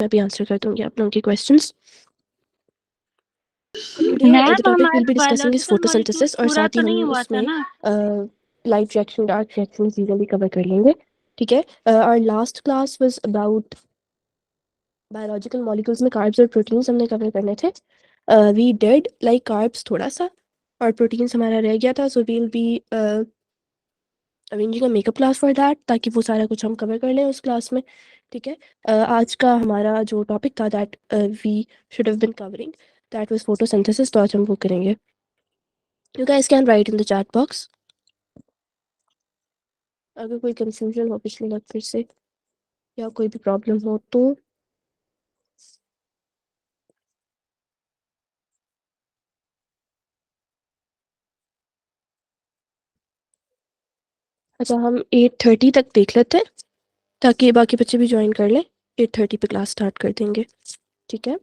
मैं भी आंसर कर दूंगी आप लोगों के questions. Today ma'am the topic will हमारा be discussing is biological photosynthesis और पूरा साथ ही तो नहीं हम हुआ था उसमें ना। लाइट रिएक्शन, डार्क रिएक्शन चीज़ें भी कवर कर लेंगे। ठीक है, our last class was about biological molecules में कार्ब्स और प्रोटीन्स हमने कवर करने थे। वी डिड लाइक कार्ब्स थोड़ा सा और प्रोटीन्स हमारा रह गया था, so we'll be arranging a makeup class for that, ताकि वो सारा कुछ हम कवर कर लें उस क्लास में। ठीक है, आज का हमारा जो टॉपिक था that we should have been covering, that was photosynthesis, तो आज हम वो करेंगे। You guys can write in the chat box अगर कोई कंफ्यूजन हो पिछले लेक्चर से या कोई भी प्रॉब्लम हो तो। अच्छा, हम 8:30 तक देख लेते हैं ताकि बाकी बच्चे भी ज्वाइन कर लें। 8:30 पे क्लास स्टार्ट कर देंगे। ठीक है,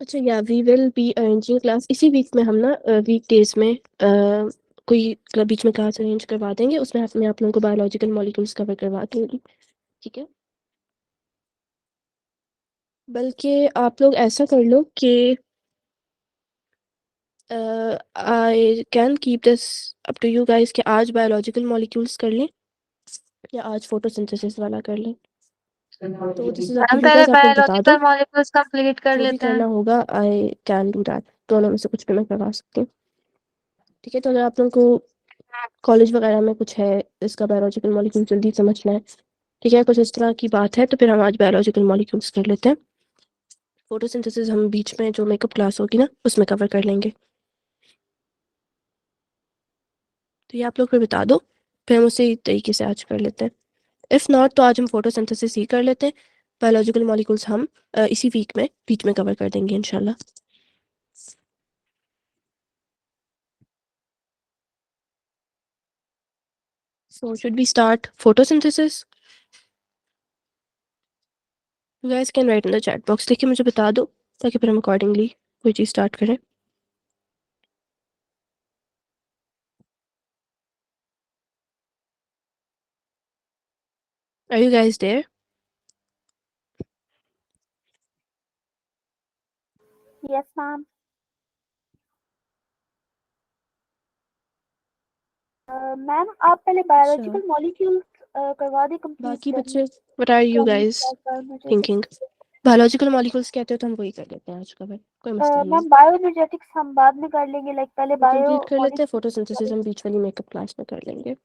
अच्छा या we will be arranging class इसी वीक में। हम ना वीक डेज में कोई बीच में क्लास अरेंज करवा देंगे, उसमें मैं आप लोगों को बायोलॉजिकल मॉलिक्यूल्स कवर करवा दूंगी। ठीक है, बल्कि आप लोग ऐसा कर लो कि I can keep this up to you guys कि आज बायोलॉजिकल मॉलिक्यूल्स कर लें या आज फोटोसिंथेसिस वाला कर लें। तो दिस इज अप टू हम यू पहले गाइस, आप लोग बता दो बायोलॉजिकल मॉलिक्यूल्स कंप्लीट कर जो भी लेते हैं। करना होगा। आई कैन डू दैट, दोनों में से कुछ भी मैं करवा सकती हूँ। ठीक है, तो अगर आप लोगों को कॉलेज वगैरह में कुछ है इसका बायोलॉजिकल मॉलिक्यूल जल्दी समझना है, ठीक है, कुछ इस तरह की बात है, तो फिर हम आज बायोलॉजिकल मॉलिक्यूल्स कर लेते हैं। फोटोसिंथेसिस हम बीच में जो मेकअप क्लास होगी ना उसमें कवर कर लेंगे। तो ये आप लोग फिर बता दो, फिर हम उसी तरीके से आज कर लेते हैं। इफ़ नॉट तो आज हम फोटोसिंथेसिस ही कर लेते हैं। बायोलॉजिकल मॉलिक्यूल्स हम इसी वीक में बीच में कवर कर देंगे इंशाल्लाह। So should we start photosynthesis? You guys can write in the chat box, देखिए मुझे बता दो ताकि फिर हम अकॉर्डिंगली कोई चीज़ स्टार्ट करें। Are you guys there? Yes ma'am. Ma'am आप पहले अच्छा, बायोलॉजिकल मॉलिक्यूल्स करवा दें कंप्लीट बाकी करनी बच्चे what are you come guys मुझे। थिंकिंग? बायोलॉजिकल मॉलिक्यूल्स कहते हो तो हम वही कर लेते हैं आज कवर, कोई मसला नहीं है। मैम बायोएनर्जेटिक्स हम बाद में कर लेंगे, लाइक पहले वो बायो कंप्लीट कर लेते हैं, फोटोसिंथेसिस हम बीच वाली मेकअप क्लास में कर लेंगे।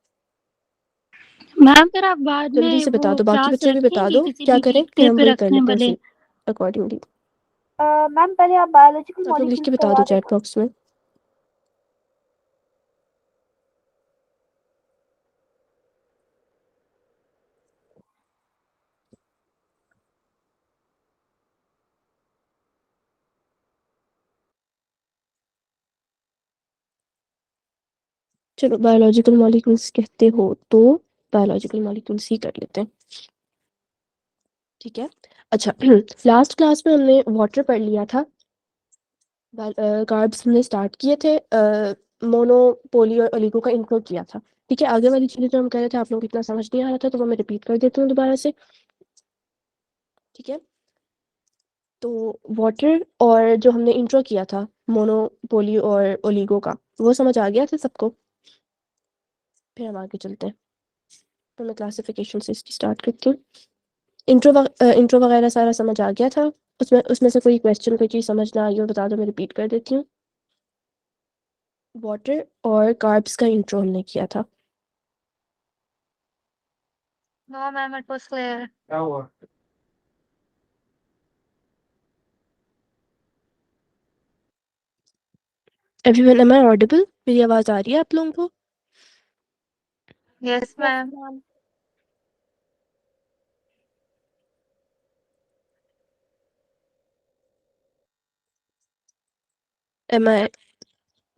मैम फिर आप बाद जल्दी में से बता वो दो, बाकी क्लास बच्चे भी बता रखेंगी दो किसी क्या भी करें, फिर वीकडे हम पे वही कर रखने लेते हैं वाले। उसी अकॉर्डिंगली। मैम पहले आप बायोलॉजिकल आप लोग लिख के मॉलिक्यूल्स बता दो करवा दें। चैट बॉक्स में। चलो बायोलॉजिकल मॉलिक्यूल्स कहते हो तो बायोलॉजिकल मॉलिक्यूल्स ही कर लेते हैं। ठीक है, अच्छा लास्ट क्लास में हमने वाटर पढ़ लिया था। कार्ब्स हमने स्टार्ट किए थे, मोनो, पोली और ओलिगो का इंट्रो किया था। ठीक है, आगे वाली चीज़ें जो हम कह रहे थे आप लोगों को इतना समझ नहीं आ रहा था, तो वो मैं रिपीट कर देती हूँ दोबारा से। ठीक है, तो वाटर और जो हमने इंट्रो किया था मोनो, पोली और ओलिगो का, वो समझ आ गया था सबको? फिर हम आगे चलते हैं। तो मैं क्लासिफिकेशन से स्टार्ट करती हूँ। इंट्रो वगैरह सारा समझ आ गया था? उसमें से कोई क्वेश्चन, कोई चीज़ समझ ना आई हो बता दो, मैं रिपीट कर देती हूँ। वाटर और कार्ब्स का इंट्रो हमने किया था। No, ma'am, it was clear. क्या हुआ? Everyone, am I audible? मेरी आवाज़ आ रही है आप लोगों को? Yes, Yes, ma'am. ma'am. Am I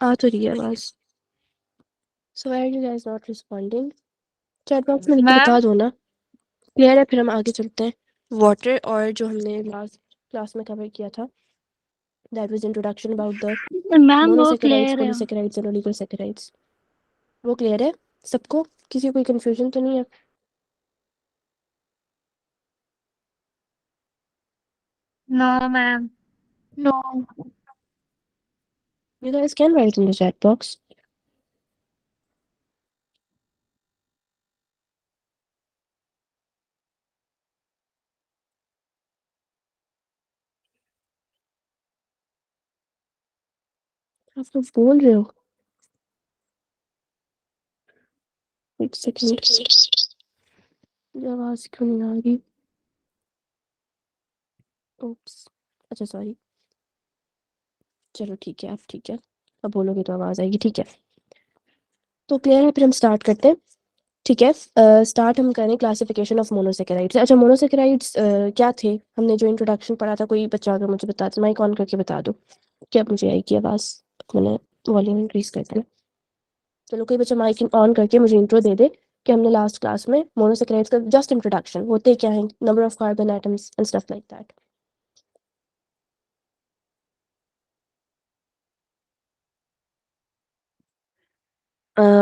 आ तो रही है आवाज़? So why are you guys not responding? Chat box में लिख के बता मैम, दो ना। क्लियर है? फिर हम आगे चलते हैं। वाटर और जो हमने लास्ट क्लास में कवर किया था, that was introduction about the ma'am वो मोनोसैकेराइड्स, क्लियर है। पॉलीसैकेराइड्स और ओलिगोसैकेराइड्स। वो क्लियर है सबको? किसी को कोई कंफ्यूजन तो नहीं है? No, ma'am. No. You guys can write in the chat box. आप लोग बोल रहे हो? एक सेकंड, आवाज़ क्यों नहीं आ रही? ओप्स, अच्छा सॉरी। चलो ठीक है, अब ठीक है, अब बोलोगे तो आवाज़ आएगी। ठीक है, तो क्लियर है? फिर हम स्टार्ट करते हैं। ठीक है, स्टार्ट हम करें क्लासिफिकेशन ऑफ मोनोसैकेराइड्स। अच्छा, मोनोसैकेराइड्स क्या थे? हमने जो इंट्रोडक्शन पढ़ा था, कोई बच्चा अगर मुझे बता दे, माइक ऑन करके बता दो। क्या मुझे आएगी आवाज़? मैंने वॉल्यूम इंक्रीज कर दिया। चलो, कोई बच्चा माइक ऑन करके मुझे इंट्रो दे दे कि हमने लास्ट क्लास में मोनोसैकेराइड्स का जस्ट इंट्रोडक्शन, होते क्या हैं, number of carbon atoms and stuff like that.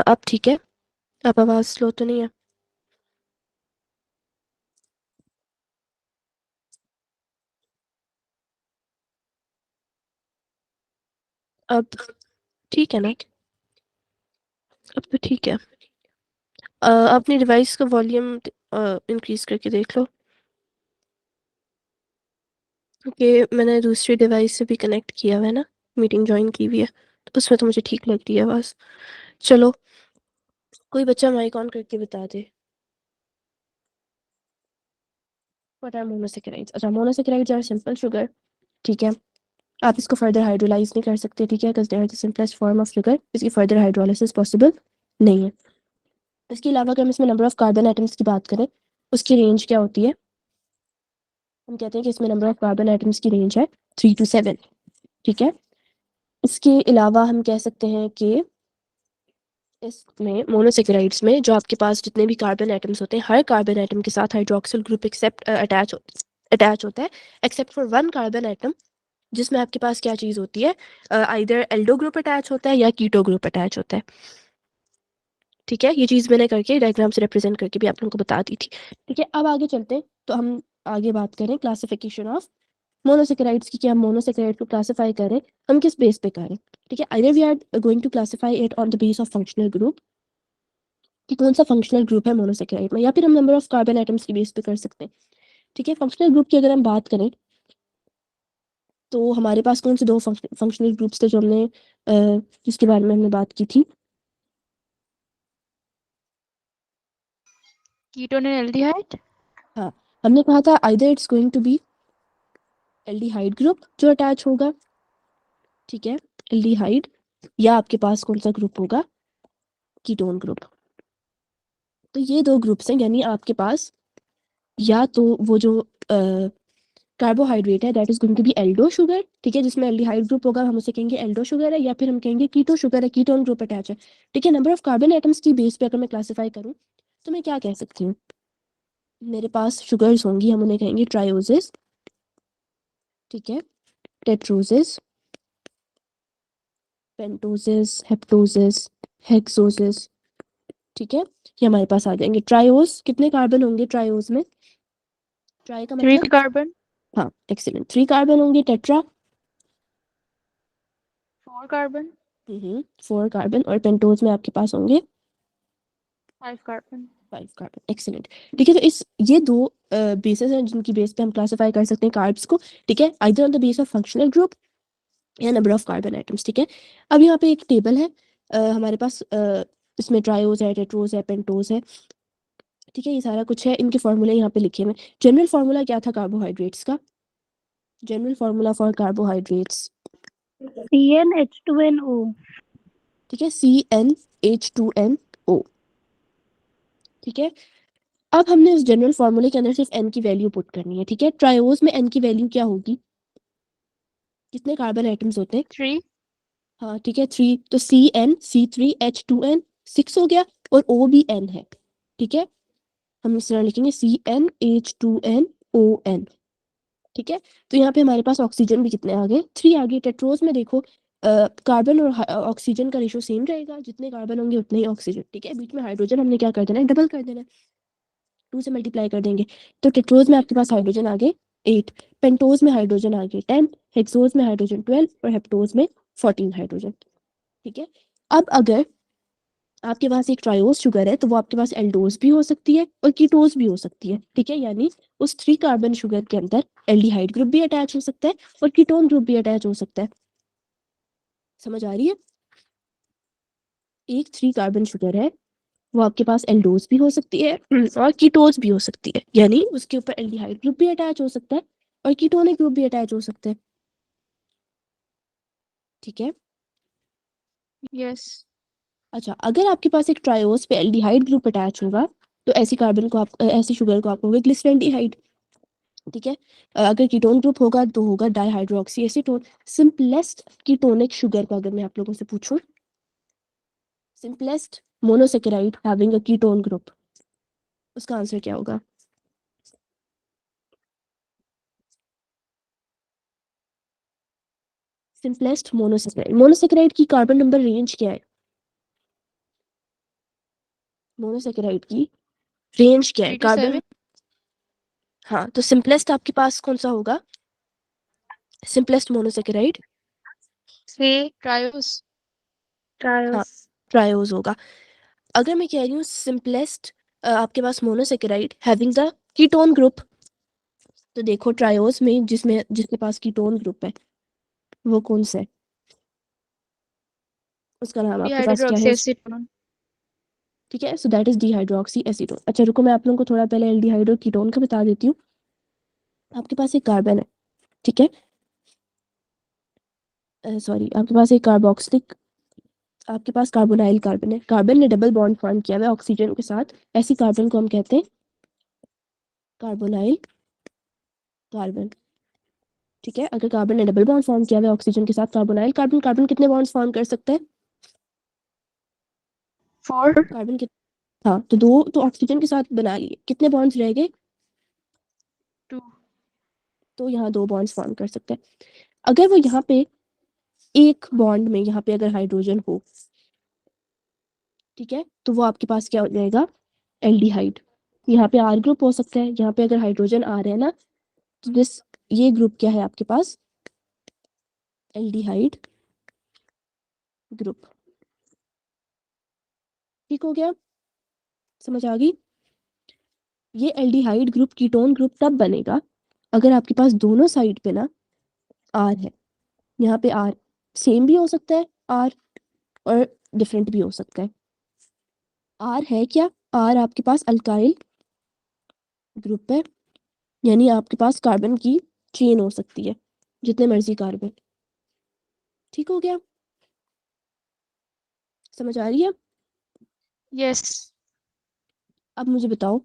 अब ठीक है? अब आवाज़ स्लो तो नहीं है? अब ठीक है ना? अब तो ठीक है। अपनी डिवाइस का वॉल्यूम इंक्रीज करके देख लो, क्योंकि मैंने दूसरी डिवाइस से भी कनेक्ट किया हुआ है ना, मीटिंग ज्वाइन की हुई है, तो उसमें तो मुझे ठीक लग रही है आवाज़। चलो, कोई बच्चा माइक ऑन करके बता दे। What are monosaccharides? अच्छा, मोनोसैकेराइड्स आर सिंपल शुगर। ठीक है, आप इसको फर्दर हाइड्रोलाइज नहीं कर सकते। ठीक है, because they are the simplest form of sugar, इसकी फर्दर हाइड्रोलाइसिस पॉसिबल नहीं है। इसके अलावा अगर हम इसमें नंबर ऑफ कार्बन एटम्स की बात करें, उसकी रेंज क्या होती है? हम कहते हैं कि इसमें नंबर ऑफ कार्बन एटम्स की रेंज है 3 to 7। ठीक है, इसके अलावा हम कह सकते हैं कि इसमें मोनोसैकेराइड्स में जो आपके पास जितने भी कार्बन एटम्स होते हैं, हर कार्बन एटम के साथ हाइड्रोक्सिल ग्रुप अटैच होता है, except for one carbon atom, जिसमें आपके पास क्या चीज़ होती है, आइदर एल्डो ग्रुप अटैच होता है या कीटो ग्रुप अटैच होता है। ठीक है, ये चीज़ मैंने करके डायग्राम से रिप्रेजेंट करके भी आप लोगों को बता दी थी। ठीक है, अब आगे चलते हैं, तो हम आगे बात करें क्लासिफिकेशन ऑफ मोनोसैकेराइड्स की, कि हम मोनोसैकेराइड को क्लासिफाई करें, हम किस बेस पे करें। ठीक है, either we are going to classify it on the base of functional group, कि कौन सा फंक्शनल ग्रुप है मोनोसैकेराइड में, या फिर हम नंबर ऑफ कार्बन एटम्स की बेस पे कर सकते हैं। ठीक है, फंक्शनल ग्रुप की अगर हम बात करें, तो हमारे पास कौन से दो फंक्शनल ग्रुप्स थे जो हमने जिसके बारे में हमने बात की थी? Ketone and aldehyde. हाँ, हमने कहा था either it's going to be aldehyde group जो अटैच होगा। ठीक है, एल्डिहाइड, या आपके पास कौन सा ग्रुप होगा, कीटोन ग्रुप। तो ये दो ग्रुप्स हैं, यानी आपके पास या तो वो जो कार्बोहाइड्रेट है that is going to be aldo sugar, ठीक है, जिसमें एल्डिहाइड ग्रुप होगा, हम उसे कहेंगे एल्डो शुगर है, या फिर हम कहेंगे कीटो शुगर है, कीटोन ग्रुप अटैच है। ठीक है, नंबर ऑफ कार्बन एटम्स की बेस पे अगर मैं क्लासिफाई करूं, तो मैं क्या कह सकती हूँ? मेरे पास शुगर्स होंगी, हम उन्हें कहेंगे ट्रायोजेस, ठीक है, टेट्रोजेस, पेंटोजेस, हेप्टोजेस, हेक्सोजेस, ठीक है, ये हमारे पास आ जाएंगे। ट्रायोज, कितने कार्बन होंगे ट्रायोज में? ट्राई का 3 मतलब, carbon, हाँ एक्सीलेंट, 3 कार्बन होंगे। टेट्रा 4 carbon, 4 कार्बन, और पेंटोज में आपके पास होंगे 5 carbon. 5 carbon, excellent. ठीक है, तो इस ये दो बेसिस हैं जिनकी बेस पे हम क्लासिफाई कर सकते हैं कार्ब्स को, ठीक है, either on the base of functional group या नंबर ऑफ कार्बन आइटम्स, ठीक है। अब यहाँ पे एक टेबल है हमारे पास, इसमें ट्रायोज है, टेट्रोज है, पेंटोज है, ठीक है, ये सारा कुछ है, इनके फॉर्मूले यहाँ पे लिखे हुए। जनरल फॉर्मूला क्या था कार्बोहाइड्रेट्स का? General formula for carbohydrates, CnH2nO. ठीक है, CnH2nO, ठीक है। अब हमने उस जनरल फॉर्मूले के अंदर सिर्फ एन की वैल्यू पुट करनी है, ठीक है। ट्रायोज में एन की वैल्यू क्या होगी? कितने कार्बन आइटम्स होते हैं? 3. हाँ ठीक है, 3, तो CnC3H2n 6 हो गया, और O भी N है, ठीक है, हम इस तरह लिखेंगे CnH2nOn, ठीक है। तो यहाँ पे हमारे पास ऑक्सीजन भी कितने आ गए? 3 आ गए। टेट्रोज में देखो कार्बन और ऑक्सीजन का रेशो सेम रहेगा, जितने कार्बन होंगे उतने ही ऑक्सीजन, ठीक है। बीच में हाइड्रोजन हमने क्या कर देना है? डबल कर देना है, 2 से मल्टीप्लाई कर देंगे। तो टेट्रोज में आपके पास हाइड्रोजन आ गए 8, पेंटोज में हाइड्रोजन आ गए 10, हेक्सोज में हाइड्रोजन 12, और हेप्टोज में 14 हाइड्रोजन, ठीक है। अब अगर आपके पास एक ट्रायोज शुगर है तो वो आपके पास एल्डोज भी हो सकती है और कीटोज भी हो सकती है, ठीक है, यानी उस 3 कार्बन शुगर के अंदर एल्डिहाइड ग्रुप भी अटैच हो सकता है और कीटोन ग्रुप भी अटैच हो सकता है। समझ आ रही है? एक 3 कार्बन शुगर है, वो आपके पास एल्डोज भी हो सकती है और कीटोज भी हो सकती है, यानी उसके ऊपर एल्डिहाइड ग्रुप भी अटैच हो सकता है और कीटोनिक ग्रुप भी अटैच हो सकता है, ठीक है। Yes. अच्छा, अगर आपके पास एक ट्रायोज पे एल्डिहाइड ग्रुप अटैच होगा तो ऐसी कार्बन को आप ऐसी शुगर को आप कहोगे ग्लिसरेंडिहाइड, ठीक है। अगर कीटोन ग्रुप होगा तो होगा dihydroxy acetone. Simplest ketonic sugar का अगर मैं आप लोगों से पूछूं, simplest monosaccharide having a ketone group, उसका आंसर क्या होगा? सिंपलेस्ट मोनोसेकेराइड, मोनोसेकेराइड की कार्बन नंबर रेंज क्या है? मोनोसेकेराइड की रेंज क्या है 3 to कार्बन? 7. हाँ, तो सिंपलेस्ट आपके पास कौन सा होगा? Simplest monosaccharide, Say trios. हाँ ट्रायोज होगा। अगर मैं कह रही हूँ सिंपलेस्ट आपके पास monosaccharide having the ketone group, तो देखो ट्रायोज में जिसमें जिसके पास कीटोन ग्रुप है वो कौन सा है? उसका नाम आपके पास क्या है? Dehydroxyacetone. ठीक है, so that is dehydroxy acetone. अच्छा रुको, मैं आप लोगों को थोड़ा पहले एल्डिहाइड और कीटोन का बता देती हूँ। आपके पास एक कार्बन है, ठीक है, सॉरी, आपके पास एक कार्बोक्सिलिक, आपके पास कार्बोनाइल कार्बन है, कार्बन ने डबल बॉन्ड फॉर्म किया हुआ है ऑक्सीजन के साथ, ऐसी कार्बन को हम कहते हैं कार्बोनाइल कार्बन, ठीक है। अगर कार्बन ने डबल बॉन्ड फॉर्म किया हुआ है ऑक्सीजन के साथ, कार्बोनाइल कार्बन, कार्बन कितने बॉन्ड्स फॉर्म कर सकता है? 4. कार्बन हाँ, तो 2 तो ऑक्सीजन के साथ बना लिए, कितने बॉन्ड्स रह गए? 2. तो यहाँ 2 बॉन्ड्स फॉर्म कर सकते हैं। अगर वो यहाँ पे एक बॉन्ड में यहाँ पे अगर हाइड्रोजन हो, ठीक है, तो वो आपके पास क्या हो जाएगा? एल्डिहाइड। यहाँ पे आर ग्रुप हो सकता है, यहाँ पे अगर हाइड्रोजन आ रहा है ना, तो दिस ये ग्रुप क्या है आपके पास? एल्डिहाइड ग्रुप, ठीक हो गया? समझ आ गई? ये एल्डिहाइड ग्रुप कीटोन ग्रुप तब बनेगा अगर आपके पास दोनों साइड पे ना आर है। यहाँ पे आर सेम भी हो सकता है आर, और डिफरेंट भी हो सकता है। आर है क्या? आर आपके पास अल्काइल ग्रुप है, यानी आपके पास कार्बन की चेन हो सकती है, जितने मर्जी कार्बन, ठीक हो गया? समझ आ रही है? Yes. अब मुझे बताओ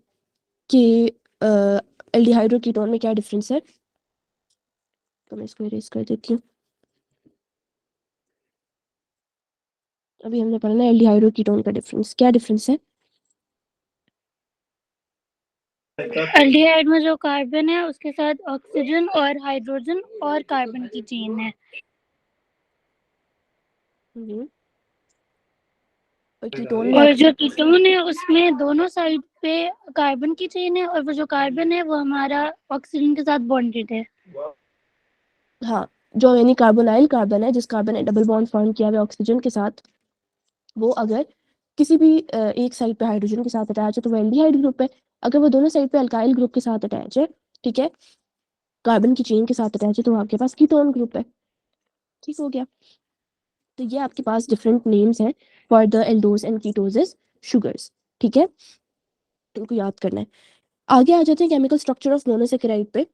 कि एल्डिहाइड और कीटोन में क्या डिफरेंस है? तो मैं इसको इरेज कर देती हूँ। अभी हमने पढ़ा ना एल्डिहाइड और कीटोन का डिफरेंस, क्या डिफरेंस है? एल्डिहाइड में जो कार्बन है उसके साथ ऑक्सीजन और हाइड्रोजन और कार्बन की चेन है। हम्म। और कीटोन में और आपके जो कीटोन है उसमें दोनों साइड पे कार्बन की चेन है, और वो जो कार्बन है वो हमारा ऑक्सीजन के साथ बॉन्डेड है। हाँ, जो यानी कार्बोनाइल कार्बन है, जिस कार्बन ने डबल बॉन्ड फॉर्म किया हुआ है ऑक्सीजन के साथ, वो अगर किसी भी एक साइड पे हाइड्रोजन के साथ अटैच है तो वो एल्डिहाइड ग्रुप है। अगर वो दोनों साइड पे अल्काइल ग्रुप के साथ अटैच है, ठीक है, कार्बन की चेन के साथ अटैच है, तो आपके पास कीटोन ग्रुप है। ठीक हो गया। तो ये आपके पास डिफरेंट नेम्स हैं for the aldose and ketoses sugars. ठीक है, इनको याद करना है। आगे आ जाते हैं केमिकल स्ट्रक्चर ऑफ मोनोसेकेराइड पे।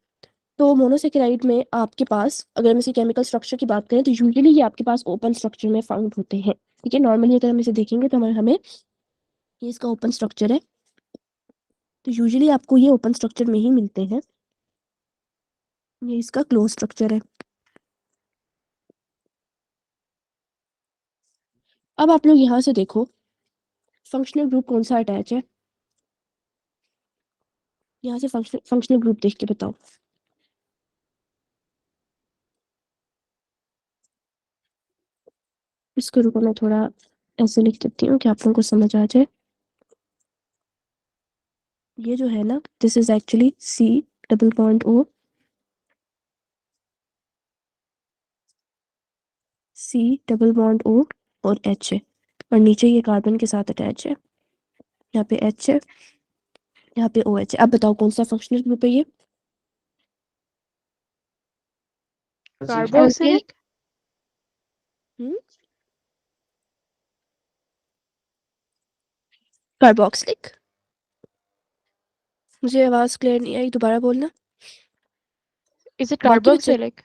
तो मोनोसेकेराइड में आपके पास, अगर हम इसकी केमिकल स्ट्रक्चर की बात करें, तो यूजुअली ये आपके पास ओपन स्ट्रक्चर में फाउंड होते हैं। ठीक है, नॉर्मली अगर हम इसे देखेंगे तो हमें हमें ये इसका ओपन स्ट्रक्चर है, तो यूजुअली आपको ये ओपन स्ट्रक्चर में ही मिलते हैं। ये इसका क्लोज स्ट्रक्चर है। अब आप लोग यहाँ से देखो फंक्शनल ग्रुप कौन सा अटैच है। यहाँ से फंक्शनल ग्रुप देख के बताओ। इसको रुको, मैं थोड़ा ऐसे लिख देती हूँ कि आप लोगों को समझ आ जाए। ये जो है ना, this is actually C double bond O, C double bond O और एच है, और नीचे ये कार्बन के साथ अटैच है। यहाँ पे एच है, यहाँ पे ओ एच है। अब बताओ कौन सा फंक्शनल ग्रुप है ये। कार्बोक्सिलिक। कार्बोक्सिलिक। मुझे आवाज क्लियर नहीं आई, दोबारा बोलना। इज इट बाकी बच्चे, कार्बोक्सिलिक?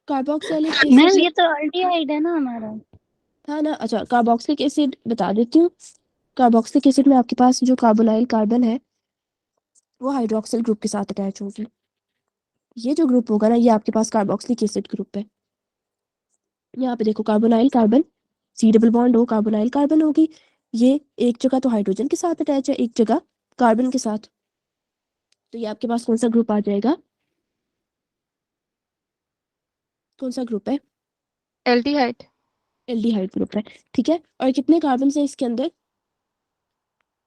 Carboxylic ma'am acid. ये तो अल्डिहाइड है ना हमारा। हाँ ना, अच्छा, कार्बोक्सिलिक एसिड बता देती हूँ। कार्बोक्सिलिक एसिड में आपके पास जो कार्बोनाइल कार्बन है वो हाइड्रोक्सिल ग्रुप के साथ अटैच होगी। ये जो ग्रुप होगा ना, ये आपके पास कार्बोक्सिलिक एसिड ग्रुप है। यहाँ पे देखो carbonyl carbon, C double bond हो, कार्बोनाइल कार्बन होगी। ये एक जगह तो हाइड्रोजन के साथ अटैच है, एक जगह कार्बन के साथ। तो ये आपके पास कौन सा ग्रुप आ जाएगा, कौन सा ग्रुप है। एल्डिहाइड। एल्डिहाइड ग्रुप है। ठीक है, और कितने कार्बन है इसके अंदर,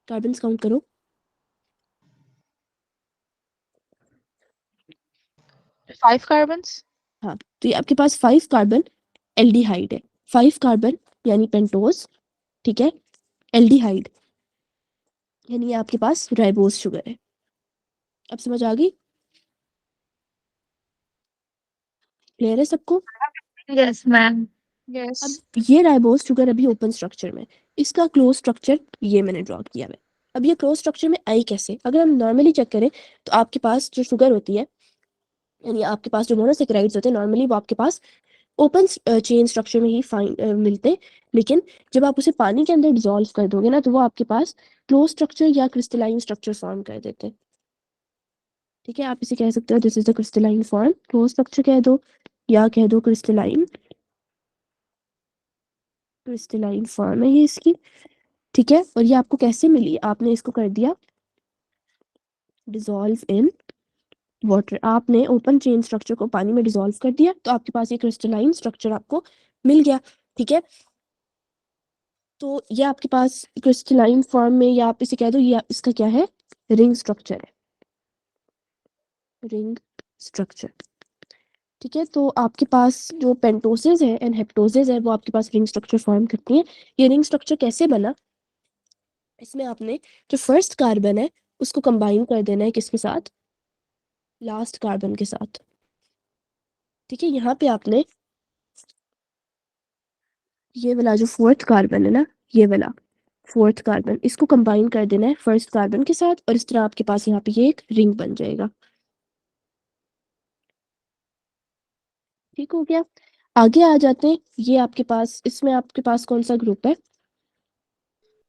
कार्बन काउंट करो। 5 कार्बन्स। हाँ, तो ये आपके पास 5 कार्बन एल्डिहाइड है। 5 कार्बन यानी पेंटोज, ठीक है, एल्डिहाइड यानी ये आपके पास राइबोज शुगर है। अब समझ आ गई, क्लियर है सबको। Yes ma'am. यस। अब ये राइबोज शुगर अभी ओपन स्ट्रक्चर में, इसका क्लोज स्ट्रक्चर ये मैंने ड्रॉ किया है। अब ये क्लोज स्ट्रक्चर में आई कैसे, अगर हम नॉर्मली चेक करें तो आपके पास जो शुगर होती है, यानी आपके पास जो मोनोसेकेराइड्स होते हैं, नॉर्मली वो आपके पास ओपन चेन स्ट्रक्चर में ही मिलते हैं। लेकिन जब आप उसे पानी के अंदर डिसॉल्व कर दोगे ना, तो वो आपके पास क्लोज स्ट्रक्चर या क्रिस्टलाइन स्ट्रक्चर फॉर्म कर देते हैं। ठीक है, आप इसे कह सकते हो this is the crystalline form, close structure कह दो या कह दो क्रिस्टलाइन, क्रिस्टलाइन फॉर्म है ये इसकी। ठीक है, और ये आपको कैसे मिली, आपने इसको कर दिया डिसॉल्व इन वाटर, आपने ओपन चेन स्ट्रक्चर को पानी में डिसॉल्व कर दिया, तो आपके पास ये क्रिस्टलाइन स्ट्रक्चर आपको मिल गया। ठीक है, तो ये आपके पास क्रिस्टलाइन फॉर्म में, या आप इसे कह दो ये इसका क्या है, रिंग स्ट्रक्चर है, रिंग स्ट्रक्चर। ठीक है, तो आपके पास जो पेंटोसेस है एंड हेप्टोसेस है वो आपके पास रिंग स्ट्रक्चर फॉर्म करती हैं। ये रिंग स्ट्रक्चर कैसे बना, इसमें आपने जो फर्स्ट कार्बन है उसको कंबाइन कर देना है किसके साथ, लास्ट कार्बन के साथ। ठीक है, यहाँ पे आपने ये वाला जो फोर्थ कार्बन है ना, ये वाला फोर्थ कार्बन, इसको कंबाइन कर देना है फर्स्ट कार्बन के साथ, और इस तरह आपके पास यहाँ पे ये एक रिंग बन जाएगा। ठीक हो गया। आगे आ जाते हैं, ये आपके पास, इसमें आपके पास कौन सा ग्रुप है।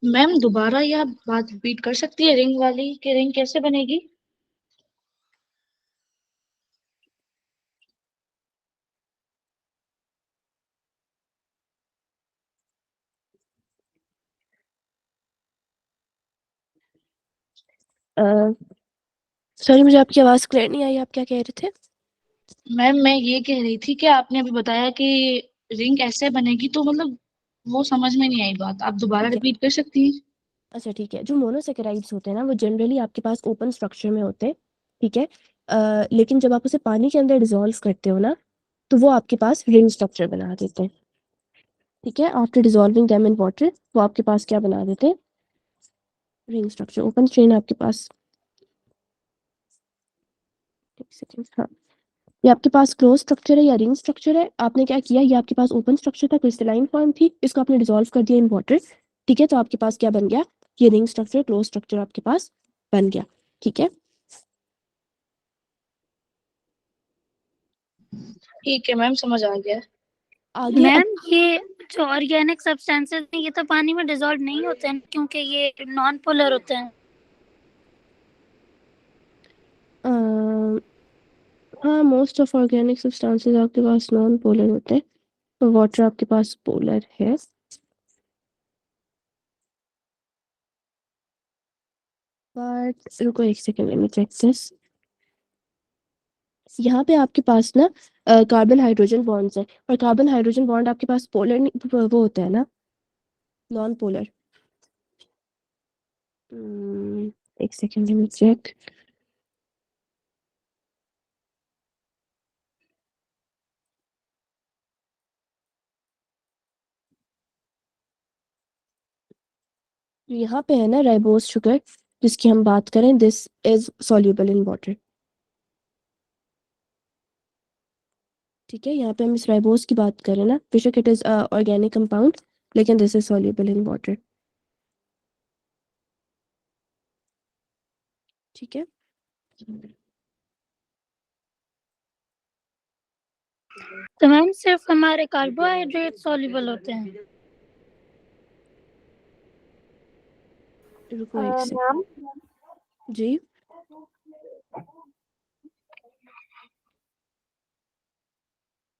मैम दोबारा ये आप बात रिपीट कर सकती है, रिंग वाली कि रिंग कैसे बनेगी। सॉरी, मुझे आपकी आवाज क्लियर नहीं आई, आप क्या कह रहे थे। मैम मैं ये कह रही थी कि आपने अभी बताया कि रिंग ऐसे बनेगी, तो मतलब वो समझ में नहीं आई बात, आप दोबारा ठीक है। रिपीट कर सकती हैं? अच्छा ठीक है, जो मोनोसेकेराइड्स होते हैं ना वो जनरली आपके पास ओपन स्ट्रक्चर में होते हैं, ठीक है। लेकिन जब आप उसे पानी के अंदर डिसॉल्व करते हो ना तो वो आपके पास रिंग स्ट्रक्चर बना देते हैं, ठीक है। After dissolving them in water वो आपके पास क्या बना देते हैं, रिंग स्ट्रक्चर। ओपन चेन आपके पास, एक सेकंड, हाँ, ये आपके पास क्लोज स्ट्रक्चर है या रिंग स्ट्रक्चर है। आपने क्या किया, ये आपके पास ओपन स्ट्रक्चर था, क्रिस्टलाइन फॉर्म थी, इसको आपने डिसॉल्व कर दिया इन वाटर, ठीक है। तो आपके पास क्या बन गया, ये रिंग स्ट्रक्चर, क्लोज स्ट्रक्चर आपके पास बन गया, ठीक है। ठीक है मैम, समझ आ गया। आगे मैम ये जो ऑर्गेनिक सब्सटेंसेस हैं ये तो पानी में डिसॉल्व नहीं होते हैं क्योंकि ये नॉन पोलर होते हैं। हाँ, मोस्ट ऑफ ऑर्गेनिक सब्सटेंसेस आपके पास नॉन पोलर होते हैं, तो वाटर आपके पास पोलर है। बट रुको एक second, let me check this. यहाँ पे आपके पास ना कार्बन हाइड्रोजन बॉन्ड्स है, और कार्बन हाइड्रोजन बॉन्ड आपके पास पोलर वो होता है ना, नॉन पोलर। एक सेकेंड, लेट मी चेक। यहाँ पे है ना राइबोज शुगर, जिसकी हम बात करें, this is soluble in water, ठीक है। यहाँ पे हम इस राइबोज की बात करें ना, बेशक इट इज ऑर्गेनिक कंपाउंड, लेकिन this is soluble in water, ठीक है। तो मैम सिर्फ हमारे कार्बोहाइड्रेट सॉल्युबल होते हैं? रुको एक सेकेंड मैम जी।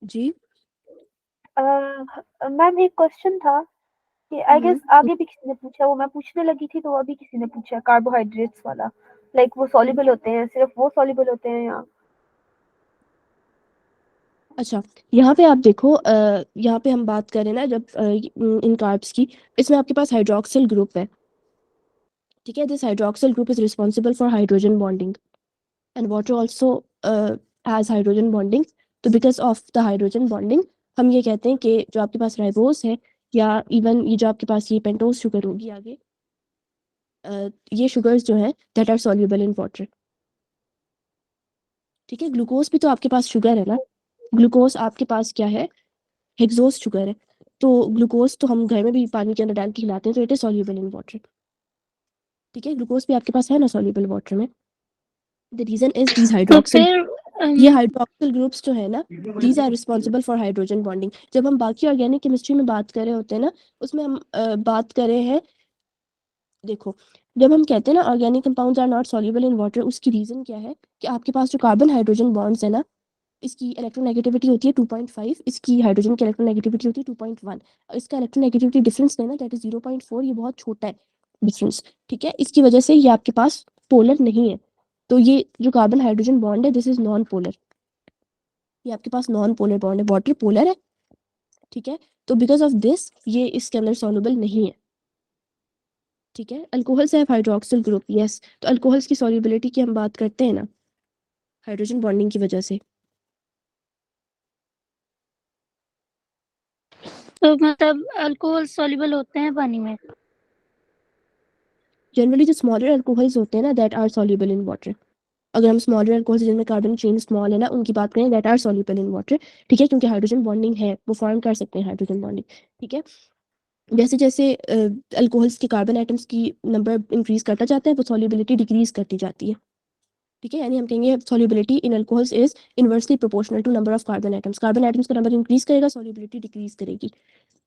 जी मैम एक क्वेश्चन था कि आई गेस आगे भी किसी ने पूछा, वो मैं पूछने लगी थी तो अभी किसी ने पूछा कार्बोहाइड्रेट्स वाला, लाइक वो सॉल्युबल होते हैं, सिर्फ वो सॉल्युबल होते हैं या? अच्छा, यहाँ पे आप देखो, यहाँ पे हम बात करें ना जब इन कार्ब्स की, इसमें आपके पास हाइड्रोक्सिल ग्रुप है, ठीक है। This hydroxyl group is responsible for hydrogen bonding, and water also has hydrogen bonding. तो because of the hydrogen bonding हम ये कहते हैं कि जो आपके पास राइबोस है, या इवन ये जो आपके पास ये पेंटोज शुगर होगी आगे, ये शुगर्स जो हैं that are soluble in water, ठीक है। ग्लूकोज भी तो आपके पास शुगर है ना, ग्लूकोज आपके पास क्या है, हेक्सोज शुगर है। तो ग्लूकोज तो हम घर में भी पानी के अंदर डाल के खिलाते हैं, तो it is soluble in water, ठीक है। ग्लूकोज भी आपके पास है ना सॉल्युबल वाटर में। द रीजन इज दीज तो हाइड्रोक्सिल, फिर ये हाइड्रोक्सिल ग्रुप्स जो है ना, these are responsible for hydrogen bonding. जब हम बाकी ऑर्गेनिक केमिस्ट्री में बात कर रहे होते हैं ना, उसमें हम बात कर रहे हैं, देखो, जब हम कहते हैं ना organic compounds are not soluble in water, उसकी रीजन क्या है कि आपके पास जो कार्बन हाइड्रोजन बॉन्ड्स है ना, इसकी इलेक्ट्रोनेगेटिविटी होती है 2.5, इसकी हाइड्रोजन की इलेक्ट्रोनेगेटिविटी होती है 2.1, इसका इलेक्ट्रोनेगेटिविटी डिफरेंस लेना दैट इज 0.4, ये बहुत छोटा है डिफरेंस, ठीक है। इसकी वजह से ये आपके पास पोलर नहीं है। तो ये जो कार्बन हाइड्रोजन बॉन्ड है दिस इज नॉन पोलर, ये आपके पास नॉन पोलर बॉन्ड है, वाटर पोलर है, ठीक है। तो बिकॉज ऑफ दिस ये इसके अंदर सॉल्युबल नहीं है, ठीक है। Alcohols have hydroxyl group, yes, तो अल्कोहल्स की सॉल्युबिलिटी की हम बात करते हैं ना, हाइड्रोजन बॉन्डिंग की वजह से। तो मतलब अल्कोहल सॉल्युबल होते हैं पानी में? जनरली जो स्मॉलर अल्कोहल्स होते हैं ना that are soluble in water, अगर हम स्मॉलर अल्कोहल्स जिनमें कार्बन चेन स्मॉल है ना उनकी बात करें, that are soluble in water, ठीक है, क्योंकि हाइड्रोजन बॉन्डिंग है, वो फॉर्म कर सकते हैं हाइड्रोजन बॉन्डिंग, ठीक है। जैसे जैसे अल्कोहल्स के कार्बन एटम्स की नंबर इंक्रीज करता जाता है, वो सॉल्युबिलिटी डिक्रीज करती जाती है, ठीक है। यानी हम कहेंगे solubility in alcohols is inversely proportional to number of carbon atoms का नंबर इंक्रीज करेगा, सॉल्युबिलिटी डिक्रीज करेगी,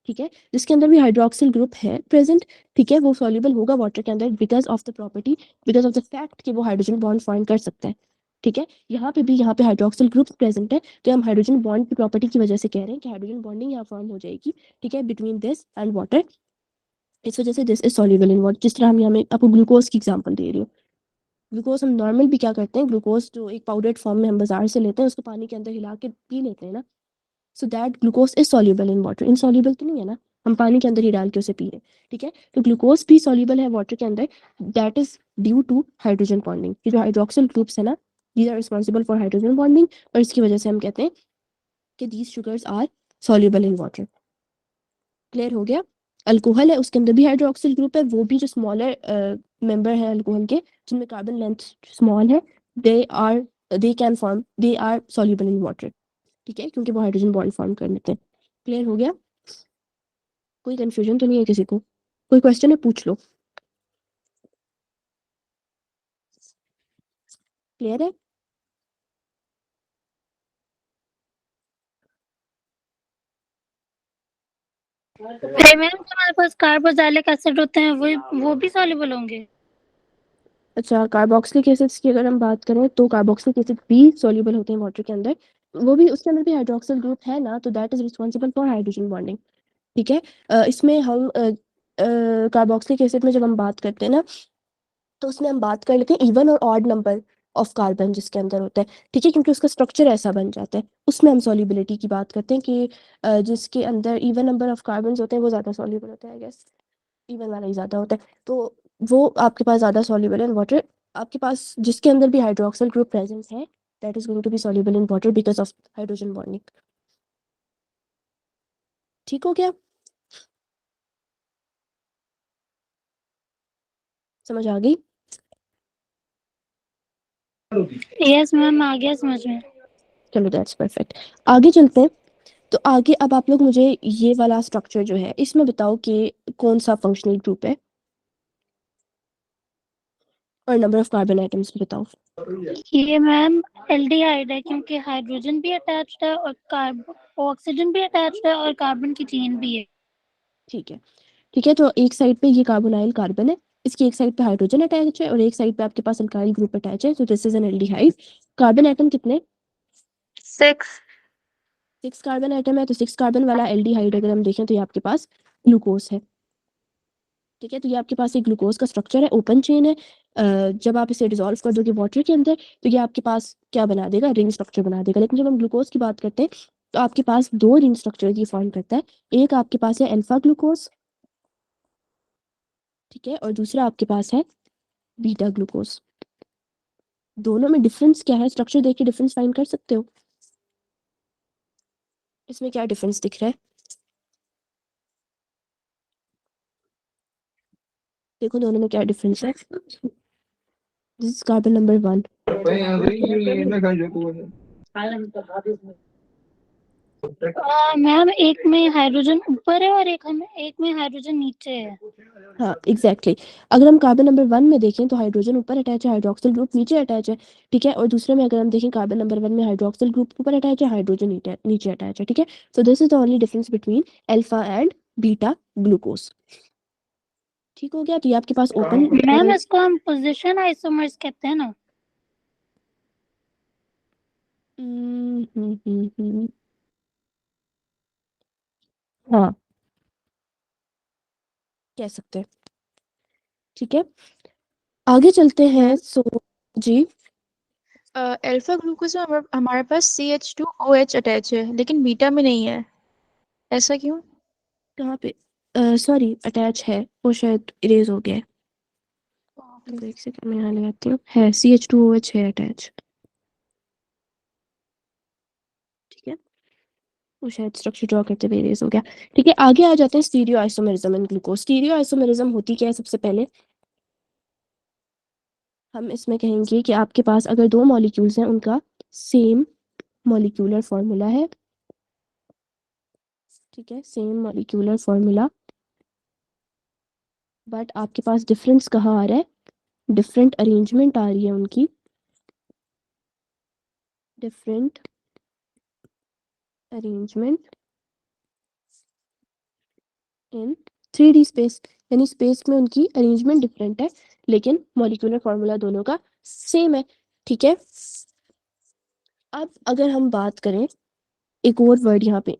ठीक है। जिसके अंदर भी हाइड्रोक्सिल ग्रुप है प्रेजेंट, ठीक है, वो सॉल्युबल होगा वाटर के अंदर because of the property, because of the fact कि वो हाइड्रोजन बॉन्ड फॉर्म कर सकता है, ठीक है। यहाँ पे भी यहाँ पे हाइड्रोक्सिल ग्रुप प्रेजेंट है, तो हम हाइड्रोजन बॉन्ड की प्रॉपर्टी की वजह से कह रहे हैं कि हाइड्रोजन बॉन्डिंग यहाँ फॉर्म हो जाएगी, ठीक है, बिटवीन दिस एंड वाटर। इस वजह से this is soluble in water. जिस तरह हम यहाँ में आपको ग्लूकोज की एग्जांपल दे रही हूँ, ग्लूकोज हम नॉर्मल भी क्या करते हैं, ग्लूकोज जो एक पाउडर्ड फॉर्म में हम बाजार से लेते हैं उसको पानी के अंदर हिला के पी लेते हैं ना, so that glucose is soluble in water. Insoluble तो नहीं है ना, हम पानी के अंदर ही डाल के उसे पी रहे हैं, ठीक है। तो ग्लूकोज भी सॉल्युबल है वाटर के अंदर, that is due to hydrogen bonding. ये जो हाइड्रोक्सिल ग्रुप्स है ना, these are responsible for hydrogen bonding, और इसकी वजह से हम कहते हैं कि these sugars are soluble in water. Clear हो गया। अल्कोहल है, उसके अंदर भी हाइड्रोक्सिल ग्रुप है, वो भी जो स्मॉलर मेंबर है अल्कोहल के, जिनमें कार्बन लेंथ स्मॉल है, they are they are soluble in water, ठीक है, क्योंकि वो हाइड्रोजन बॉन्ड फॉर्म कर लेते हैं। क्लियर हो गया। कोई कंफ्यूजन तो नहीं है किसी को? कोई क्वेश्चन है, पूछ लो। क्लियर है। मैम हमारे पास कार्बोक्सिलिक एसिड होते हैं, वो भी सॉल्युबल होंगे? अच्छा, कार्बोक्सिलिक एसिड्स की अगर हम बात करें तो कार्बोक्सिलिक एसिड भी सॉल्युबल होते हैं वाटर के अंदर, वो भी, उसके अंदर भी हाइड्रोक्सिल ग्रुप है ना, तो that is responsible for hydrogen bonding, ठीक है। इसमें हम कार्बोक्सिलिक एसिड में जब हम बात करते हैं ना, तो उसमें हम बात कर लेते हैं इवन और ऑड नंबर ऑफ कार्बन जिसके अंदर होता है, ठीक है, क्योंकि उसका स्ट्रक्चर ऐसा बन जाता है। उसमें हम सॉल्युबिलिटी की बात करते हैं कि जिसके अंदर इवन नंबर ऑफ कार्बन होते हैं वो ज़्यादा सॉल्युबल होता है, आई गेस इवन वाला ही ज़्यादा होता है, तो वो आपके पास ज़्यादा सॉल्युबल है इन वाटर। आपके पास जिसके अंदर भी हाइड्रोक्सिल ग्रुप प्रेजेंस है, that is going to be soluble in water because of hydrogen bonding. ठीक हो गया, समझ आ गई? यस मैम, आ गया समझ में। चलो दैट्स परफेक्ट। आगे चलते हैं। तो आगे अब आप लोग मुझे ये वाला स्ट्रक्चर जो है इसमें बताओ कि कौन सा फंक्शनल ग्रुप है, और नंबर ऑफ कार्बन आइटम्स भी बताओ। ये मैम एल्डिहाइड है, क्योंकि हाइड्रोजन भी अटैच्ड है और ऑक्सीजन भी अटैच्ड है और कार्बन की चेन भी है। ठीक है, ठीक है, तो एक साइड पे ये कार्बोनाइल कार्बन है, इसकी एक साइड पे हाइड्रोजन अटैच है, और एक साइड पे आपके पास अल्काइल ग्रुप अटैच है, तो this is an aldehyde. Carbon atom कितने? 6. 6 कार्बन आइटम है, तो 6 कार्बन वाला एल्डिहाइड अगर हम देखें तो ये आपके पास ग्लूकोज है, ठीक है। तो ये आपके पास एक ग्लूकोज का स्ट्रक्चर है, ओपन चेन है। जब आप इसे डिसॉल्व कर दोगे वाटर के अंदर, तो ये आपके पास क्या बना देगा, रिंग स्ट्रक्चर बना देगा। लेकिन जब हम ग्लूकोज की बात करते हैं तो आपके पास दो रिंग स्ट्रक्चर की फॉर्म करता है। एक आपके पास है अल्फा ग्लूकोज, ठीक है, और दूसरा आपके पास है बीटा ग्लूकोज। दोनों में डिफरेंस क्या है, स्ट्रक्चर देख के डिफरेंस फाइंड कर सकते हो। इसमें क्या डिफरेंस दिख रहा है, देखो दोनों में क्या डिफरेंस है। This is carbon number 1, ma'am एक में हाइड्रोजन ऊपर है और एक में हाइड्रोजन नीचे है। हाँ एग्जैक्टली अगर हम कार्बन नंबर 1 में देखें तो हाइड्रोजन ऊपर अटैच है, हाइड्रोक्सिल ग्रुप नीचे अटैच है, ठीक है। और दूसरे में अगर हम देखें कार्बन नंबर 1 में हाइड्रोक्सिल ग्रुप ऊपर अटैच है, हाइड्रोजन नीचे अटैच है, ठीक है। So this is the only difference between alpha and beta glucose. ठीक हो गया, तो ये आपके पास ओपन मैम इसको हम पोजीशन आइसोमर्स कहते हैं ना? हाँ कह सकते हैं, ठीक है। आगे चलते हैं, सो जी। अल्फा ग्लूकोज में हमारे पास CH2OH अटैच है, लेकिन बीटा में नहीं है, ऐसा क्यों? कहाँ पे? सॉरी, अटैच है, वो शायद इरेज हो गया है। तो एक सेकंड में यहाँ लगाती हूँ, है CH2OH है अटैच, ठीक है। वो शायद स्ट्रक्चर ड्रॉ करते हुए इरेज हो गया, ठीक है। आगे आ जाते हैं stereo isomerism in glucose. Stereo isomerism होती क्या है? सबसे पहले हम इसमें कहेंगे कि आपके पास अगर दो मॉलिक्यूल्स हैं, उनका सेम मॉलिक्यूलर फॉर्मूला है, ठीक है, सेम मॉलिक्यूलर फॉर्मूला, बट आपके पास डिफरेंस कहाँ आ रहा है, डिफरेंट अरेंजमेंट आ रही है उनकी, डिफरेंट अरेंजमेंट इन 3D स्पेस, यानी स्पेस में उनकी अरेंजमेंट डिफरेंट है, लेकिन मॉलिक्यूलर फॉर्मूला दोनों का सेम है, ठीक है। अब अगर हम बात करें, एक और वर्ड यहाँ पे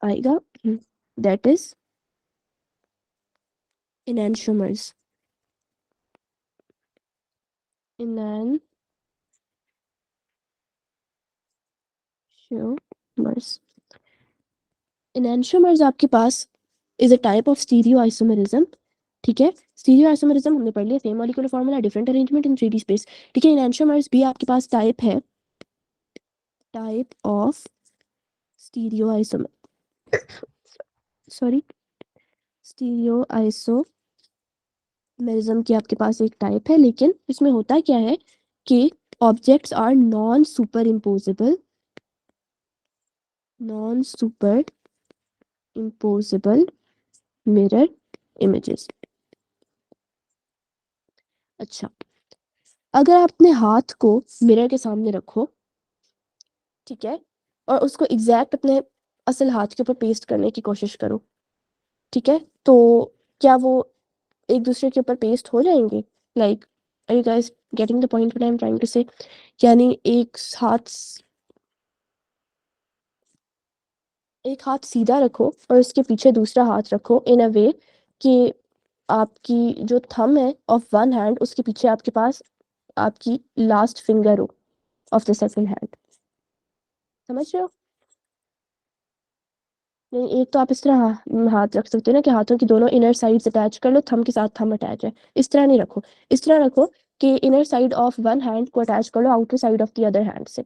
आएगा, दैट इज enantiomers, enantiomers, एनैंशियोमर्स आपके पास is a type of stereo isomerism, ठीक है। स्टीरियो आइसोमेरिज्म हमने पढ़ लिया, same molecular formula different arrangement इन 3D स्पेस, ठीक है। एनैंशियोमर्स भी आपके पास टाइप है, type of stereo isomer, sorry, stereo isomerism की आपके पास एक टाइप है, लेकिन इसमें होता क्या है कि objects are non superimposable, non superimposable mirror images. अच्छा, अगर आप अपने हाथ को मिरर के सामने रखो, ठीक है, और उसको एग्जैक्ट अपने असल हाथ के ऊपर पेस्ट करने की कोशिश करो, ठीक है, तो क्या वो एक दूसरे के ऊपर पेस्ट हो जाएंगे? Like, are you guys getting the point what I am trying to say? यानी एक हाथ सीधा रखो और उसके पीछे दूसरा हाथ रखो इन अ वे कि आपकी जो थंब है ऑफ वन हैंड, उसके पीछे आपके पास आपकी लास्ट फिंगर हो ऑफ द सेकंड हैंड। समझ रहे हो? नहीं, एक तो आप इस तरह हाथ रख सकते हो ना कि हाथों की दोनों इनर साइड्स अटैच कर लो, थंब के साथ थंब अटैच है, इस तरह नहीं रखो। इस तरह रखो कि inner side of one hand को अटैच कर लो outer side of the other hand से,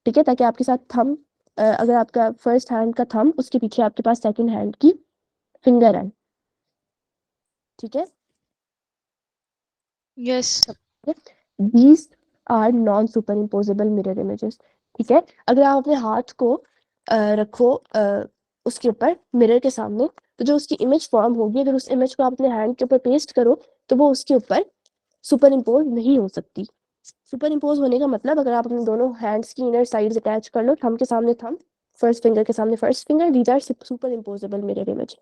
ठीक है, ताकि आपके साथ थंब, अगर आपका फर्स्ट हैंड का थंब, उसके पीछे आपके पास सेकंड हैंड की फिंगर है, ठीक है। Yes. These are non superimposable mirror images, ठीक है। अगर आप अपने हाथ को रखो उसके ऊपर मिरर के सामने, तो जो उसकी इमेज फॉर्म होगी, अगर उस इमेज को आप अपने हैंड के ऊपर पेस्ट करो तो वो उसके ऊपर सुपर इम्पोज नहीं हो सकती। सुपर इम्पोज होने का मतलब, अगर आप अपने दोनों हैंड्स की इनर साइड्स अटैच कर लो, थंब के सामने थंब, फर्स्ट फिंगर के सामने first finger, these are superimposable mirror image,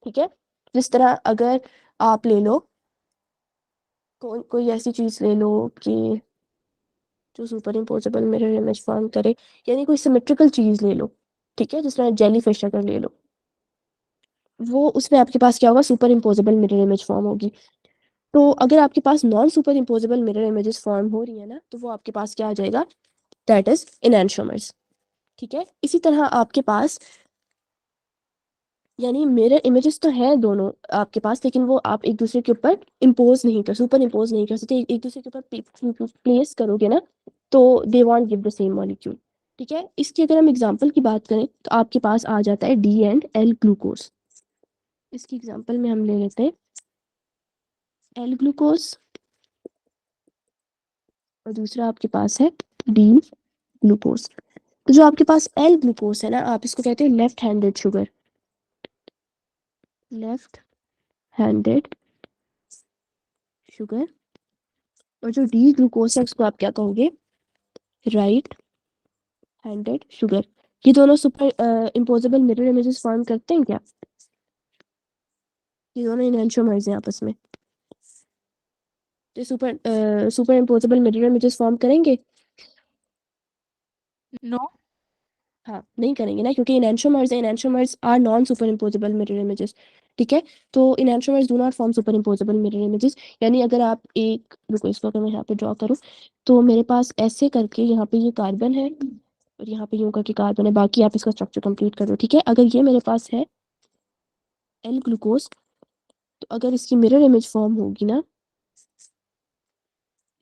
ठीक है। जिस तरह अगर आप ले लो कोई ऐसी चीज ले लो कि जो super imposable mirror image form करे, यानी कोई सिमेट्रिकल चीज ले लो, ठीक है, जिस तरह जेली फिश अगर ले लो, वो उसमें आपके पास क्या होगा, superimposable mirror image form होगी। तो अगर आपके पास non superimposable mirror images form हो रही है ना, तो वो आपके पास क्या आ जाएगा, दैट इज एनैंशियोमर्स, ठीक है। इसी तरह आपके पास, यानी मिरर इमेजेस तो हैं दोनों आपके पास, लेकिन वो आप एक दूसरे के ऊपर इम्पोज नहीं कर, सुपर इम्पोज नहीं कर सकते, एक दूसरे के ऊपर प्लेस करोगे ना तो they want give the same molecule, ठीक है। इसकी अगर हम एग्जांपल की बात करें तो आपके पास आ जाता है डी एंड एल ग्लूकोज। इसकी एग्जांपल में हम ले लेते हैं एल ग्लूकोज, और दूसरा आपके पास है डी ग्लूकोज। तो जो आपके पास एल ग्लूकोज है ना, आप इसको कहते हैं left handed sugar, left handed sugar. और जो डी ग्लूकोज है उसको आप क्या कहोगे, राइट हैंडेड शुगर। ये दोनों super imposable mirror images form करते हैं क्या? ये दोनों इनहेंशियोमर्स हैं आपस में, तो superimposable mirror images form करेंगे? नो। हाँ, नहीं करेंगे ना, क्योंकि इनहेंशियोमर्स हैं, enantiomers are non superimposable mirror images, ठीक है। तो enantiomers do not form superimposable mirror images. यानी अगर आप एक, रुको इसको अगर मैं यहाँ पे ड्रॉ करूँ, तो मेरे पास ऐसे करके यहाँ पे ये कार्बन है और यहाँ पे यूं करके कार्बन है, बाकी आप इसका स्ट्रक्चर कंप्लीट कर दो, ठीक है। अगर ये मेरे पास है एल ग्लूकोज, तो अगर इसकी मिरर इमेज फॉर्म होगी ना,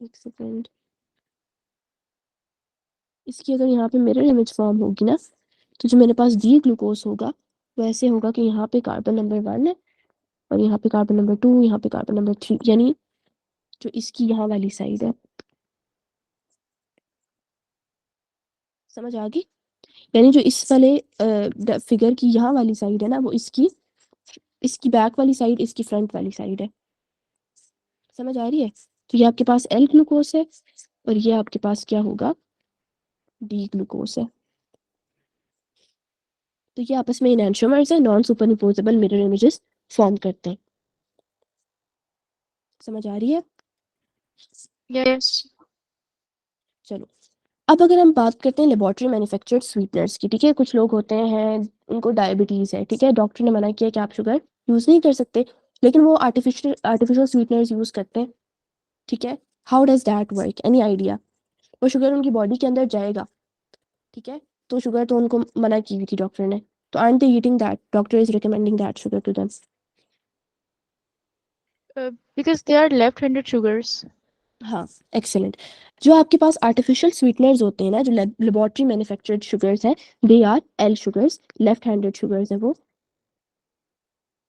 एक सेकेंड, इसकी अगर यहाँ पे मिरर इमेज फॉर्म होगी ना, तो जो मेरे पास डी ग्लूकोज होगा वो ऐसे होगा कि यहाँ पे कार्बन नंबर 1 है और यहाँ पे कार्बन नंबर 2, यहाँ पे कार्बन नंबर 3, यानी जो इसकी यहाँ वाली साइड है, समझ आ गई? यानी जो इस वाले फिगर की यहाँ वाली साइड है ना, वो इसकी इसकी बैक वाली साइड, इसकी फ्रंट वाली साइड है, समझ आ रही है? तो ये आपके पास एल ग्लूकोज है और ये आपके पास क्या होगा, डी ग्लूकोज है। तो ये आपस में इनहेंशियोमर्स है, non superimposable mirror images form करते हैं। समझ आ रही है? यस। चलो, अब अगर हम बात करते हैं लेबोरेटरी मैन्युफैक्चर्ड स्वीटनर्स की, ठीक है। कुछ लोग होते हैं उनको डायबिटीज है, ठीक है, डॉक्टर ने मना किया कि आप शुगर यूज नहीं कर सकते, लेकिन वो आर्टिफिशियल स्वीटनर्स यूज करते हैं, ठीक है। How does that work, any idea? वो शुगर उनकी बॉडी के अंदर जाएगा, ठीक है, तो शुगर तो उनको मना की हुई थी डॉक्टर ने, तो aren't they eating that? Doctor is recommending that sugar to them. Because they are left-handed sugars. हाँ, एक्सेलेंट। जो आपके पास आर्टिफिशियल स्वीटनर्स होते हैं ना, जो लेबोरेटरी मैन्युफैक्चर्ड शुगर्स हैं, they R L sugars, left handed sugars है वो।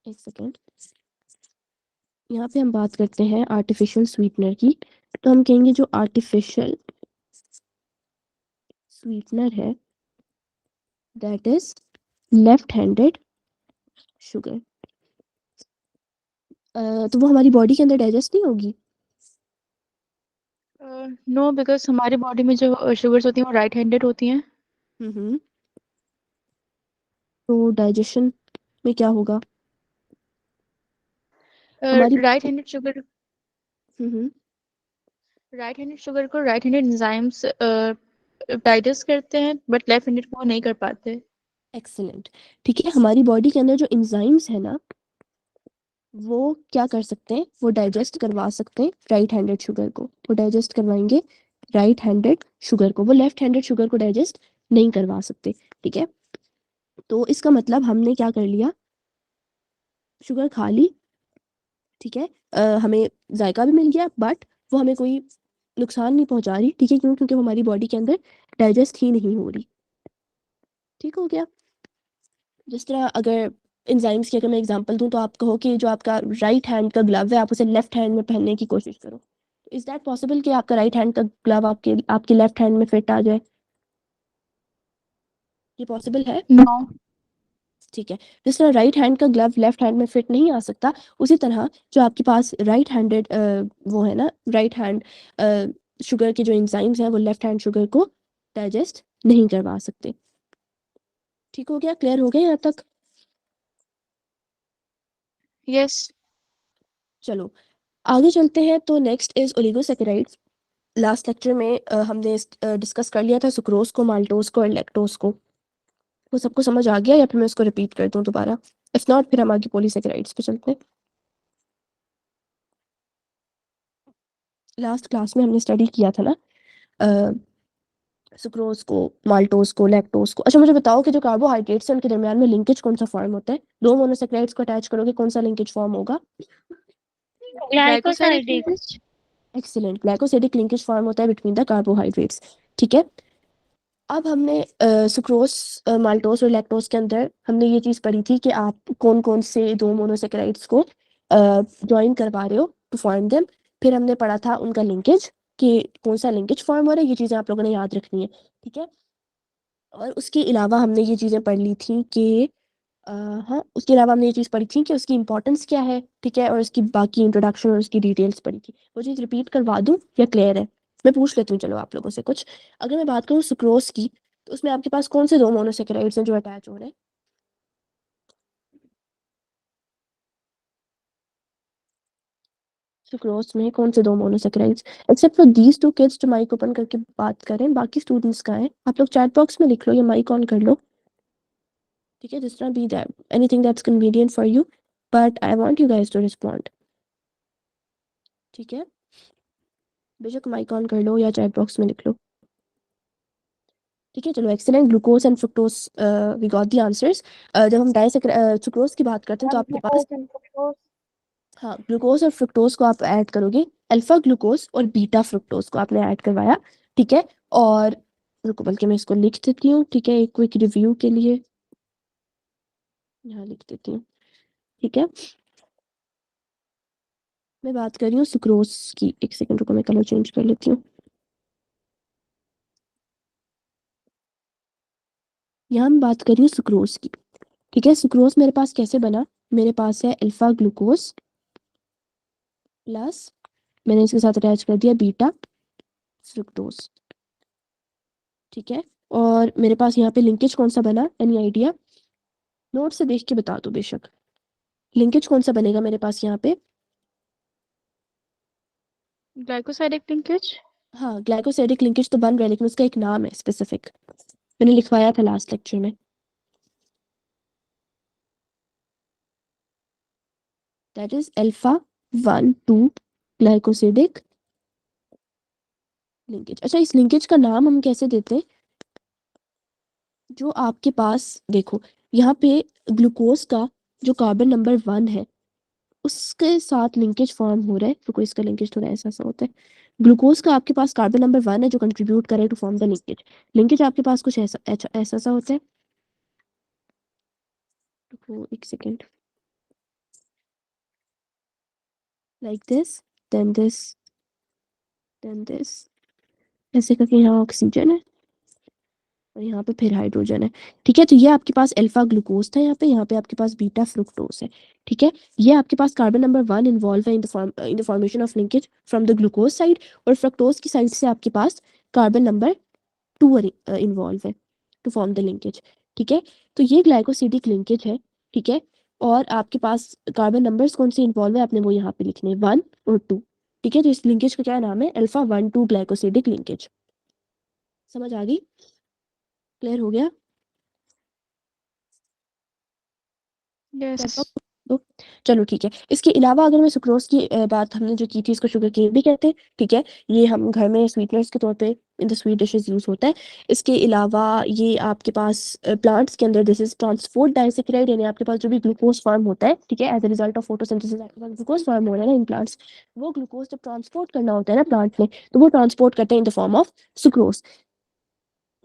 एक सेकेंड, यहाँ पे हम बात करते हैं आर्टिफिशियल स्वीटनर की, तो हम कहेंगे जो आर्टिफिशियल स्वीटनर है that is left handed sugar. तो वो हमारी बॉडी के अंदर डाइजेस्ट नहीं होगी। नो, बिकॉज हमारी बॉडी में जो शुगर्स होती हैं वो राइट-हैंडेड होती हैं। हम्म, तो डाइजेशन में क्या होगा हमारी? राइट-हैंडेड शुगर हम्म, राइट-हैंडेड शुगर को राइट-हैंडेड एंजाइम्स डाइजेस्ट करते हैं, बट लेफ्ट-हैंडेड को वो नहीं कर पाते। एक्सेलेंट। ठीक है, हमारी बॉडी के अंदर जो एंजाइम्स है ना, वो क्या कर सकते हैं, वो डाइजेस्ट करवा सकते हैं राइट हैंडेड शुगर को, वो डाइजेस्ट करवाएंगे राइट हैंडेड शुगर को, वो लेफ्ट हैंडेड शुगर को डाइजेस्ट नहीं करवा सकते। ठीक है, तो इसका मतलब हमने क्या कर लिया, शुगर खा ली, ठीक है, हमें जायका भी मिल गया, बट वो हमें कोई नुकसान नहीं पहुंचा रही। ठीक है, क्यों? क्योंकि वो हमारी बॉडी के अंदर डाइजेस्ट ही नहीं हो रही। ठीक हो गया? जिस तरह अगर एंजाइम्स की अगर मैं एग्जांपल दूं, तो आप कहो कि जो आपका राइट हैंड का ग्लव है, आप उसे लेफ्ट हैंड में पहनने की कोशिश करो। इज दैट पॉसिबल कि आपका राइट हैंड का ग्लव आपके आपके लेफ्ट हैंड में फिट आ जाए? ये पॉसिबल है? नो। ठीक है, जिस तरह राइट हैंड का ग्लव लेफ्ट हैंड में फिट नहीं आ सकता, उसी तरह जो आपके पास राइट हैंडेड वो है ना, राइट हैंड शुगर के जो एंजाइम्स हैं, वो लेफ्ट हैंड शुगर को डाइजेस्ट नहीं करवा सकते। ठीक हो गया? क्लियर हो गया यहाँ तक? यस। चलो आगे चलते हैं। तो next is oligosaccharides. Last lecture में हमने डिस्कस कर लिया था सुक्रोज को, माल्टोज को और लैक्टोज को। वो सबको समझ आ गया या फिर मैं उसको रिपीट कर दूं दोबारा? इफ नॉट, फिर हम आगे पॉलीसैकेराइड्स पे चलते हैं। लास्ट क्लास में हमने स्टडी किया था ना सुक्रोज को, माल्टोज को, लैक्टोज को। अच्छा मुझे बताओ कि जो कार्बोहाइड्रेट्स हैं उनके दरमियान में लिंकेज कौन सा फॉर्म होता है? दो मोनोसैकेराइड्स को अटैच करोगे, कौन सा लिंकेज फॉर्म होगा? Glycosidic glycosidic. Linkage. Excellent, glycosidic linkage form होता है बिटवीन द कार्बोहाइड्रेट्स। ठीक है, अब हमने सुक्रोज, माल्टोज और लैक्टोज के अंदर हमने ये चीज़ पढ़ी थी कि आप कौन कौन से दो मोनोसेकेराइड्स को ज्वाइन करवा रहे हो टू फॉर्म देम। फिर हमने पढ़ा था उनका लिंकेज, कि कौन सा लिंकेज फॉर्म हो रहा है। ये चीज़ें आप लोगों ने याद रखनी है। ठीक है, और उसके अलावा हमने ये चीज़ें पढ़ ली थी कि हाँ, उसके अलावा हमने ये चीज़ पढ़ी थी कि उसकी इंपॉर्टेंस क्या है। ठीक है, और उसकी बाकी इंट्रोडक्शन और उसकी डिटेल्स पढ़ी थी। वो चीज़ रिपीट करवा दूँ या क्लियर है? मैं पूछ लेती हूँ चलो आप लोगों से कुछ। अगर मैं बात करूँ सुक्रोज की, तो उसमें आपके पास कौन से दो मोनोसेकेराइड्स हैं जो अटैच हो रहे हैं? सुक्रोज में कौन से दो monosaccharides, except for these two kids जो माइक ओपन करके बात करें? बाकी स्टूडेंट्स का है, आप लोग चैट बॉक्स में लिख लो या माइक ऑन कर लो। ठीक है, जिस तरह be that anything that's convenient for you, but I want you guys to respond. ठीक है, बेशक माइक ऑन कर लो या चैट बॉक्स में लिख लो। ठीक है, चलो excellent. Glucose and fructose, we got the answers. जब हम सुक्रोज की बात करते हैं तो आपके पास, ग्लूकोज एंड फ्रुक्टोज। हाँ, ग्लूकोज और फ्रुक्टोज को आप ऐड करोगे, अल्फा ग्लूकोज और बीटा फ्रुक्टोज को आपने ऐड करवाया। ठीक है, और रुको बल्कि मैं इसको लिख देती हूँ। ठीक है, एक क्विक रिव्यू के लिए यहाँ लिख देती हूँ। ठीक है, मैं बात कर रही हूँ सुक्रोज की। एक सेकंड रुको, मैं कलर चेंज कर लेती हूँ। यहाँ मैं बात कर रही हूँ सुक्रोज की। ठीक है, सुक्रोज मेरे पास कैसे बना? मेरे पास है अल्फा ग्लूकोज प्लस मैंने इसके साथ अटैच कर दिया बीटा फ्रुक्टोज। ठीक है, और मेरे पास यहाँ पे लिंकेज कौन सा बना? Any idea? नोट से देख के बता दो बेशक। लिंकेज कौन सा बनेगा मेरे पास यहाँ पे? Glycosidic linkage. हाँ, ग्लाइकोसाइडिक लिंकेज तो बन रहा है, लेकिन उसका एक नाम है स्पेसिफिक, मैंने लिखवाया था लास्ट लेक्चर में। That is alpha 1,2 glycosidic linkage. अच्छा, इस लिंकेज का नाम हम कैसे देते हैं? जो आपके पास देखो, यहाँ पे ग्लूकोज का जो कार्बन नंबर 1 है उसके साथ लिंकेज फॉर्म हो रहा है। तो कोई इसका लिंकेज थोड़ा ऐसा सा होता है। ग्लूकोज का आपके पास कार्बन नंबर 1 है जो कंट्रीब्यूट करे to form the linkage. Linkage आपके पास कुछ ऐसा सा होता है। तो एक second, like this, then this, then this, ऐसे करके यहाँ ऑक्सीजन है और यहाँ पे फिर हाइड्रोजन है। ठीक है, तो ये आपके पास अल्फा ग्लूकोज था, यहाँ पे आपके पास बीटा फ्रुक्टोज है। ठीक है, ये आपके पास कार्बन नंबर 1 इन्वॉल्व है इन the formation of linkage from the glucose side, और फ्रक्टोज की साइड से आपके पास कार्बन नंबर 2 इन्वॉल्व है टू फॉर्म द लिंकेज। ठीक है, तो ये ग्लाइकोसिडिक लिंकेज है। ठीक है, और आपके पास कार्बन नंबर्स कौन से इन्वॉल्व है आपने वो यहाँ पे लिखने 1 और 2। ठीक है, तो इस लिंकेज का क्या नाम है, अल्फा 1,2 ग्लाइकोसिडिक लिंकेज। समझ आ गई, क्लियर हो गया? यस। तो चलो ठीक है। इसके अलावा अगर मैं सुक्रोज की बात हमने जो की थी, इसको शुगर केन भी कहते हैं। ठीक है, ये हम घर में स्वीटनर्स के तौर पे in the sweet dishes use होता है। इसके अलावा ये आपके पास प्लांट्स के अंदर दिस इज ट्रांसपोर्ट डाइसेक्राइड, यानी आपके पास जो भी ग्लूकोज फॉर्म होता है, ठीक है, as a result of photosynthesis आपके पास ग्लूकोज फॉर्म हो रहा है ना इन प्लांट्स। वो ग्लूकोज जब ट्रांसपोर्ट करना होता है ना प्लांट ने, तो वो ट्रांसपोर्ट करते हैं इन द फॉर्म ऑफ सुक्रोज।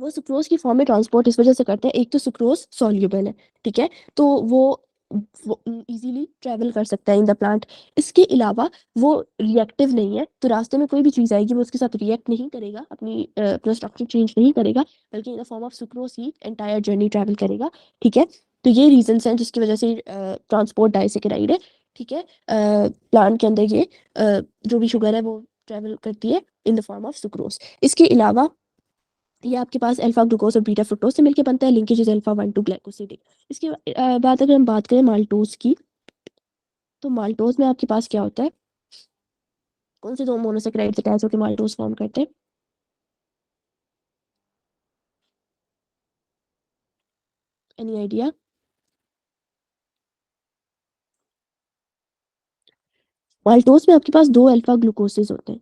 वो सुक्रोज की फॉर्म में ट्रांसपोर्ट इस वजह से करते हैं, एक तो सुक्रोज सॉल्युबल है। ठीक है, तो वो इजीली ट्रेवल कर सकता है इन द प्लांट। इसके अलावा वो रिएक्टिव नहीं है, तो रास्ते में कोई भी चीज़ आएगी वो उसके साथ रिएक्ट नहीं करेगा, अपना स्ट्रक्चर चेंज नहीं करेगा, बल्कि इन the form of sucrose he entire journey travel करेगा। ठीक है, तो ये रीजंस हैं जिसकी वजह से ट्रांसपोर्ट डाइसेकेराइड है। ठीक है, प्लांट के अंदर ये जो भी शुगर है वो ट्रेवल करती है इन द फॉर्म ऑफ सुक्रोज। इसके अलावा ये आपके पास अल्फा ग्लूकोज और बीटा फ्रुक्टोज से मिलकर बनता है, लिंकेज इज अल्फा 1,2 ग्लाइकोसिडिक। इसके बाद अगर हम बात करें माल्टोज की, तो माल्टोज में आपके पास क्या होता है, कौन से दो मोनोसेक्राइड्स अटैच होकर माल्टोज फॉर्म करते हैं? Any idea? माल्टोज में आपके पास दो अल्फा ग्लूकोसेस होते हैं,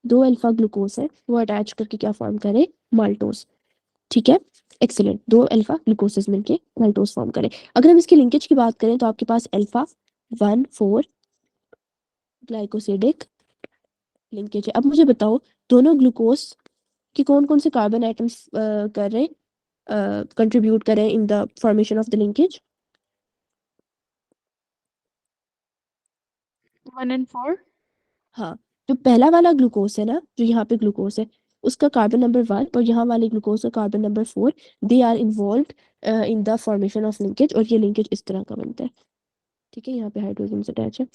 दो अल्फा ग्लूकोज है वो अटैच करके क्या फॉर्म करे, माल्टोज। ठीक है, एक्सीलेंट, दो अल्फा ग्लूकोसेस मिलके माल्टोज फॉर्म करे। अगर हम इसकी लिंकेज की बात करें तो आपके पास अल्फा 1,4 ग्लाइकोसिडिक लिंकेज है। अब मुझे बताओ दोनों ग्लूकोज कि कौन कौन से कार्बन एटम्स कर रहे हैं, कंट्रीब्यूट कर रहे हैं इन the formation of the linkage? 1 and 4। हाँ, जो पहला वाला ग्लूकोज है ना, जो यहाँ पे ग्लूकोज है, उसका कार्बन नंबर 1 और यहाँ वाले ग्लूकोज का carbon number 4, they are involve in the formation of linkage, और ये लिंकेज इस तरह का बनता है। ठीक है, यहाँ पे हाइड्रोजन अटैच है।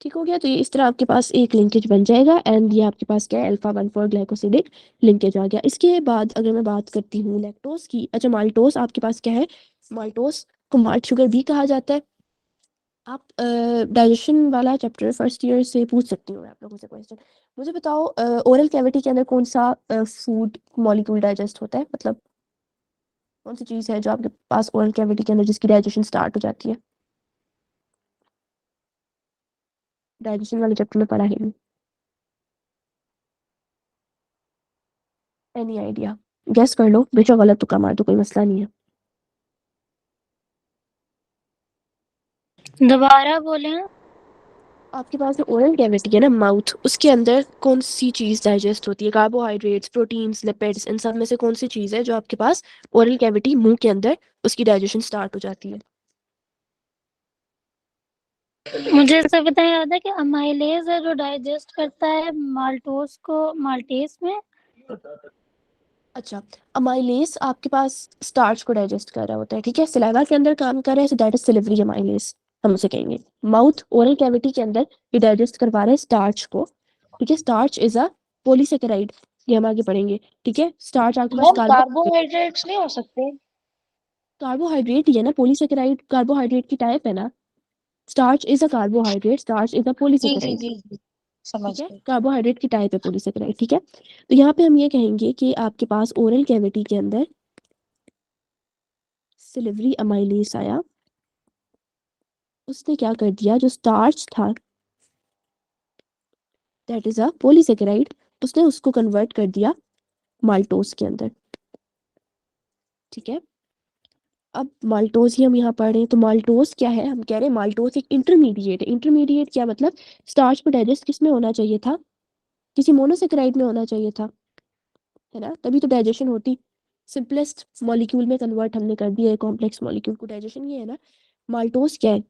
ठीक हो गया, तो ये इस तरह आपके पास एक लिंकेज बन जाएगा, एंड ये आपके पास क्या है, अल्फा 1,4 ग्लाइकोसिडिक लिंकेज आ गया। इसके बाद अगर मैं बात करती हूँ लैक्टोज की, अच्छा माल्टोज आपके पास क्या है, माल्टोज को माल्ट शुगर भी कहा जाता है। आप डाइजेशन वाला चैप्टर फर्स्ट ईयर से पूछ सकती हूँ आप लोगों से क्वेश्चन। मुझे बताओ ओरल कैविटी के अंदर कौन सा फूड मॉलिक्यूल डाइजेस्ट होता है, मतलब कौन सी चीज़ है जो आपके पास ओरल कैविटी के अंदर जिसकी डाइजेशन स्टार्ट हो जाती है? डाइजेशन वाले चैप्टर में पढ़ा है नहीं। Any idea? गेस कर लो, बेशक गलत तुक्का मार दो, कोई मसला नहीं है। दोबारा बोले। आपके पास जो ओरल कैविटी है ना, माउथ, उसके अंदर कौन सी चीज़ डाइजेस्ट होती है, कार्बोहाइड्रेट्स, प्रोटीन्स, लिपिड्स, इन सब में से कौन सी चीज़ है जो आपके पास ओरल कैविटी मुंह के अंदर उसकी डाइजेशन स्टार्ट हो जाती है? मुझे ऐसा पता याद है कि अमाइलेज है जो डाइजेस्ट करता है माल्टोज को माल्टेज में। अच्छा, अमाइलेज आपके पास स्टार्च को डाइजेस्ट कर रहा होता है। ठीक है, सलाइवा के अंदर काम कर रहा है, सो दैट इज सिलिवरी अमाइलेज, हम उसे कहेंगे। माउथ ओरल कैविटी के अंदर ये डाइजेस्ट करवा रहा है स्टार्च को। ठीक है, स्टार्च इज अ पॉलीसेकेराइड, ये हम आगे पढ़ेंगे। ठीक है, स्टार्च आपके पास मैम कार्बोहाइड्रेट्स नहीं हो सकते? कार्बोहाइड्रेट ही है ना, पॉलीसेकेराइड कार्बोहाइड्रेट की टाइप है ना। Starch is a carbohydrate, starch is a जी जी पॉलीसेकेराइड। जी जी, समझ ठीक है, गई। कार्बोहाइड्रेट की टाइप है पॉलीसेकेराइड। ठीक है, तो यहाँ पे हम ये कहेंगे कि आपके पास ओरल कैविटी के अंदर सिलिवरी अमाइलेज आया, उसने क्या कर दिया, जो स्टार्च था दैट इज अ पॉलीसेकेराइड, उसने उसको कन्वर्ट कर दिया माल्टोज के अंदर। ठीक है, अब माल्टोज ही हम यहाँ पढ़ रहे हैं, तो माल्टोज क्या है, हम कह रहे हैं माल्टोज एक इंटरमीडिएट है। इंटरमीडिएट क्या मतलब, स्टार्च को डाइजेस्ट किस में होना चाहिए था, किसी मोनोसेकेराइड में होना चाहिए था, है ना, तभी तो डाइजेशन होती। सिंपलेस्ट मॉलिक्यूल में कन्वर्ट हमने कर दिया है कॉम्प्लेक्स मॉलिक्यूल को, डाइजेशन ये है ना। माल्टोज क्या है,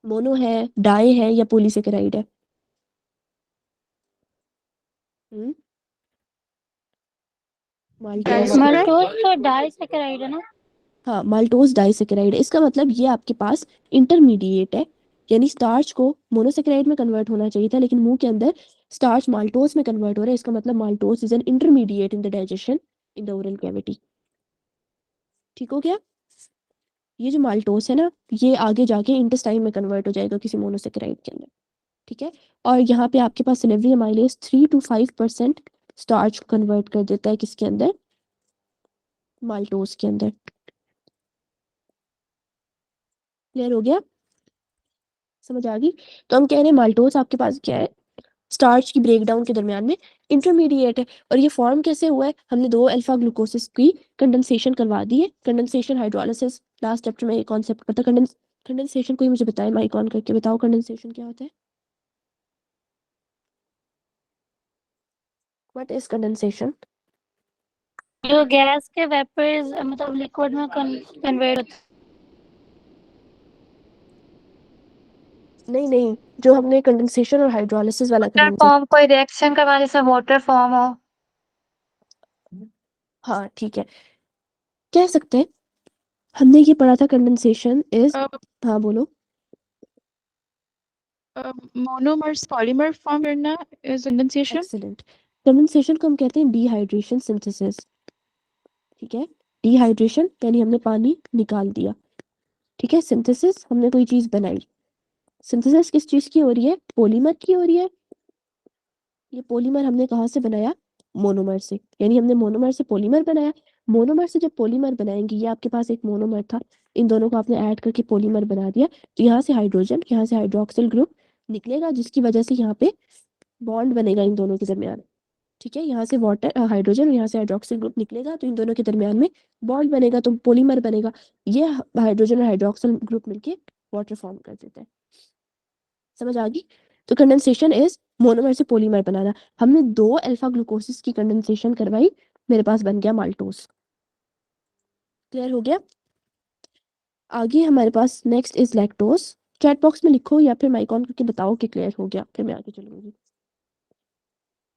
मोनो है, डाई है या पॉलीसेकेराइड है? हम्म माल्टोज डाइसेकेराइड। माल्टोज तो डाइसेकेराइड है ना। हाँ, माल्टोज डाइसेकेराइड है। इसका मतलब ये आपके पास इंटरमीडिएट है, यानी स्टार्च को मोनोसेकेराइड में कन्वर्ट होना चाहिए था, लेकिन मुंह के अंदर स्टार्च माल्टोज में कन्वर्ट हो रहा है। इसका मतलब maltose is an intermediate in the digestion in the oral cavity. ठीक हो गया? ये जो माल्टोज है ना, ये आगे जाके इंटेस्टाइन में कन्वर्ट हो जाएगा किसी मोनोसेकेराइड के अंदर। ठीक है, और यहाँ पे आपके पास सिलेब्री अमाइलेज 3 to 5% स्टार्च को कन्वर्ट कर देता है किसके अंदर, माल्टोज के अंदर। क्लियर हो गया, समझ आ गई? तो हम कह रहे हैं माल्टोज आपके पास क्या है, स्टार्च की ब्रेकडाउन के दरमियान में इंटरमीडिएट है। और ये फॉर्म कैसे हुआ है, हमने 2 अल्फा ग्लूकोसिस की कंडेंसेशन करवा दी है। कंडेंसेशन हाइड्रोलिसिस लास्ट चैप्टर में ये कॉन्सेप्ट पता। कंडेंसेशन कोई मुझे बताए, माइक ऑन करके बताओ कंडेंसेशन क्या होता है, व्हाट इज कंडेंसेशन? जो गैस के वेपर्स मतलब लिक्विड में कन्वर्ट होते नहीं नहीं, जो हमने कंडेंसेशन और हाइड्रोलिसिस वाला वाटर कंडेंसेशन। फॉर्म, कोई रिएक्शन करवाने से वाटर फॉर्म हो। हाँ ठीक है, कह सकते हैं। हमने ये पढ़ा था कंडेंसेशन इज, हाँ बोलो। मोनोमर्स पॉलीमर फॉर्म करना इज कंडेंसेशन। एक्सीलेंट। कंडेंसेशन को हम कहते हैं डिहाइड्रेशन सिंथेसिस। ठीक है, डिहाइड्रेशन यानी हमने पानी निकाल दिया। ठीक है, सिंथेसिस हमने कोई चीज बनाई। सिंथेसिस किस चीज की हो रही है, पॉलीमर की हो रही है। ये पॉलीमर हमने कहाँ से बनाया, मोनोमर से, यानी हमने मोनोमर से पॉलीमर बनाया। मोनोमर से जब पॉलीमर बनाएंगे, ये आपके पास एक मोनोमर था, इन दोनों को आपने ऐड करके पॉलीमर बना दिया, तो यहाँ से हाइड्रोजन, यहाँ से हाइड्रोक्सिल ग्रुप निकलेगा, जिसकी वजह से यहाँ पे बॉन्ड बनेगा इन दोनों के दरमियान। ठीक है, यहाँ से वाटर हाइड्रोजन और यहाँ से हाइड्रोक्सिल ग्रुप निकलेगा, तो इन दोनों के दरमियान में बॉन्ड बनेगा, तो पॉलीमर बनेगा। ये हाइड्रोजन और हाइड्रोक्सिल ग्रुप मिलके वाटर फॉर्म कर देता है। समझ आ गई? तो कंडेंसेशन इज मोनोमर से पॉलीमर बनाना। हमने 2 अल्फा ग्लूकोसिस की कंडेंसेशन करवाई, मेरे पास बन गया माल्टोस। क्लियर हो गया? आगे हमारे पास next is lactose. Chat box में लिखो या फिर माइक ऑन करके बताओ कि क्लियर हो गया, फिर मैं आगे चलूंगी।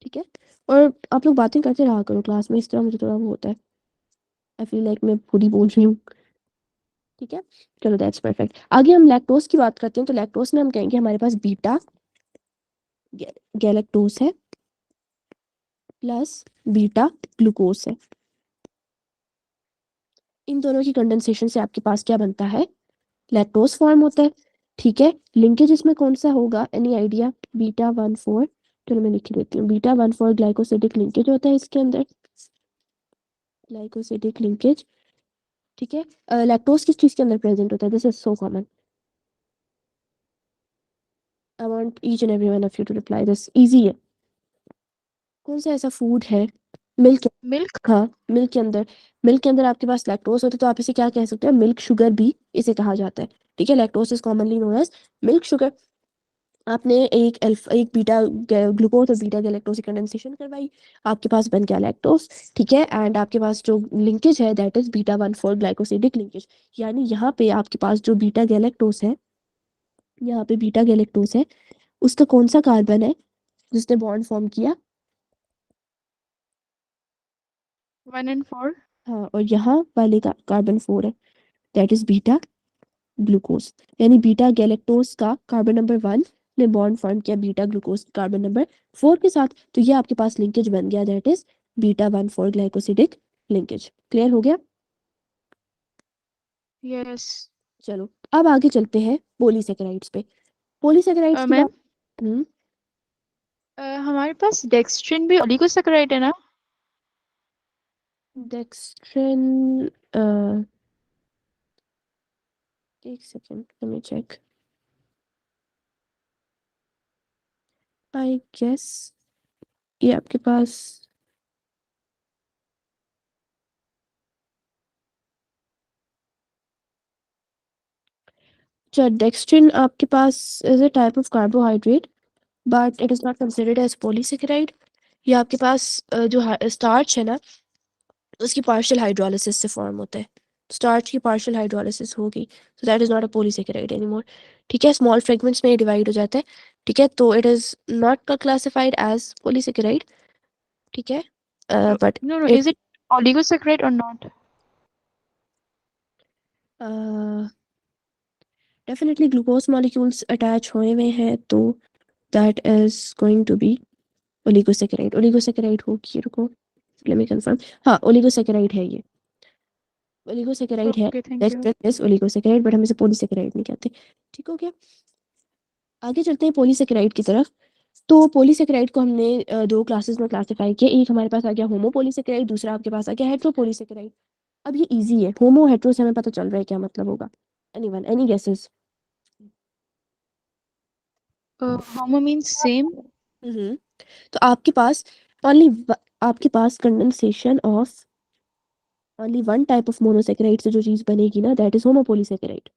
ठीक है, और आप लोग बातें करते रहा करो क्लास में, इस तरह मुझे थोड़ा वो होता है, आई फील लाइक मैं पूरी बोल रही हूँ। ठीक है, चलो दैट्स परफेक्ट। आगे हम लैक्टोज की बात करते हैं, तो लैक्टोज में हम कहेंगे हमारे पास बीटा गैलेक्टोज है प्लस बीटा ग्लूकोज है। इन दोनों की कंडेंसेशन से आपके पास क्या बनता है, लैक्टोज फॉर्म होता है। ठीक है, लिंकेज इसमें कौन सा होगा, एनी आइडिया? β14, चलो मैं लिख देती हूँ, β14 ग्लाइकोसिडिक लिंकेज होता है इसके अंदर, ग्लाइकोसिडिक लिंकेज। ठीक है, लैक्टोज किस चीज के अंदर प्रेजेंट होता है, this is so common, I want each and every one of you to reply, this easy है। कौन सा ऐसा फूड है, मिल्क? मिल्क। हाँ, मिल्क के अंदर आपके पास लैक्टोज होता है, तो आप इसे क्या कह सकते हैं, मिल्क शुगर भी इसे कहा जाता है। ठीक है, lactose is commonly known as milk sugar. आपने एक बीटा ग्लूकोज और बीटा गैलेक्टोज की कंडेंसेशन करवाई, आपके पास बन गया लैक्टोज। ठीक है, एंड आपके पास जो लिंकेज है दैट इज β14 ग्लाइकोसिडिक लिंकेज। यानी यहाँ पे आपके पास जो बीटा गैलेक्टोज है, यहाँ पे बीटा गैलेक्टोज है, उसका कौन सा कार्बन है जिसने बॉन्ड फॉर्म किया, 1 and 4। हाँ, और यहाँ वाले का कार्बन 4 है, दैट इज बीटा ग्लूकोज। यानी बीटा गैलेक्टोज का कार्बन नंबर 1 ने बॉन्ड फॉर्म किया बीटा ग्लूकोज कार्बन नंबर 4 के साथ, तो ये आपके पास लिंकेज बन गया, that is β14 glycosidic linkage. Clear हो गया? यस। चलो अब आगे चलते हैं पॉलीसेकेराइड्स पे। पॉलीसेकेराइड्स की मैम, बात। हम्म हमारे पास डेक्स्ट्रिन भी ओलिगोसेकेराइड है ना। डेक्स्ट्रिन, एक second, let me check, I guess ये आपके पास, अच्छा, डेक्स्ट्रिन आपके पास is a type of carbohydrate but it is not considered as polysaccharide. ये आपके पास जो स्टार्च है ना, उसकी पार्शियल हाइड्रोलिसिस से फॉर्म होता है। स्टार्च की पार्शियल हाइड्रोलिसिस होगी, so that is not a polysaccharide anymore. ठीक है, स्मॉल फ्रेगमेंट्स में डिवाइड हो जाता है। ठीक है, तो it is not classified as polysaccharide. ठीक है, but No, no, it is it oligosaccharide or not? Definitely glucose molecules attach हुए हुए हैं, तो that is going to be oligosaccharide. Oligosaccharide होगी, रुको लेट मी कंफर्म। हाँ, ओलिगोसेकेराइड है ये, ओलिगोसेकेराइड है। Okay, thank you. Dextrin is oligosaccharide, but हम इसे पॉलीसेकेराइड नहीं कहते। ठीक हो गया, आगे चलते हैं पॉलीसेकेराइड की तरफ। तो पॉलीसेकेराइड को हमने दो क्लासेस में क्लासिफाई किया। एक हमारे पास आ गया होमोपॉलीसेकेराइड, दूसरा आपके पास आ गया हेट्रोपॉलीसेकेराइड। अब ये इजी है, होमो हेट्रो से हमें पता चल रहा है क्या मतलब होगा। Anyone, any guesses? Homo means same. Hmm, तो आपके पास ओनली आपके पास condensation of only one type of monosaccharide से जो चीज बनेगी ना, दैट इज होमोपॉलीसेकेराइड।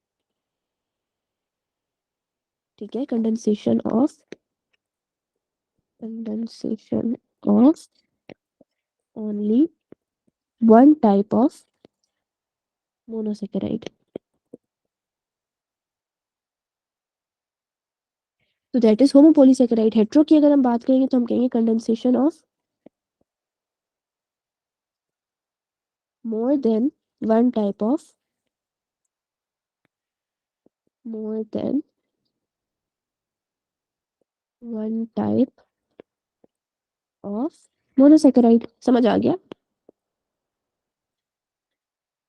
ठीक है, condensation of only one type of monosaccharide, तो दैट इज होमोपॉलीसेकेराइड। हेट्रो की अगर हम बात करेंगे तो हम कहेंगे condensation of more than one type of more than one type of monosaccharide. समझ आ गया?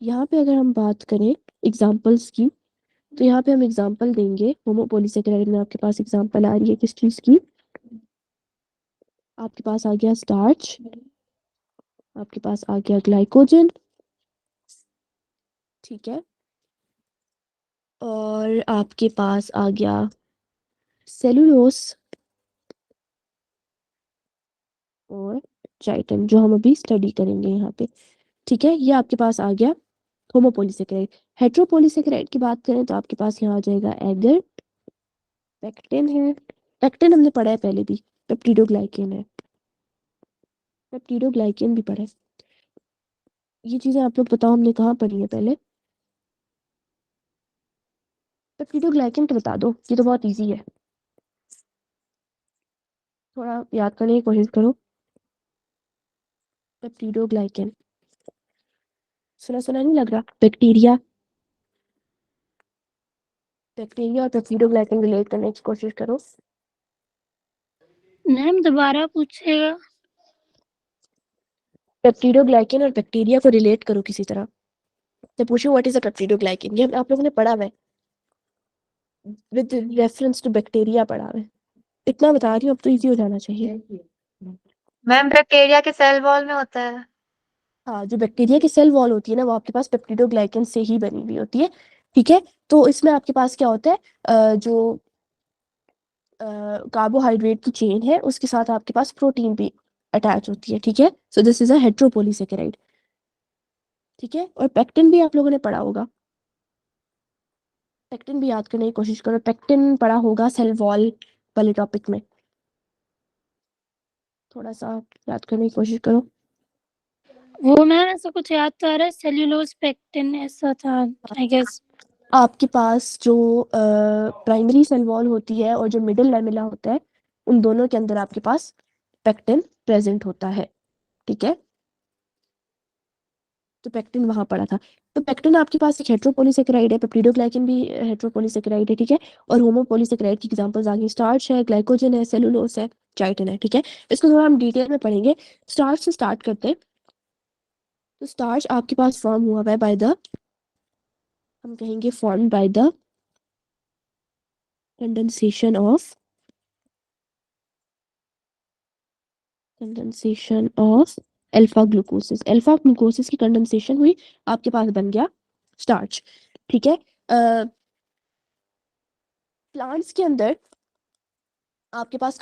यहाँ पे अगर हम बात करें एग्जाम्पल्स की, तो यहाँ पे हम एग्जाम्पल देंगे। होमोपॉलीसेकेराइड में आपके पास एग्जाम्पल आ रही है किस चीज की? आपके पास आ गया स्टार्च, आपके पास आ गया ग्लाइकोजन। ठीक है, और आपके पास आ गया सेलुलोस और चाइटन, जो हम अभी स्टडी करेंगे यहाँ पे। ठीक है, ये आपके पास आ गया होमोपॉलीसेकेराइड। हेट्रोपॉलीसेकेराइड की बात करें तो आपके पास यहाँ आ जाएगा एगर, पेक्टिन है। पेक्टिन हमने पढ़ा है पहले भी, पेप्टिडोग्लाइकेन है, पेप्टिडोग्लाइकेन भी पढ़ा है। ये चीजें आप लोग बताओ, हमने कहाँ पढ़ी है पहले? पेप्टिडोग्लाइकेन तो बता दो, ये तो बहुत इजी है, थोड़ा याद करने की कोशिश करो। पेप्टिडोग्लाइकेन सुना सुना नहीं लग रहा? बैक्टीरिया, बैक्टीरिया और पेप्टिडोग्लाइकेन रिलेट करने की कोशिश करो। मैम दोबारा पूछेगा। पेप्टिडोग्लाइकेन और बैक्टीरिया को रिलेट करो किसी तरह से। पूछो व्हाट इज अ पेप्टिडोग्लाइकेन, ये आप लोगों ने पढ़ा हुआ है, विद रेफरेंस टू बैक्टीरिया पढ़ा हुआ है। इतना बता रही हूँ, अब तो इजी हो जाना चाहिए। मैम बैक्टीरिया के सेल वॉल में होता है। हाँ, जो बैक्टीरिया की सेल वॉल होती है ना, वो आपके पास पेप्टिडोग्लाइकेन से ही बनी हुई होती है। ठीक है, तो इसमें आपके पास क्या होता है, जो कार्बोहाइड्रेट की चेन है उसके साथ आपके पास प्रोटीन भी अटैच होती है। ठीक है, सो दिस इज अ हेट्रोपॉलीसेकेराइड। ठीक है, और पेक्टिन भी आप लोगों ने पढ़ा होगा, पेक्टिन भी याद करने की कोशिश करो। पेक्टिन पढ़ा होगा सेल वॉल वाले टॉपिक में, थोड़ा सा याद करने की कोशिश करो। वो मैम ऐसा कुछ याद तो आ रहा है, सेल्यूलोज पेक्टिन ऐसा था आई गेस। आपके पास जो प्राइमरी सेल वॉल होती है और जो मिडिल लैमेला होता है, उन दोनों के अंदर आपके पास पेक्टिन प्रेजेंट होता है। ठीक है, तो पेक्टिन वहां पड़ा था। तो पेक्टिन आपके पास एक हेट्रोपॉलीसेकेराइड है, पेप्टिडोग्लाइकेन भी हेट्रोपॉलीसेकेराइड है। ठीक है, और होमोपॉलीसेकेराइड की एग्जांपल्स आ गई, स्टार्च है, ग्लाइकोजन है, सेलुलोस है, चाइटिन है। ठीक है, इसको थोड़ा हम डिटेल में पढ़ेंगे। स्टार्च से स्टार्ट करते हैं। तो स्टार्च आपके पास फॉर्म हुआ है बाय द, हम कहेंगे form by the condensation of alpha glucoses. Alpha glucoses की कंडेंसेशन हुई, आपके पास बन गया स्टार्च। ठीक है, प्लांट्स के अंदर आपके पास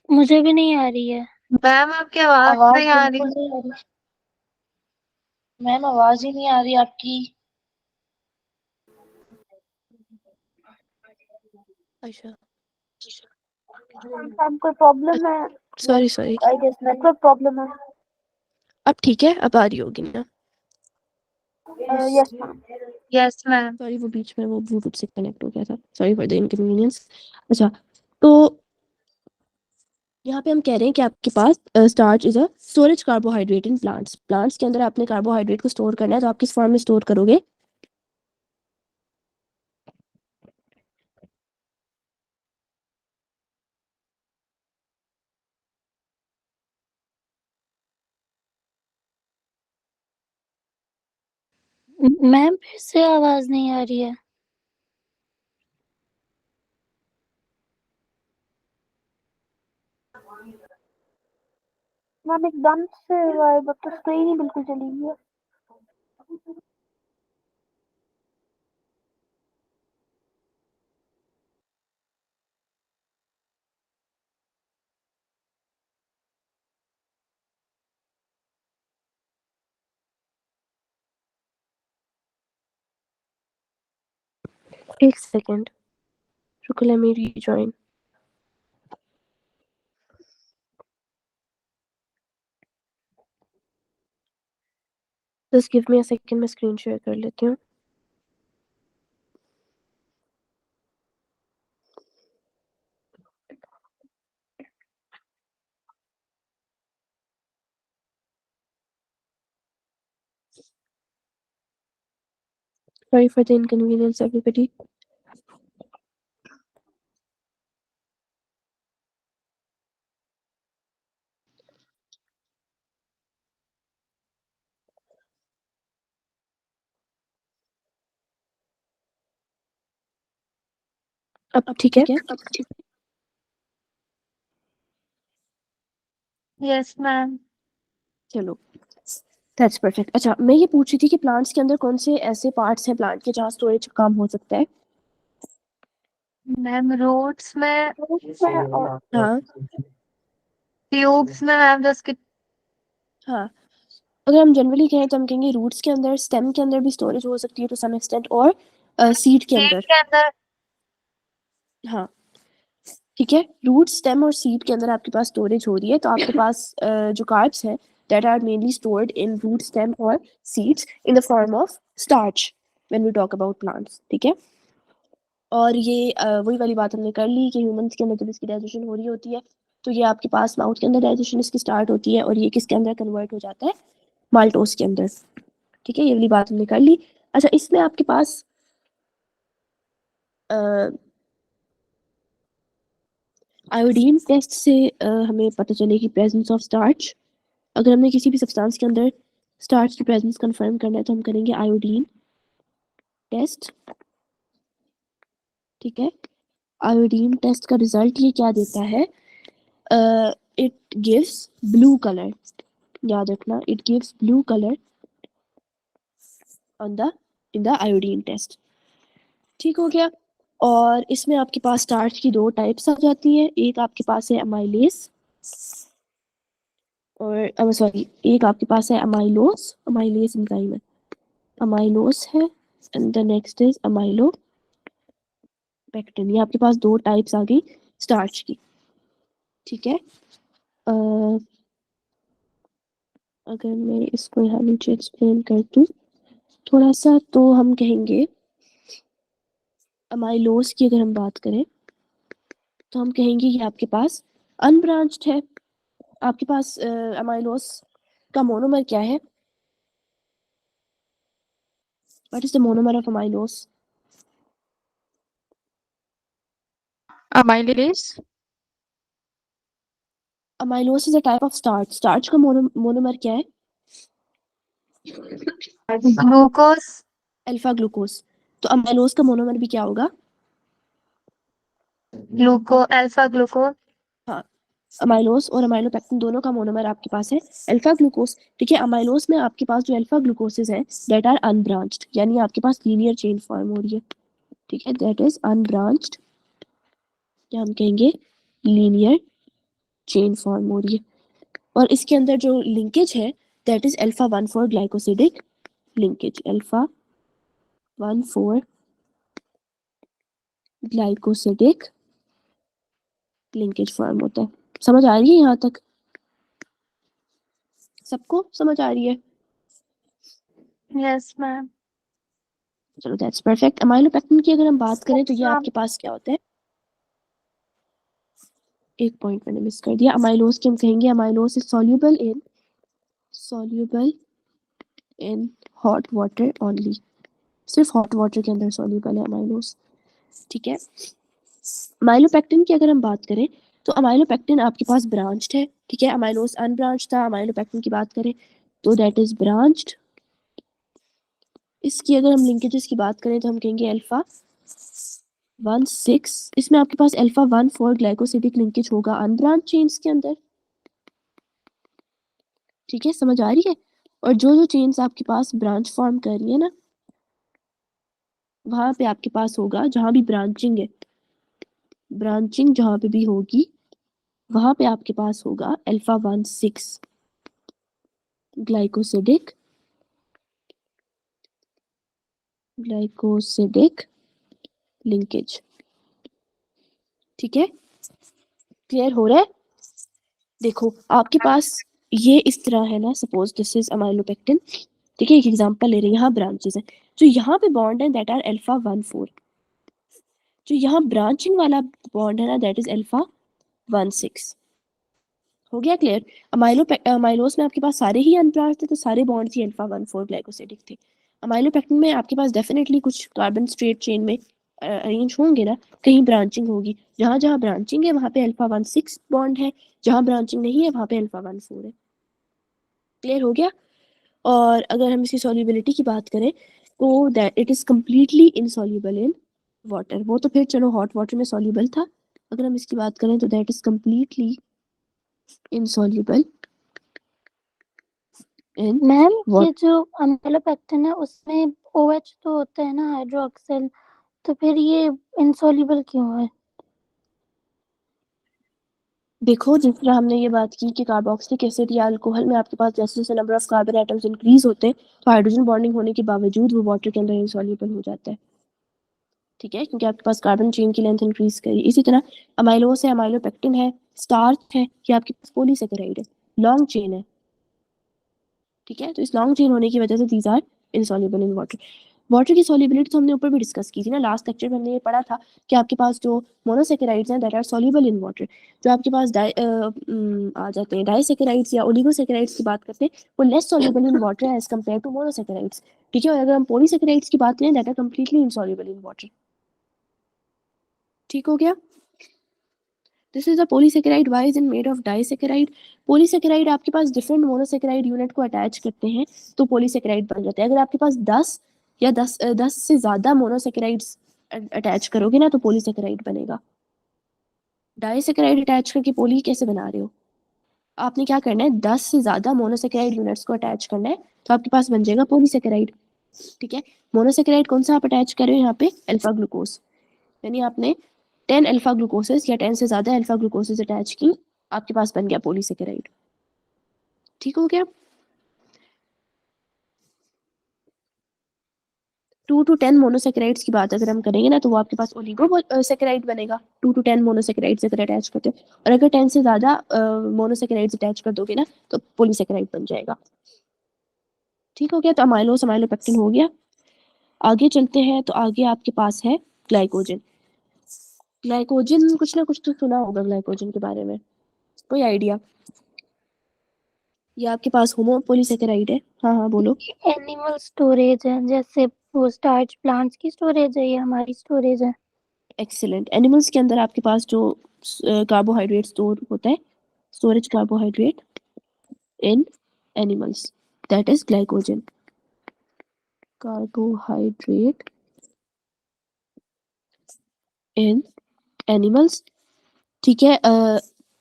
मुझे भी नहीं आ रही है। मैम आपकी आवाज आवाज नहीं आ रही। बिल्कुल नहीं आ रही मैम, आवाज ही नहीं आ रही आपकी। अच्छा मैम कोई प्रॉब्लम है? Sorry I guess network problem है। अब ठीक है, अब आ रही होगी ना? Yes ma'am. Yes ma'am. Sorry वो बीच में वो ब्लूटूथ से कनेक्ट हो गया था, सॉरी फॉर द इनकन्वीनियंस। अच्छा तो यहाँ पे हम कह रहे हैं कि आपके पास starch is a storage carbohydrate in plants. Plants के अंदर आपने कार्बोहाइड्रेट को स्टोर करना है, तो आप किस फॉर्म में स्टोर करोगे? मैम फिर से आवाज नहीं आ रही है। मैम एकदम से आवाज तो स्क्रीन ही बिल्कुल चली गई है। एक सेकेंड रुको, let me rejoin. Just give me a second, मैं स्क्रीन शेयर कर लेती हूँ। Sorry for the inconvenience, everybody. अब ठीक है? Yes ma'am. चलो दैट्स परफेक्ट। अच्छा मैं ये पूछ रही थी कि प्लांट्स के अंदर कौन से ऐसे पार्ट्स हैं प्लांट के जहाँ स्टोरेज का काम हो सकता है? मैम रूट्स में, और हाँ ट्यूब्स में मैम, जस्ट हाँ, अगर हम जनरली कहें तो हम कहेंगे रूट्स के अंदर, स्टेम के अंदर भी स्टोरेज हो सकती है टू सम एक्सटेंट, और सीड के सीड अंदर। के अंदर। हाँ ठीक है, रूट स्टेम और सीड के अंदर आपके पास स्टोरेज हो रही है, तो आपके पास जो कार्ब्स हैं that are mainly stored in root stem और seeds in the form of starch when we talk about plants. ठीक है, और ये वही वाली बात हमने कर ली कि ह्यूमंस के अंदर जब इसकी डाइजेशन हो रही होती है तो ये आपके पास माउथ के अंदर डाइजेशन इसकी स्टार्ट होती है, और ये किसके अंदर कन्वर्ट हो जाता है? माल्टोस के अंदर। ठीक है, ये वाली बात हमने कर ली। अच्छा इसमें आपके पास आयोडीन टेस्ट से हमें पता चले कि प्रेजेंस ऑफ स्टार्च। अगर हमने किसी भी सब्सटेंस के अंदर स्टार्च की प्रेजेंस कंफर्म करना है तो हम करेंगे आयोडीन टेस्ट। ठीक है, आयोडीन टेस्ट का रिजल्ट ये क्या देता है? इट गिव्स ब्लू कलर, याद रखना, it gives blue colour on the in the iodine test. ठीक हो गया। और इसमें आपके पास स्टार्च की दो टाइप्स आ जाती है, एक आपके पास है अमाइलेज, और सॉरी एक आपके पास है अमाइलोस, अमाइलेज एंजाइम है, अमाइलोस है, and the next is अमाइलो pectin. ये आपके पास दो टाइप्स आ गई स्टार्च की। ठीक है, अगर मैं इसको यहाँ नीचे एक्सप्लेन कर दूँ थोड़ा सा, तो हम कहेंगे अमाइलोस की अगर हम बात करें तो हम कहेंगे ये आपके पास अनब्रांच्ड है। आपके पास अमाइलोस का मोनोमर क्या है? What is the monomer of amylose? amylase. Amylose is a type of starch. Starch का मोनोमर क्या है? ग्लूकोज। Alpha glucose. तो अमाइलोस का मोनोमर भी क्या होगा? Alpha glucose. हाँ, अमाइलोस और अमाइलोपेक्टिन दोनों का मोनोमर आपके पास है अल्फा ग्लूकोज। ठीक है, अमाइलोस में आपके पास जो अल्फा ग्लूकोसेस हैं दैट आर अनब्रांच्ड, यानी आपके पास लीनियर चेन फॉर्म हो रही है। ठीक है, दैट इज अनब्रांच्ड क्या हम कहेंगे लीनियर चेन फॉर्म हो रही है, और इसके अंदर जो लिंकेज है that is alpha 1,4 glycosidic linkage, alpha 1,4 glycosidic linkage form होता है। समझ आ रही है यहाँ तक? सबको समझ आ रही है? Yes ma'am. चलो दैट्स परफेक्ट। अमाइलोपेक्टिन की अगर हम बात करें तो ये हाँ। आपके पास क्या होता है, एक पॉइंट मैंने मिस कर दिया। अमाइलोज की हम कहेंगे amylose is soluble in hot water only, सिर्फ हॉट वाटर के अंदर सॉल्युबल है अमाइलोज। ठीक है, अमाइलोपेक्टिन की अगर हम बात करें तो अमाइलोपेक्टिन आपके पास ब्रांच्ड है। ठीक है, अमाइलोज अनब्रांच्ड था, अमाइलोपेक्टिन की बात करें तो दैट इज ब्रांच्ड। इसकी अगर हम लिंकेजेस की बात करें तो हम कहेंगे अल्फा 1,6, इसमें आपके पास अल्फा 1,4 ग्लाइकोसिडिक लिंकेज होगा अनब्रांच चेन्स के अंदर। ठीक है, समझ आ रही है? और जो जो चेन्स आपके पास ब्रांच फॉर्म कर रही है ना, वहां पे आपके पास होगा, जहां भी ब्रांचिंग है, ब्रांचिंग जहां पे भी होगी वहां पे आपके पास होगा अल्फा 1,6 ग्लाइकोसिडिक लिंकेज। ठीक है, क्लियर हो रहा है? देखो आपके पास ये इस तरह है ना, सपोज दिस इज अमाइलोपेक्टिन। ठीक है, एक एग्जांपल ले रहे हैं, यहाँ ब्रांचेस हैं, जो यहाँ पे बॉन्ड है दैट आर अल्फा 1,4, जो यहाँ ब्रांचिंग वाला बॉन्ड है ना दैट इज अल्फा 1,6। हो गया क्लियर? अमाइलोस में आपके पास सारे ही अनब्रांच थे, तो सारे बॉन्ड ही अल्फा 1,4 ग्लाइकोसिडिक थे। अमाइलोपेक्टिन में आपके पास डेफिनेटली कुछ कार्बन स्ट्रेट चेन में अरेंज होंगे ना, कहीं ब्रांचिंग होगी, जहां जहां ब्रांचिंग है वहां पे अल्फा 1,6 बॉन्ड है, जहां ब्रांचिंग नहीं है वहां पे अल्फा 1,4 है। क्लियर हो गया? और अगर हम इसकी सॉल्युबिलिटी की बात करें तो that it is completely insoluble in water. वो तो फिर चलो हॉट वाटर में सॉल्युबल था, अगर हम इसकी बात करें तो that is completely insoluble in ma'am water. ये जो अम्लोपेक्टिन है उसमें OH तो होता है ना, हाइड्रोक्सिल, तो फिर ये इनसॉल्युबल क्यों है? देखो जिस तरह हमने ये बात की कि कार्बोक्सिलिक एसिड या अल्कोहल में आपके पास जैसे जैसे number of carbon atoms increase होते हैं तो हाइड्रोजन बॉन्डिंग होने के बावजूद वो वाटर के अंदर इनसॉल्युबल हो जाता है। ठीक है, क्योंकि आपके पास कार्बन चेन की लेंथ इंक्रीज करी। इसी तरह अमाइलोस है, अमाइलोपेक्टिन है, स्टार्च है, ये आपके पास पॉलीसेकेराइड है, लॉन्ग चेन है। ठीक है, तो इस लॉन्ग चेन होने की वजह से these are insoluble in water. Water की सॉल्युबिलिटी तो हमने ऊपर भी डिस्कस की थी ना, लास्ट लेक्चर में हमने ये पढ़ा था कि आपके पास जो मोनोसेकेराइड्स हैं that are soluble in water, जो आपके पास आ जाते हैं डाइसेकेराइड्स या ओलिगोसेकेराइड्स की बात करते हैं, वो less soluble in water as compare to monosaccharides. ठीक है, और अगर हम पॉलीसेकेराइड्स की बात करें that are completely insoluble in water. ठीक हो गया? This is a polysaccharide, why is in made of disaccharide? Polysaccharide आपके पास डिफरेंट मोनोसेकेराइड यूनिट को अटैच करते हैं तो पॉलीसेकेराइड बन जाते हैं। अगर आपके पास 10 या 10 से ज्यादा मोनोसेकेराइड्स अटैच करोगे ना तो पॉलीसेकेराइड बनेगा। डाइसेकेराइड अटैच करके पॉली कैसे बना रहे हो? आपने क्या करना है, 10 से ज्यादा मोनोसेकेराइड यूनिट्स को अटैच करना है तो आपके पास बन जाएगा पॉलीसेकेराइड। ठीक है, मोनोसेकेराइड कौन सा आप अटैच कर रहे हो यहाँ पे, अल्फा ग्लूकोज, यानी आपने 10 अल्फा ग्लूकोसेस या 10 से ज्यादा अल्फा ग्लूकोसेस अटैच की, आपके पास बन गया पॉलीसेकेराइड। ठीक हो गया? 2 to 10 मोनोसेकेराइड्स की बात अगर हम करेंगे ना तो वो आपके पास ओलिगोसेकेराइड बनेगा। 2 to 10 मोनोसेकेराइड्स अगर अटैच करते हो, और अगर 10 से ज्यादा मोनोसेकेराइड्स अटैच कर दोगे ना तो पॉलीसेकेराइड बन जाएगा। ठीक हो गया? तो अमाइलोस अमाइलोपेक्टिन हो गया। आगे चलते हैं, तो आगे आपके पास है ग्लाइकोजन। ग्लाइकोजन कुछ ना कुछ तो सुना होगा ग्लाइकोजन के बारे में, कोई आइडिया? ये आपके पास होमोपॉलीसेकेराइड है। हाँ हाँ बोलो। एनिमल स्टोरेज है, जैसे वो स्टार्च प्लांट्स की स्टोरेज है, ये हमारी स्टोरेज है। एक्सीलेंट। एनिमल्स के अंदर आपके पास जो कार्बोहाइड्रेट स्टोर होता है, storage carbohydrate in animals, that is glycogen. Carbohydrate in animals. ठीक है,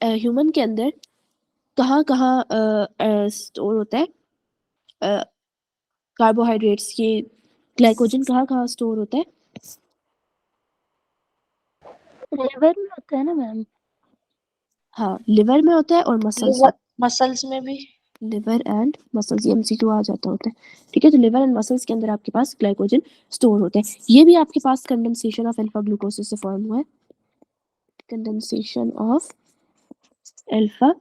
ह्यूमन के अंदर कहाँ कहाँ स्टोर होता है कार्बोहाइड्रेट्स, ये ग्लाइकोजन कहाँ कहाँ स्टोर होता है? लिवर में होता है ना मैम? हाँ, लिवर में होता है और मसल्स में। मसल्स में भी। लिवर एंड मसल्स, ये एमसीक्यू आ जाता होता है। ठीक है, तो लिवर एंड मसल्स के अंदर आपके पास ग्लाइकोजन स्टोर होते हैं। ये भी आपके पास कंडेंसेशन ऑफ अल्फा ग्लूकोसिस से फॉर्म हुआ है। Condensation of alpha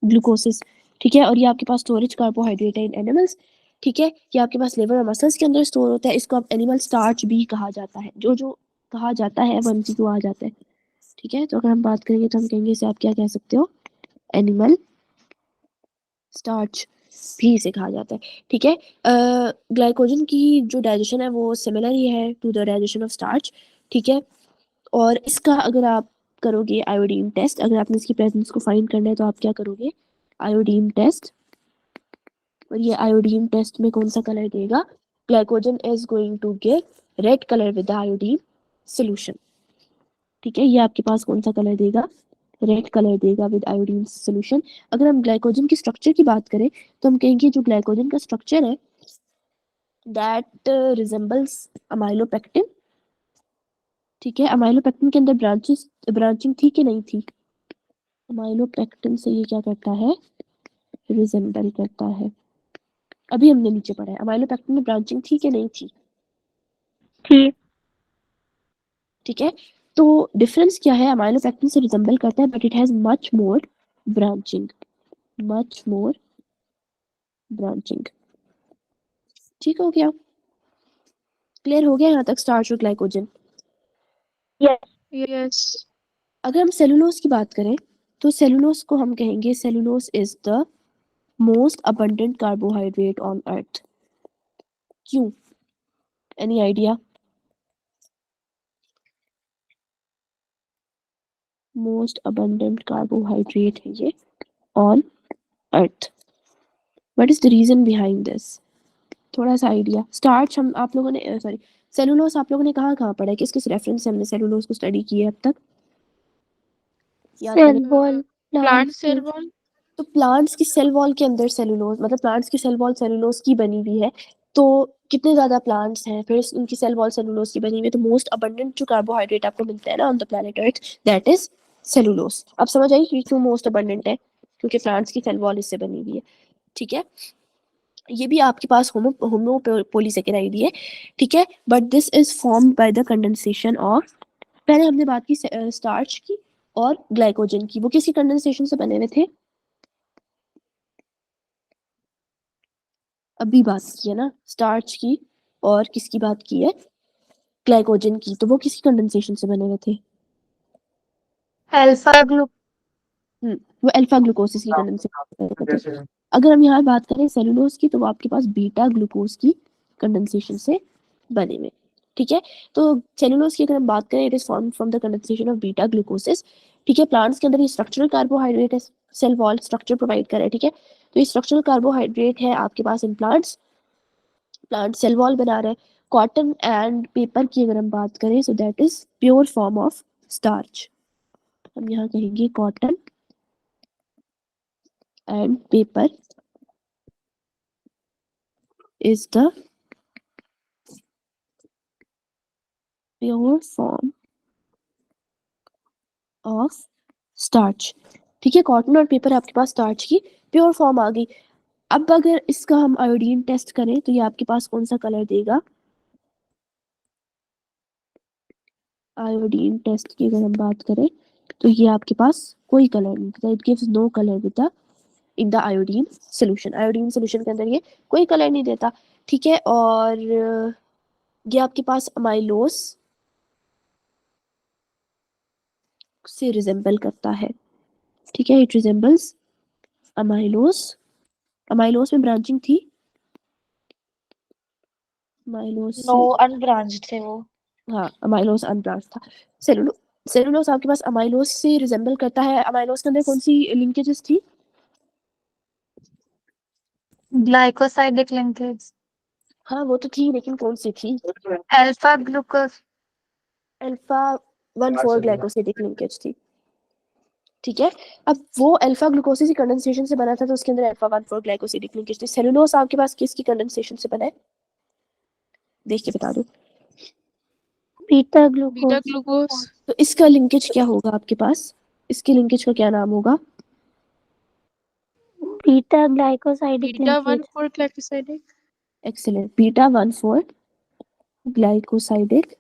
glucoses. ठीक है, और ये आपके पास स्टोरेज कार्बोहाइड्रेट है इन एनिमल्स। ठीक है, ये आपके पास लिवर और मसल्स के अंदर स्टोर होता है। इसको आप एनिमल स्टार्च भी कहा जाता है। जो जो कहा जाता है वो एमसीक्यू आ जाता है। ठीक है, तो अगर हम बात करेंगे तो हम कहेंगे इसे आप क्या कह सकते हो, एनिमल स्टार्च भी इसे कहा जाता है। ठीक है, ग्लाइकोजन की जो डाइजेशन है वो सिमिलर ही है to the digestion of starch. ठीक है, और इसका अगर आप करोगे आयोडीन टेस्ट, अगर आपने इसकी प्रेजेंस को फाइंड करना है तो आप क्या करोगे, आयोडीन टेस्ट। और ये आयोडीन टेस्ट में कौन सा कलर देगा, glycogen is going to give red colour with iodine solution. ठीक है, ये आपके पास कौन सा कलर देगा, रेड कलर देगा विद आयोडीन सोल्यूशन। अगर हम ग्लाइकोजन की स्ट्रक्चर की बात करें तो हम कहेंगे जो ग्लाइकोजन का स्ट्रक्चर है दैट रिजेंबल्स अमाइलोपेक्टिन। ठीक है, अमाइलोपेक्टिन के अंदर ब्रांचिंग थी कि नहीं थी, अमाइलोपेक्टिन से ये क्या करता है, रिजेंबल करता है। अभी हमने नीचे पढ़ा है, अमाइलोपेक्टिन में ब्रांचिंग थी कि नहीं थी। ठीक। ठीक है, तो डिफरेंस क्या है, अमाइलोपेक्टिन से रिजेंबल करता है but it has much more branching, much more branching. ठीक हो गया, क्लियर हो गया यहाँ तक स्टार्च और ग्लाइकोजन। यस। अगर हम सेलुलोज की बात करें तो सेलुलोज को हम कहेंगे cellulose is the most abundant carbohydrate on earth। क्यों, any idea, most abundant carbohydrate है ये on earth, what is the reason behind this, थोड़ा सा आइडिया। स्टार्च हम आप लोगों ने सॉरी सेलुलोज आप लोगों ने कहाँ पढ़ा है, किस किस रेफरेंस से हमने सेलुलोज को स्टडी किया है अब तक, याद सेल करें। Wall, plant cell wall. तो प्लांट्स की सेल वॉल के अंदर सेलुलोज, मतलब प्लांट्स की सेल वॉल सेलुलोज की बनी हुई है। तो कितने ज्यादा प्लांट्स हैं, फिर उनकी सेल वॉल सेलुलोज की बनी हुई है, तो मोस्ट अबंडेंट जो कार्बोहाइड्रेट आपको मिलता है ना on the planet earth that is cellulose. अब समझ आई कि क्यों मोस्ट अबंडेंट है, क्योंकि प्लांट्स की सेल वॉल इससे बनी हुई है। ठीक है, ये भी आपके पास होमोपोलीसेकेराइड है। ठीक है, but this is formed by the condensation of, पहले हमने बात की स्टार्च की और ग्लाइकोजन की, वो किसी कंडेंसेशन से बने हुए थे, अभी बात की है ना स्टार्च की, और किसकी बात की है, ग्लाइकोजन की, तो वो किसी कंडेंसेशन से बने हुए थे, अल्फा ग्लू वो अल्फा ग्लूकोसिस की कंडेंसेशन से बने हुए थे। अगर हम यहाँ बात करें सेलुलोज की तो वो आपके पास बीटा ग्लूकोज की कंडेंसेशन से बने हुए। ठीक है, तो सेलुलोज की अगर हम बात करें it is form from the condensation of beta glucoses. ठीक है, प्लांट्स के अंदर ये स्ट्रक्चरल कार्बोहाइड्रेट है, सेल वॉल स्ट्रक्चर प्रोवाइड कर रहा है। ठीक है, तो ये स्ट्रक्चरल कार्बोहाइड्रेट है आपके पास in plants, plant cell wall बना रहा है। कॉटन एंड पेपर की अगर हम बात करें so that is pure form of starch. हम यहाँ कहेंगे cotton and paper is the pure form of starch. ठीक है, कॉटन और पेपर आपके पास स्टार्च की प्योर फॉर्म आ गई। अब अगर इसका हम आयोडीन टेस्ट करें तो ये आपके पास कौन सा कलर देगा, आयोडीन टेस्ट की अगर हम बात करें तो ये आपके पास कोई कलर नहीं देता, it gives no colour with the in the iodine solution. Iodine solution के अंदर ये कोई कलर नहीं देता। ठीक है, और ये आपके पास अमाइलोस से रिजेंबल करता है। ठीक है, इट रिजेंबल्स अमाइलोस, अमाइलोस में ब्रांचिंग थी, अमाइलोस नो से, अनब्रांच्ड थे वो। हाँ अमाइलोस अनब्रांच था। सेलुलोस आपके पास अमाइलोस से रिजेंबल करता है। अमाइलोस के अंदर कौन सी लिंकेजेस थी, ग्लाइकोसाइडिक लिंकेज, हाँ वो तो थी लेकिन कौन सी थी, alpha glucose. Alpha 1,4 glycosidic linkage थी। ठीक है, अब वो अल्फा ग्लूकोसिस की कंडेंसेशन से बना था तो उसके अंदर अल्फा 1,4 ग्लाइकोसिडिक लिंकेज थी। सेलुलोस आपके पास किसकी कंडेंसेशन से बना है, देख के बता दो, बीटा बीटा ग्लूकोज। ग्लूकोज। तो इसका लिंकेज क्या होगा आपके पास? इसके लिंकेज का क्या नाम होगा? Beta glycosidic beta one linkage. Four glycosidic. Excellent, beta 1,4 glycosidic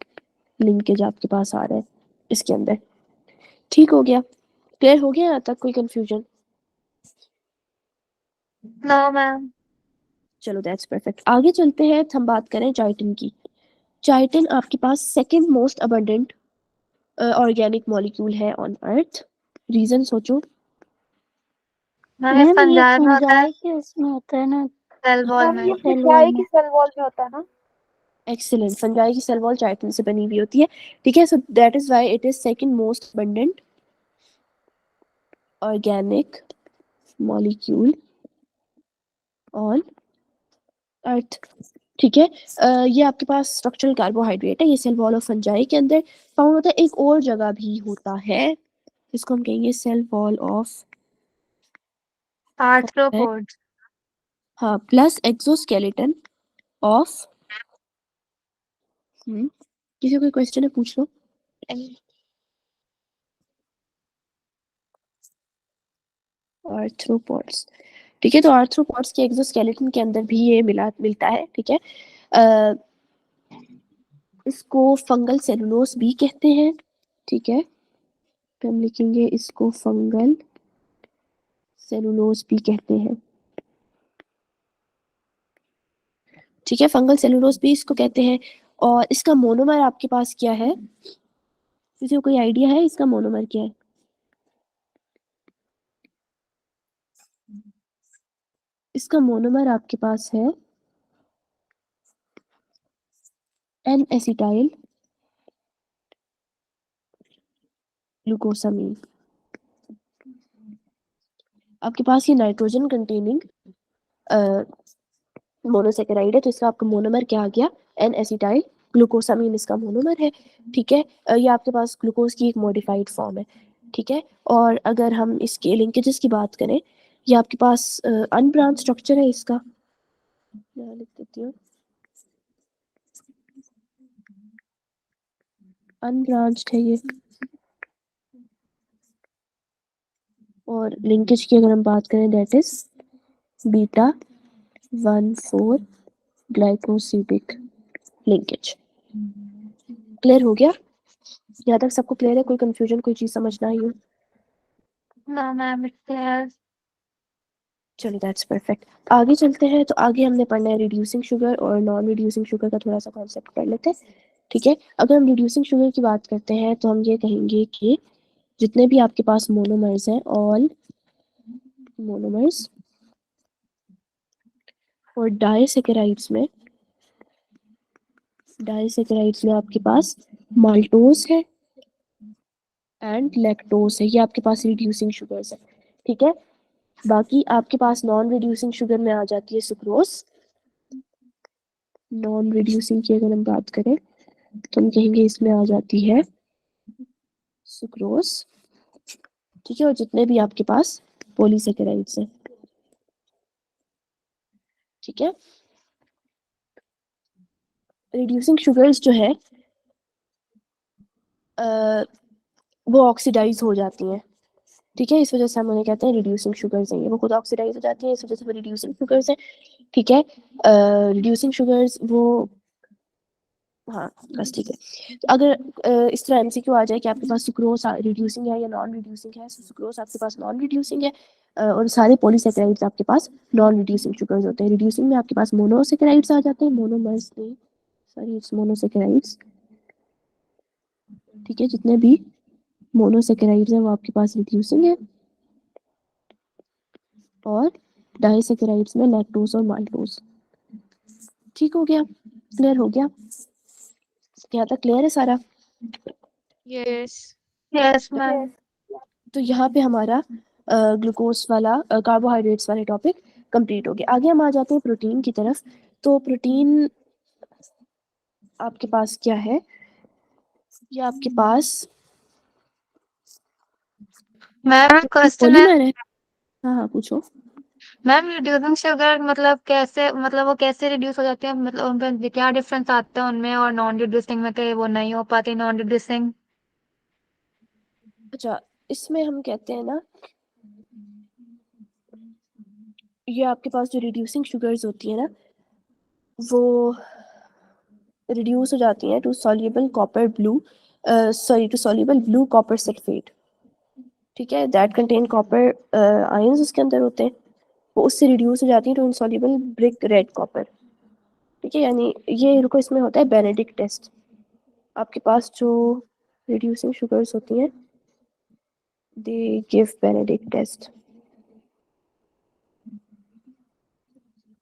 linkage आपके पास आ रहा है इसके अंदर। ठीक हो गया, क्लियर हो गया यहाँ तक? कोई कंफ्यूजन? No ma'am. चलो दैट्स परफेक्ट। आगे चलते हैं, हम बात करें चाइटिन की। चाइटिन आपके पास second most abundant organic molecule है ऑन अर्थ। रीजन सोचो। मैम ये मैम ये फंजाई में होता है, फंजाई के उसमें होता है ना, सेल वॉल मैम में। ये सेल क्या वॉल है कि में। सेल वॉल में होता है ना? एक्सीलेंट, फंजाई की सेल वॉल चाइटिन से बनी हुई होती है। ठीक है, so that is why it is second most abundant organic molecule on earth. ठीक है, ये आपके पास स्ट्रक्चरल कार्बोहाइड्रेट है, ये सेल वॉल ऑफ फंजाई के अंदर फाउंड होता है। एक और जगह भी होता है, इसको हम कहेंगे सेल वॉल ऑफ, आर्थ्रोपोड्स। हाँ, प्लस एक्सोस्केलेटन ऑफ। किसी को कोई क्वेश्चन है, पूछ लो। आर्थ्रोपोड्स। ठीक है, तो आर्थ्रोपोड्स के एक्सोस्केलेटन के अंदर भी ये मिलता है। ठीक है, अ, इसको फंगल सेलुलोस भी कहते हैं। ठीक है, तो हम लिखेंगे इसको फंगल सेलुलोस भी कहते हैं। ठीक है, फंगल सेलुलोस भी इसको कहते हैं। और इसका मोनोमर आपके पास क्या है? किसी को कोई आइडिया है इसका मोनोमर क्या है? इसका मोनोमर आपके पास है एन एसिटाइल ग्लूकोसामीन। आपके पास ये नाइट्रोजन कंटेनिंग मोनोसेकेराइड है, तो इसका आपका मोनोमर क्या आ गया? एन एसिटाइल ग्लूकोसामीन इसका मोनोमर है। ठीक है, ये आपके पास ग्लूकोज की एक मॉडिफाइड फॉर्म है। ठीक है, और अगर हम इसके लिंकेजेस की बात करें, ये आपके पास अनब्रांच स्ट्रक्चर है इसका, यहाँ लिख देती हूँ, अनब्रांच्ड है ये। और लिंकेज की अगर हम बात करें, that is beta 1,4 glycosidic linkage. Clear हो गया? यहाँ तक सबको क्लियर है? कोई कंफ्यूजन, कोई चीज समझना ही हो? No ma'am, it's clear. चलो दैट्स परफेक्ट। आगे चलते हैं, तो आगे हमने पढ़ना है रिड्यूसिंग शुगर और नॉन रिड्यूसिंग शुगर का थोड़ा सा कॉन्सेप्ट पढ़ लेते हैं। ठीक है, अगर हम रिड्यूसिंग शुगर की बात करते हैं तो हम ये कहेंगे कि जितने भी आपके पास मोनोमर्स हैं, ऑल मोनोमर्स और डाइसेकेराइड्स में आपके पास माल्टोज है एंड लैक्टोज है, ये आपके पास रिड्यूसिंग शुगर्स है। ठीक है, बाकी आपके पास नॉन रिड्यूसिंग शुगर में आ जाती है सुक्रोज। नॉन रिड्यूसिंग की अगर हम बात करें तो हम कहेंगे इसमें आ जाती है सुक्रोज। ठीक है, और जितने भी आपके पास पॉलीसेकेराइड्स हैं। ठीक है, रिड्यूसिंग शुगर्स जो है वो ऑक्सीडाइज हो जाती हैं। ठीक है, इस वजह से हम उन्हें कहते हैं रिड्यूसिंग शुगर्स हैं, ये वो खुद ऑक्सीडाइज हो जाती हैं, इस वजह से वो रिड्यूसिंग शुगर्स हैं। ठीक है, रिड्यूसिंग शुगर्स वो, हाँ बस ठीक है। तो अगर इस तरह एमसीक्यू आ जाए कि आपके पास सुक्रोज रिड्यूसिंग है या नॉन रिड्यूसिंग है, सुक्रोज आपके पास नॉन रिड्यूसिंग है और सारे पॉलीसेकेराइड्स आपके पास नॉन रिड्यूसिंग शुगर्स होते हैं। रिड्यूसिंग में आपके पास मोनोसेकेराइड्स आ जाते हैं, मोनोमर्स नहीं, सॉरी इट्स मोनोसेकेराइड्स। ठीक है, जितने भी मोनोसेकेराइड्स हैं वो आपके पास रिड्यूसिंग है, और डाइसेकेराइड्स में लैक्टोज और माल्टोज। ठीक हो गया? क्लियर हो गया? यहाँ तक क्लियर है सारा? यस। Yes ma'am. तो यहाँ पे हमारा ग्लूकोज वाला कार्बोहाइड्रेट्स वाले टॉपिक कंप्लीट हो गया। आगे हम आ जाते हैं प्रोटीन की तरफ। तो प्रोटीन आपके पास क्या है? ये आपके पास मैम क्वेश्चन है, पॉलीमर है। हाँ हाँ पूछो। मैम रिड्यूसिंग शुगर मतलब कैसे, मतलब वो कैसे रिड्यूस हो जाते हैं, मतलब उनमें क्या डिफरेंस आता है उनमें और नॉन रिड्यूसिंग में? कि वो नहीं हो पाती नॉन रिड्यूसिंग? अच्छा, इसमें हम कहते हैं ना, ये आपके पास जो रिड्यूसिंग शुगर्स होती है ना, वो रिड्यूस हो जाती हैं to soluble copper blue to soluble blue copper sulphate, ठीक है, दैट कंटेन कॉपर आयंस उसके अंदर होते हैं, वो उससे रिड्यूस हो जाती है to insoluble brick red copper, ठीक है। यानी ये रुको, इसमें होता है बेनेडिक्ट टेस्ट। आपके पास जो रिड्यूसिंग शुगर्स होती हैं, दे गिव बेनेडिक्ट टेस्ट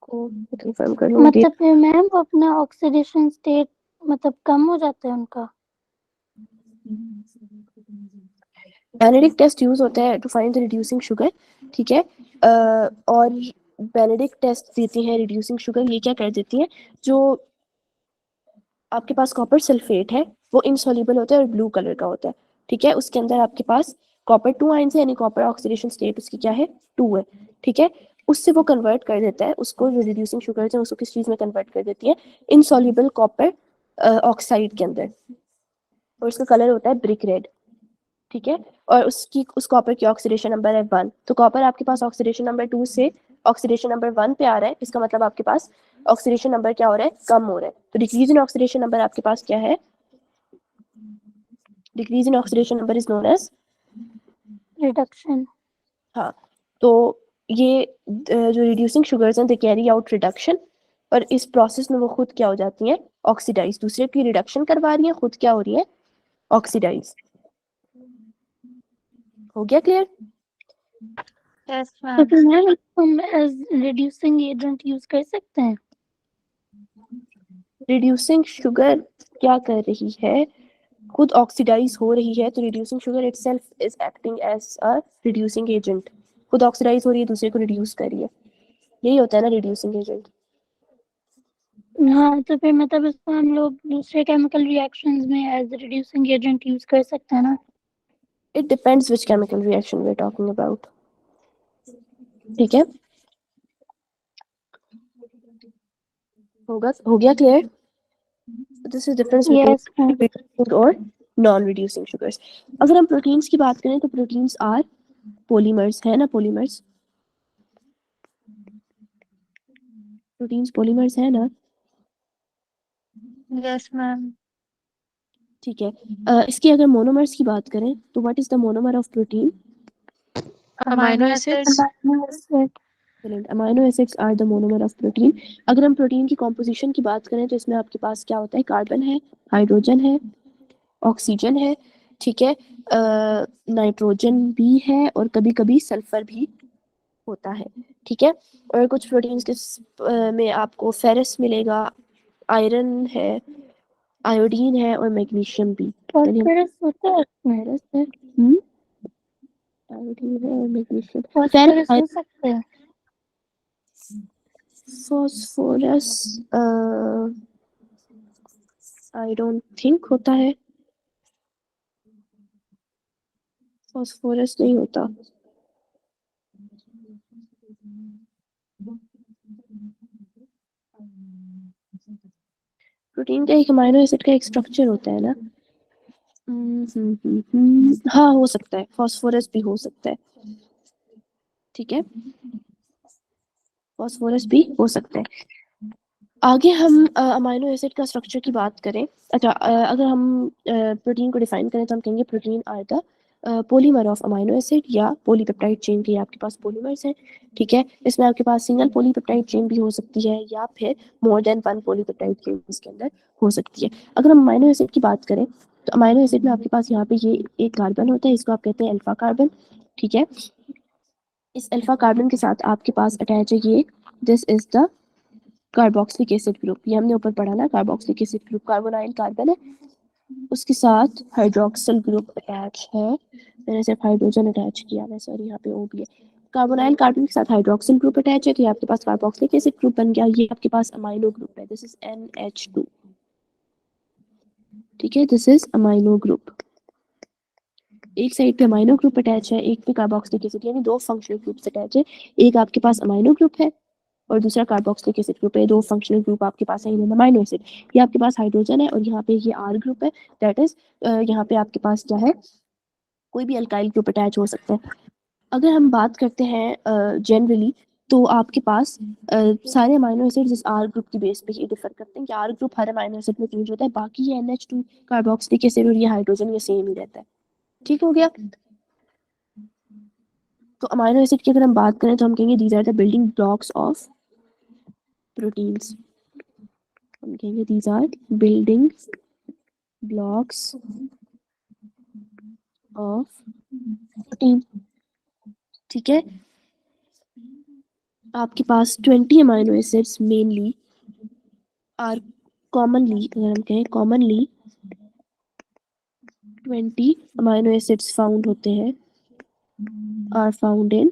को कंफर्म कर लूँ। मतलब फिर मैम वो अपना ऑक्सीडेशन स्टेट मतलब कम हो जाता है उनका। बेनेडिक्ट टेस्ट यूज होता है to find the reducing sugar, ठीक है। और बेनेडिक्ट टेस्ट देती हैं रिड्यूसिंग शुगर, ये क्या कर देती हैं, जो आपके पास कॉपर सल्फेट है वो इनसॉल्युबल होता है और ब्लू कलर का होता है, ठीक है। उसके अंदर आपके पास कॉपर 2 आयंस है, यानी कॉपर ऑक्सीडेशन स्टेट उसकी क्या है, 2 है, ठीक है। उससे वो कन्वर्ट कर देता है, उसको जो रिड्यूसिंग शुगर है उसको किस चीज में कन्वर्ट कर देती है, इनसॉल्युबल कॉपर ऑक्साइड के अंदर, और उसका कलर होता है ब्रिक रेड, ठीक है। और उस कॉपर की ऑक्सीडेशन नंबर है 1, तो कॉपर आपके पास ऑक्सीडेशन नंबर 2 से ऑक्सीडेशन नंबर 1 पे आ रहा है, इसका मतलब आपके पास ऑक्सीडेशन नंबर क्या हो रहा है, कम हो रहा है। तो डिक्रीज इन ऑक्सीडेशन नंबर आपके पास क्या है, decrease in oxidation number is known as reduction. हाँ, तो ये जो रिड्यूसिंग शुगर्स हैं दे कैरी आउट रिडक्शन, और इस प्रोसेस में वो खुद क्या हो जाती हैं, ऑक्सीडाइज, दूसरे की रिडक्शन करवा रही हैं, खुद क्या हो रही है, ऑक्सीडाइज। हो गया क्लियर? यस तो मैम। फिर मैम हम एज रिड्यूसिंग एजेंट यूज कर सकते हैं। रिड्यूसिंग शुगर क्या कर रही है, खुद ऑक्सीडाइज हो रही है, तो reducing sugar itself is acting as a reducing agent, खुद ऑक्सीडाइज हो रही है, दूसरे को रिड्यूस कर रही है, यही होता है ना रिड्यूसिंग एजेंट। हाँ तो फिर मतलब इसको हम लोग दूसरे केमिकल रिएक्शंस में एज रिड्यूसिंग एजेंट यूज कर सकते हैं ना। It depends which chemical reaction we are talking about, ठीक है। हो गया clear? This is difference yes ma'am. Between और नॉन रिड्यूसिंग शुगर्स। अगर हम प्रोटीन्स की बात करें तो प्रोटीन्स आर पॉलीमर्स, है ना, पॉलीमर्स, प्रोटीन्स पॉलीमर्स है ना, यस मैम। ठीक है। इसकी अगर मोनोमर्स की बात करें तो what is the monomer of protein, amino acids. Amino acids are the monomer of protein. अगर हम प्रोटीन की कॉम्पोजिशन की बात करें तो इसमें आपके पास क्या होता है, कार्बन है, हाइड्रोजन है, ऑक्सीजन है, ठीक है, नाइट्रोजन भी है, और कभी कभी सल्फर भी होता है, ठीक है। और कुछ प्रोटीन्स के में आपको फेरस मिलेगा, आयरन है, आयोडीन है, और मैग्नीशियम भी। फॉस्फोरस होता है इसमें। फेरस है, आयोडीन है और मैग्नीशियम। फॉस्फोरस हो सकता है। फॉस्फोरस आई डोंट थिंक होता है, फॉस्फोरस नहीं होता। प्रोटीन का एक अमाइनो एसिड का एक स्ट्रक्चर होता है ना, हाँ हो सकता है, फॉस्फोरस भी हो सकता है, ठीक है, फॉस्फोरस भी हो सकता है। आगे हम अमाइनो एसिड का स्ट्रक्चर की बात करें, अच्छा, अगर हम प्रोटीन को डिफाइन करें तो हम कहेंगे protein are the polymer of amino acid या पॉलीपेप्टाइड चेन के आपके पास पॉलीमर्स हैं, ठीक है। इसमें आपके पास सिंगल पॉलीपेप्टाइड चेन भी हो सकती है या फिर more than one polypeptide chain इसके अंदर हो सकती है। अगर हम अमाइनो एसिड की बात करें तो अमाइनो एसिड में आपके पास यहाँ पे ये एक कार्बन होता है, इसको आप कहते हैं अल्फा कार्बन, ठीक है। इस अल्फा कार्बन के साथ आपके पास अटैच है ये, this is the carboxylic acid group, ये हमने ऊपर पढ़ा ना, carboxylic acid group carbonyl carbon है, उसके साथ हाइड्रोक्सिल ग्रुप अटैच है, मैंने सिर्फ हाइड्रोजन अटैच किया है, सॉरी यहाँ पे ओ भी है। कार्बोनाइल कार्बन के साथ हाइड्रोक्सिल ग्रुप अटैच है, तो ये आपके पास कार्बोक्सिलिक एसिड ग्रुप बन गया, ये आपके पास अमाइनो ग्रुप है, दिस इज NH2, ठीक है, दिस इज अमाइनो ग्रुप। एक साइड पे अमाइनो ग्रुप अटैच है, एक पे कार्बोक्सिलिक एसिड, यानी दो फंक्शनल ग्रुप्स अटैच है, एक आपके पास अमाइनो ग्रुप है और दूसरा कार्बोक्सिलिक एसिड ग्रुप है, दो फंक्शनल ग्रुप आपके पास है इन अमाइनो एसिड। ये आपके पास हाइड्रोजन है और यहाँ पे ये R ग्रुप है, दैट इज यहाँ पे आपके पास क्या है, कोई भी अल्काइल ग्रुप अटैच हो सकता है। अगर हम बात करते हैं जनरली, तो आपके पास सारे अमाइनो एसिड्स इस आर ग्रुप की बेस पे ही डिफर करते हैं कि आर ग्रुप हर अमाइनो एसिड में चेंज होता है, बाकी ये NH2 कार्बोक्सिलिक एसिड और ये हाइड्रोजन ये सेम ही रहता है। ठीक हो गया। तो अमाइनो एसिड की अगर हम बात करें तो हम कहेंगे these are the building blocks of proteins. हम कहेंगे these are building blocks of protein. ठीक है। आपके पास 20 amino acids mainly or commonly, अगर हम कहें कॉमनली 20 अमाइनो एसिड्स फाउंड होते हैं, आर फाउंड इन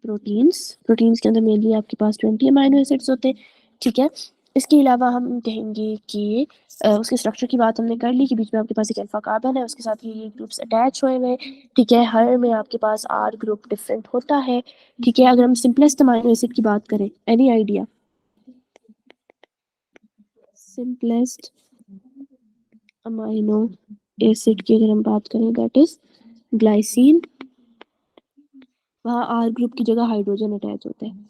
प्रोटीन्स के अंदर मेनली आपके पास 20 अमाइनो एसिड्स होते हैं। ठीक है। इसके अलावा हम कहेंगे कि उसके स्ट्रक्चर की बात हमने कर ली कि बीच में आपके पास एक अल्फा कार्बन है, उसके साथ ये ग्रुप्स अटैच हुए हैं। ठीक है। हर में आपके पास आर ग्रुप डिफरेंट होता है। ठीक है। अगर हम सिंपलेस्ट अमाइनो एसिड की बात करें, any idea? Simplest amino acid की अगर हम बात करें, दैट इज ग्लाइसिन। वहाँ आर ग्रुप की जगह हाइड्रोजन अटैच होते हैं।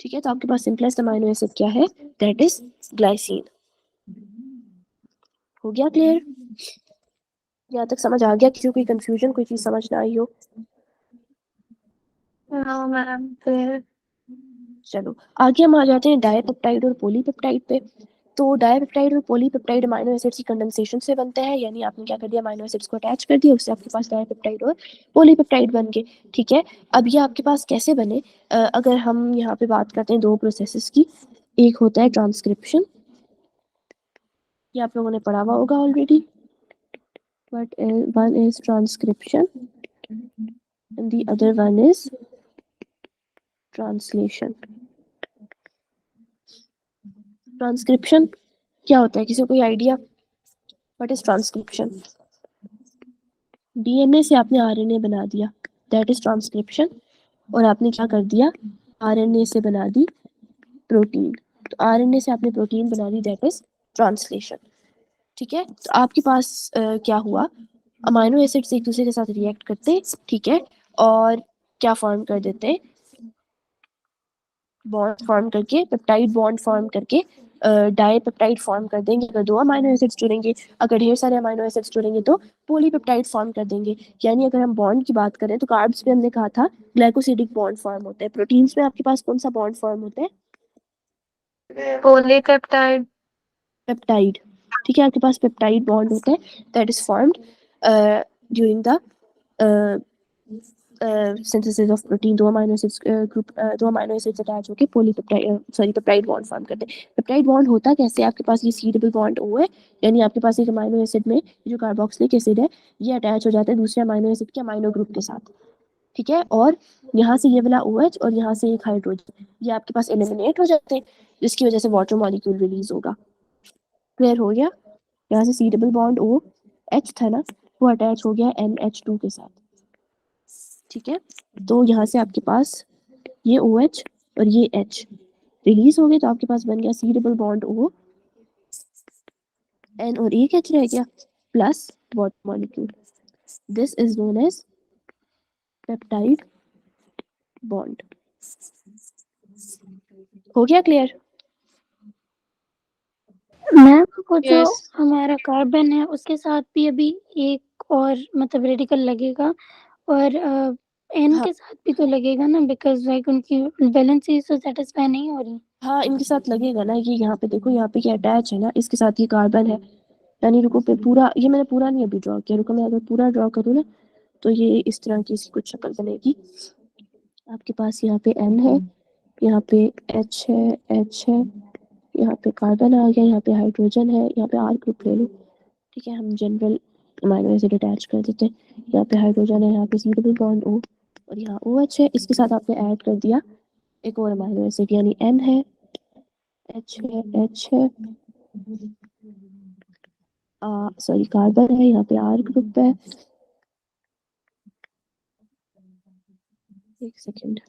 ठीक है। तो आपके पास सिंपलेस्ट अमाइनो एसिड क्या है? That is glycine. हो गया क्लियर? यहाँ तक समझ आ गया? किसी को कोई कंफ्यूजन, कोई चीज समझ ना आई हो? नो मैम, फिर चलो आगे हम आ जाते हैं डाइपेप्टाइड और पॉलीपेप्टाइड पे। तो डाइपेप्टाइड और पॉलीपेप्टाइड अमाइनो एसिड्स की कंडेंसेशन से बनते हैं, यानी आपने क्या कर दिया, अमाइनो एसिड्स को अटैच कर दिया, उससे आपके पास डाइपेप्टाइड और पॉलीपेप्टाइड बन गए। ठीक है। अब ये आपके पास कैसे बने? अगर हम यहाँ पे बात करते हैं दो प्रोसेसेस की, एक होता है ट्रांसक्रिप्शन, ये आप लोगों ने पढ़ा हुआ होगा already, but one is transcription and the other one is translation. Transcription क्या होता है? किसी को कोई idea? What is transcription? DNA से आपने आरएनए बना दिया, दैट इज ट्रांसक्रिप्शन। और आपने क्या कर दिया, आरएनए से बना दी प्रोटीन। तो आरएनए से आपने प्रोटीन बना दी, दैट इज ट्रांसलेशन। ठीक है। तो आपके पास क्या हुआ, अमाइनो एसिड्स एक दूसरे के साथ रिएक्ट करते, ठीक है, और क्या फॉर्म कर देते, बॉन्ड फॉर्म करके, पेप्टाइड बॉन्ड फॉर्म करके डाइपेप्टाइड फॉर्म कर देंगे। अगर दो अमाइनो एसिड्स जुड़ेंगे, अगर ढेर सारे अमाइनो एसिड्स जुड़ेंगे तो पॉलीपेप्टाइड फॉर्म कर देंगे। यानी अगर हम बॉन्ड की बात करें तो कार्ब्स में हमने कहा था ग्लाइकोसिडिक बॉन्ड फॉर्म होते हैं। प्रोटीन्स में आपके पास कौन सा बॉन्ड फॉर्म होता है? पॉलीपेप्टाइड। पेप्टाइड। ठीक है। आपके पास पेप्टाइड बॉन्ड होता है, that is formed during the synthesis of protein. दो अमाइनो एसिड्स ग्रुप, दो अमाइनो एसिड्स अटैच होकर पेप्टाइड बॉन्ड फॉर्म करते हैं। पेप्टाइड बॉन्ड होता कैसे? आपके पास ये सी डबल बॉन्ड ओ है, यानी आपके पास एक अमाइनो एसिड में जो कार्बोक्सिलिक एसिड है ये अटैच हो जाता है दूसरे अमाइनो एसिड के अमाइनो ग्रुप के साथ। ठीक है। और यहाँ से ये वाला OH और यहाँ से एक हाइड्रोजन, ये आपके पास एलिमिनेट हो जाते हैं, जिसकी वजह से वाटर मॉलिक्यूल रिलीज होगा। क्लियर हो गया? यहाँ से सी डबल बॉन्ड OH था ना, वो अटैच हो गया NH2 के साथ। ठीक है। तो यहाँ से आपके पास ये OH और ये H रिलीज हो गए, तो आपके पास बन गया C double bond O, N और एक H रह गया, plus water molecule. This is known as peptide bond. हो गया क्लियर? मैम वो जो Yes. हमारा कार्बन है उसके साथ भी अभी एक और मतलब रेडिकल लगेगा, और एन हाँ के साथ भी तो लगेगा ना, बिकॉज लाइक उनकी वैलेंसी से सेटिस्फाई नहीं हो रही। हाँ, इनके साथ लगेगा ना। ये यहाँ पे देखो, यहाँ पे ये अटैच है ना, इसके साथ ये कार्बन है, यानी रुको पे पूरा, ये मैंने पूरा नहीं अभी ड्रॉ किया, रुको मैं अगर पूरा ड्रॉ करूँ ना तो ये इस तरह की इसकी कुछ शक्ल बनेगी। आपके पास यहाँ पे N है, यहाँ पे H है, यहाँ पे कार्बन आ गया, यहाँ पे हाइड्रोजन है, यहाँ पे R ग्रुप ले लो। ठीक है। हम जनरल अमाइनो एसिड अटैच कर देते हैं, यहाँ पे हाइड्रोजन है, यहाँ पे सी डबल बॉन्ड O और यहाँ OH है। इसके साथ आपने ऐड कर दिया एक और अमाइनो एसिड, यानी N है, H है, सॉरी कार्बन है, यहाँ पे R ग्रुप है, एक सेकेंड,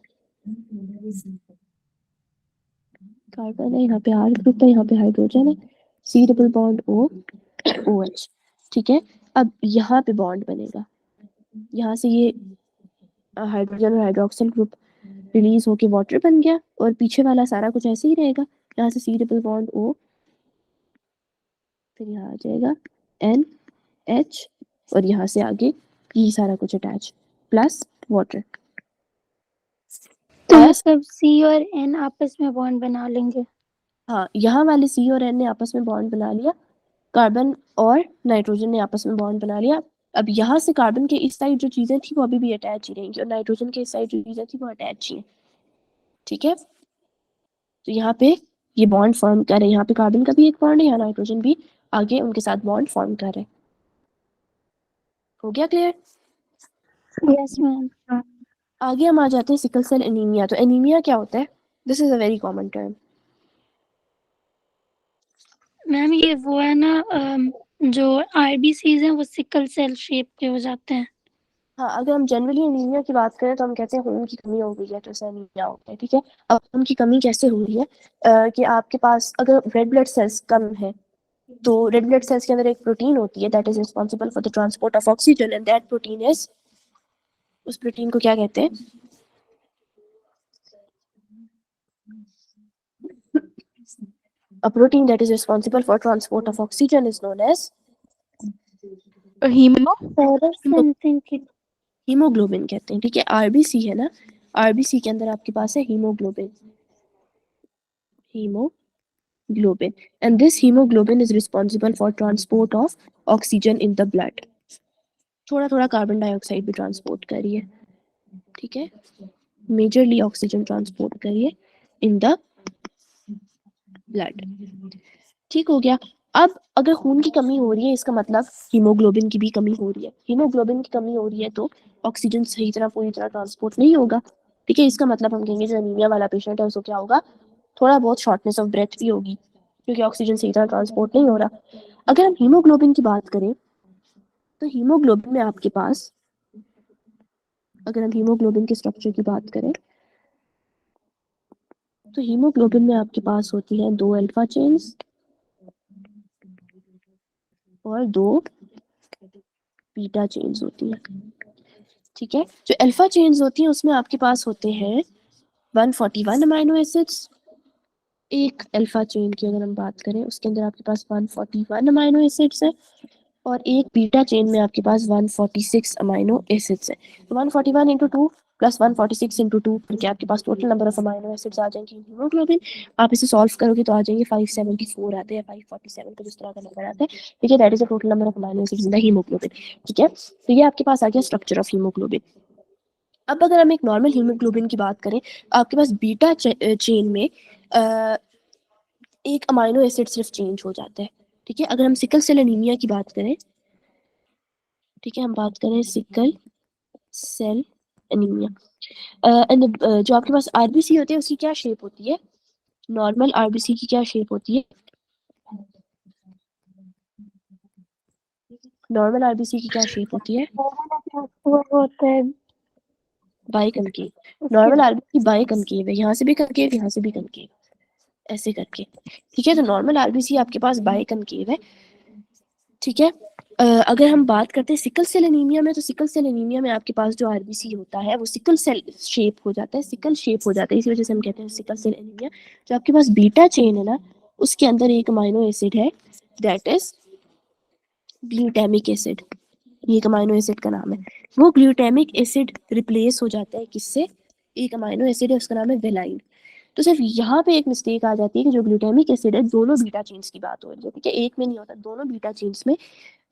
कार्बन है, यहाँ पे R ग्रुप है, यहाँ पे हाइड्रोजन है, C double bond O OH। ठीक है, अब यहाँ पे बॉन्ड बनेगा, यहाँ से ये हाइड्रोजन और हाइड्रोक्सिल ग्रुप रिलीज होके वाटर बन गया, और पीछे वाला सारा कुछ ऐसे ही रहेगा। यहाँ से C डबल बॉन्ड O, फिर यहाँ आ जाएगा NH, और यहाँ से आगे ये सारा कुछ अटैच प्लस वाटर। तो और मतलब सी और एन आपस में बॉन्ड बना लेंगे। हाँ, यहाँ वाले C और N ने आपस में बॉन्ड बना लिया, कार्बन और नाइट्रोजन ने आपस में बॉन्ड बना लिया। अब यहाँ से कार्बन के इस साइड जो चीजें थी वो अभी भी अटैच ही रहेंगी, और नाइट्रोजन के इस साइड जो चीजें थी वो अटैच ही है। ठीक है, तो यहाँ पे ये बॉन्ड फॉर्म कर रहे हैं, यहाँ पे कार्बन का भी एक बॉन्ड है, यहाँ नाइट्रोजन भी आगे उनके साथ बॉन्ड फॉर्म कर रहे हैं। हो गया क्लियर? Yes ma'am. आगे हम आ जाते हैं सिकल सेल एनीमिया। तो एनीमिया क्या होता है? This is a very common term. Ma'am ये वो है ना जो आरबीसीज हैं वो सिकल सेल शेप के हो जाते हैं। हाँ, अगर हम जनरली एनीमिया की बात करें तो हम कहते हैं खून की कमी हो गई है तो इसे एनीमिया होता है। ठीक है, अब खून की कमी कैसे हो रही है? कि आपके पास अगर रेड ब्लड सेल्स कम है, तो रेड ब्लड सेल्स के अंदर एक प्रोटीन होती है that is responsible for the transport of oxygen, and that protein is, उस प्रोटीन को क्या कहते हैं? A protein that is responsible for transport of oxygen is known as haemo something haemoglobin कहते हैं। ठीक है, आरबीसी है ना, आरबीसी के अंदर आपके पास है haemoglobin, haemoglobin, and this haemoglobin is responsible for transport of oxygen in the blood. थोड़ा थोड़ा कार्बन डाइऑक्साइड भी ट्रांसपोर्ट करिए। ठीक है, मेजरली ऑक्सीजन ट्रांसपोर्ट करिए इन द ब्लड। ठीक हो गया। अब अगर खून की कमी हो रही है, इसका मतलब हीमोग्लोबिन की भी कमी हो रही है। हीमोग्लोबिन की कमी हो रही है तो ऑक्सीजन सही तरह पूरी तरह ट्रांसपोर्ट नहीं होगा। ठीक है, इसका मतलब हम कहेंगे जो एनीमिया वाला पेशेंट है उसको क्या होगा? थोड़ा बहुत शॉर्टनेस ऑफ ब्रेथ भी होगी, क्योंकि ऑक्सीजन सही तरह ट्रांसपोर्ट नहीं हो रहा। अगर हम हीमोग्लोबिन की बात करें तो हीमोग्लोबिन में आपके पास, अगर हम हीमोग्लोबिन के स्ट्रक्चर की बात करें तो हीमोग्लोबिन में आपके पास होती है 2 अल्फा चेन्स और 2 बीटा चेन्स होती है। ठीक है, जो अल्फा चेन्स होती हैं उसमें आपके पास होते हैं 141 अमाइनो एसिड्स। एक अल्फा चेन की अगर हम बात करें उसके अंदर आपके पास 141 अमाइनो एसिड्स है, और एक बीटा चेन में आपके पास 146 अमाइनो एसिड्स है। तो 141 इंटू 2 प्लस 146 इंटू 2 करके आपके पास total number of amino acids आ जाएंगे हीमोग्लोबिन। आप इसे सॉल्व करोगे तो आ जाएंगे 574 आते हैं, 547 का जिस तरह का नंबर आता है। ठीक है, that is the total number of amino acids in the haemoglobin. ठीक है, तो ये आपके पास आ गया स्ट्रक्चर ऑफ हीमोग्लोबिन। अब अगर हम एक नॉर्मल हीमोग्लोबिन की बात करें, आपके पास बीटा चेन में एक अमाइनो एसिड सिर्फ चेंज हो जाता है। ठीक है, अगर हम सिकल सेल एनीमिया की बात करें, ठीक है, हम बात करें सिकल सेल एनीमिया, एंड जो आपके पास आरबीसी होती है उसकी क्या शेप होती है? नॉर्मल आरबीसी की क्या शेप होती है? नॉर्मल आरबीसी की क्या शेप होती है? वो होता है बाइकनकेव। नॉर्मल आरबीसी बाइकनकेव है, यहाँ से भी कनकेव, यहाँ से भी कनकेव, ऐसे करके। ठीक है, तो नॉर्मल आरबीसी आपके पास बाइकनकेव है। ठीक है, अगर हम बात करते हैं सिकल सेल एनीमिया में, तो सिकल सेल एनीमिया में आपके पास जो आरबीसी होता है वो सिकल सेल शेप हो जाता है, सिकल शेप हो जाता है, इसी वजह से हम कहते हैं सिकल सेल एनीमिया। जो आपके पास बीटा चेन है ना, उसके अंदर एक अमाइनो एसिड है दैट इज ग्लूटामिक एसिड। ये एक अमाइनो एसिड का नाम है। वो ग्लूटामिक एसिड रिप्लेस हो जाता है किससे? एक अमाइनो एसिड है उसका नाम है वेलाइन। तो सिर्फ यहाँ पे एक मिस्टेक आ जाती है कि जो ग्लूटामिक एसिड है, दोनों बीटा चेन्स की बात हो रही है। ठीक है, एक में नहीं होता, दोनों बीटा चेन्स में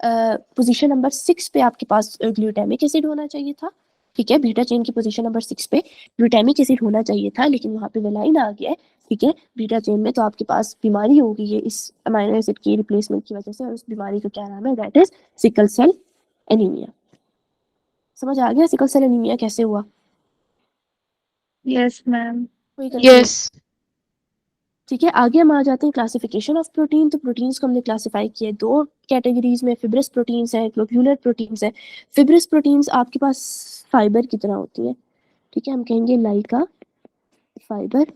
पोजीशन नंबर 6 पे आपके पास ग्लूटामिक एसिड होना चाहिए था। ठीक है, बीटा चेन की पोजीशन नंबर 6 पे ग्लूटामिक एसिड होना चाहिए था, लेकिन वहाँ पे वेलाइन आ गया है। ठीक है, बीटा चेन में, तो आपके पास बीमारी हो गई है इस अमाइनो एसिड की रिप्लेसमेंट की वजह से, और उस बीमारी का क्या नाम है? That is sickle cell anaemia. समझ आ गया सिकल सेल एनीमिया कैसे हुआ? Yes ma'am. कोई कंफ्यूजन? यस ठीक है, आगे हम आ जाते हैं क्लासिफिकेशन ऑफ प्रोटीन। तो प्रोटीन्स को हमने क्लासिफाई किया 2 कैटेगरीज में, फिब्रस प्रोटीन्स है, ग्लोब्यूलर प्रोटीन्स है। फिब्रस प्रोटीन्स आपके पास फाइबर की तरह होती है। ठीक है, हम कहेंगे लाइका फाइबर।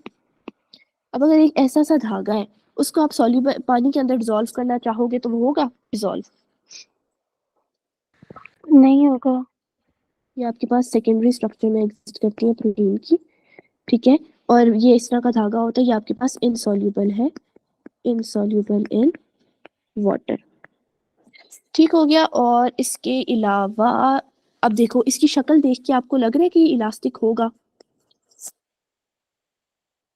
अब अगर एक ऐसा सा धागा है उसको आप सॉल्यूबल पानी के अंदर डिसॉल्व करना चाहोगे तो वो होगा डिसॉल्व। नहीं होगा। ये आपके पास सेकेंडरी स्ट्रक्चर में एग्जिस्ट करती है प्रोटीन की, ठीक है। और ये इस तरह का धागा होता है, ये आपके पास इनसॉल्यूबल है, इनसॉल्यूबल इन वाटर, ठीक हो गया। और इसके अलावा अब देखो इसकी शक्ल देख के आपको लग रहा है कि ये इलास्टिक होगा,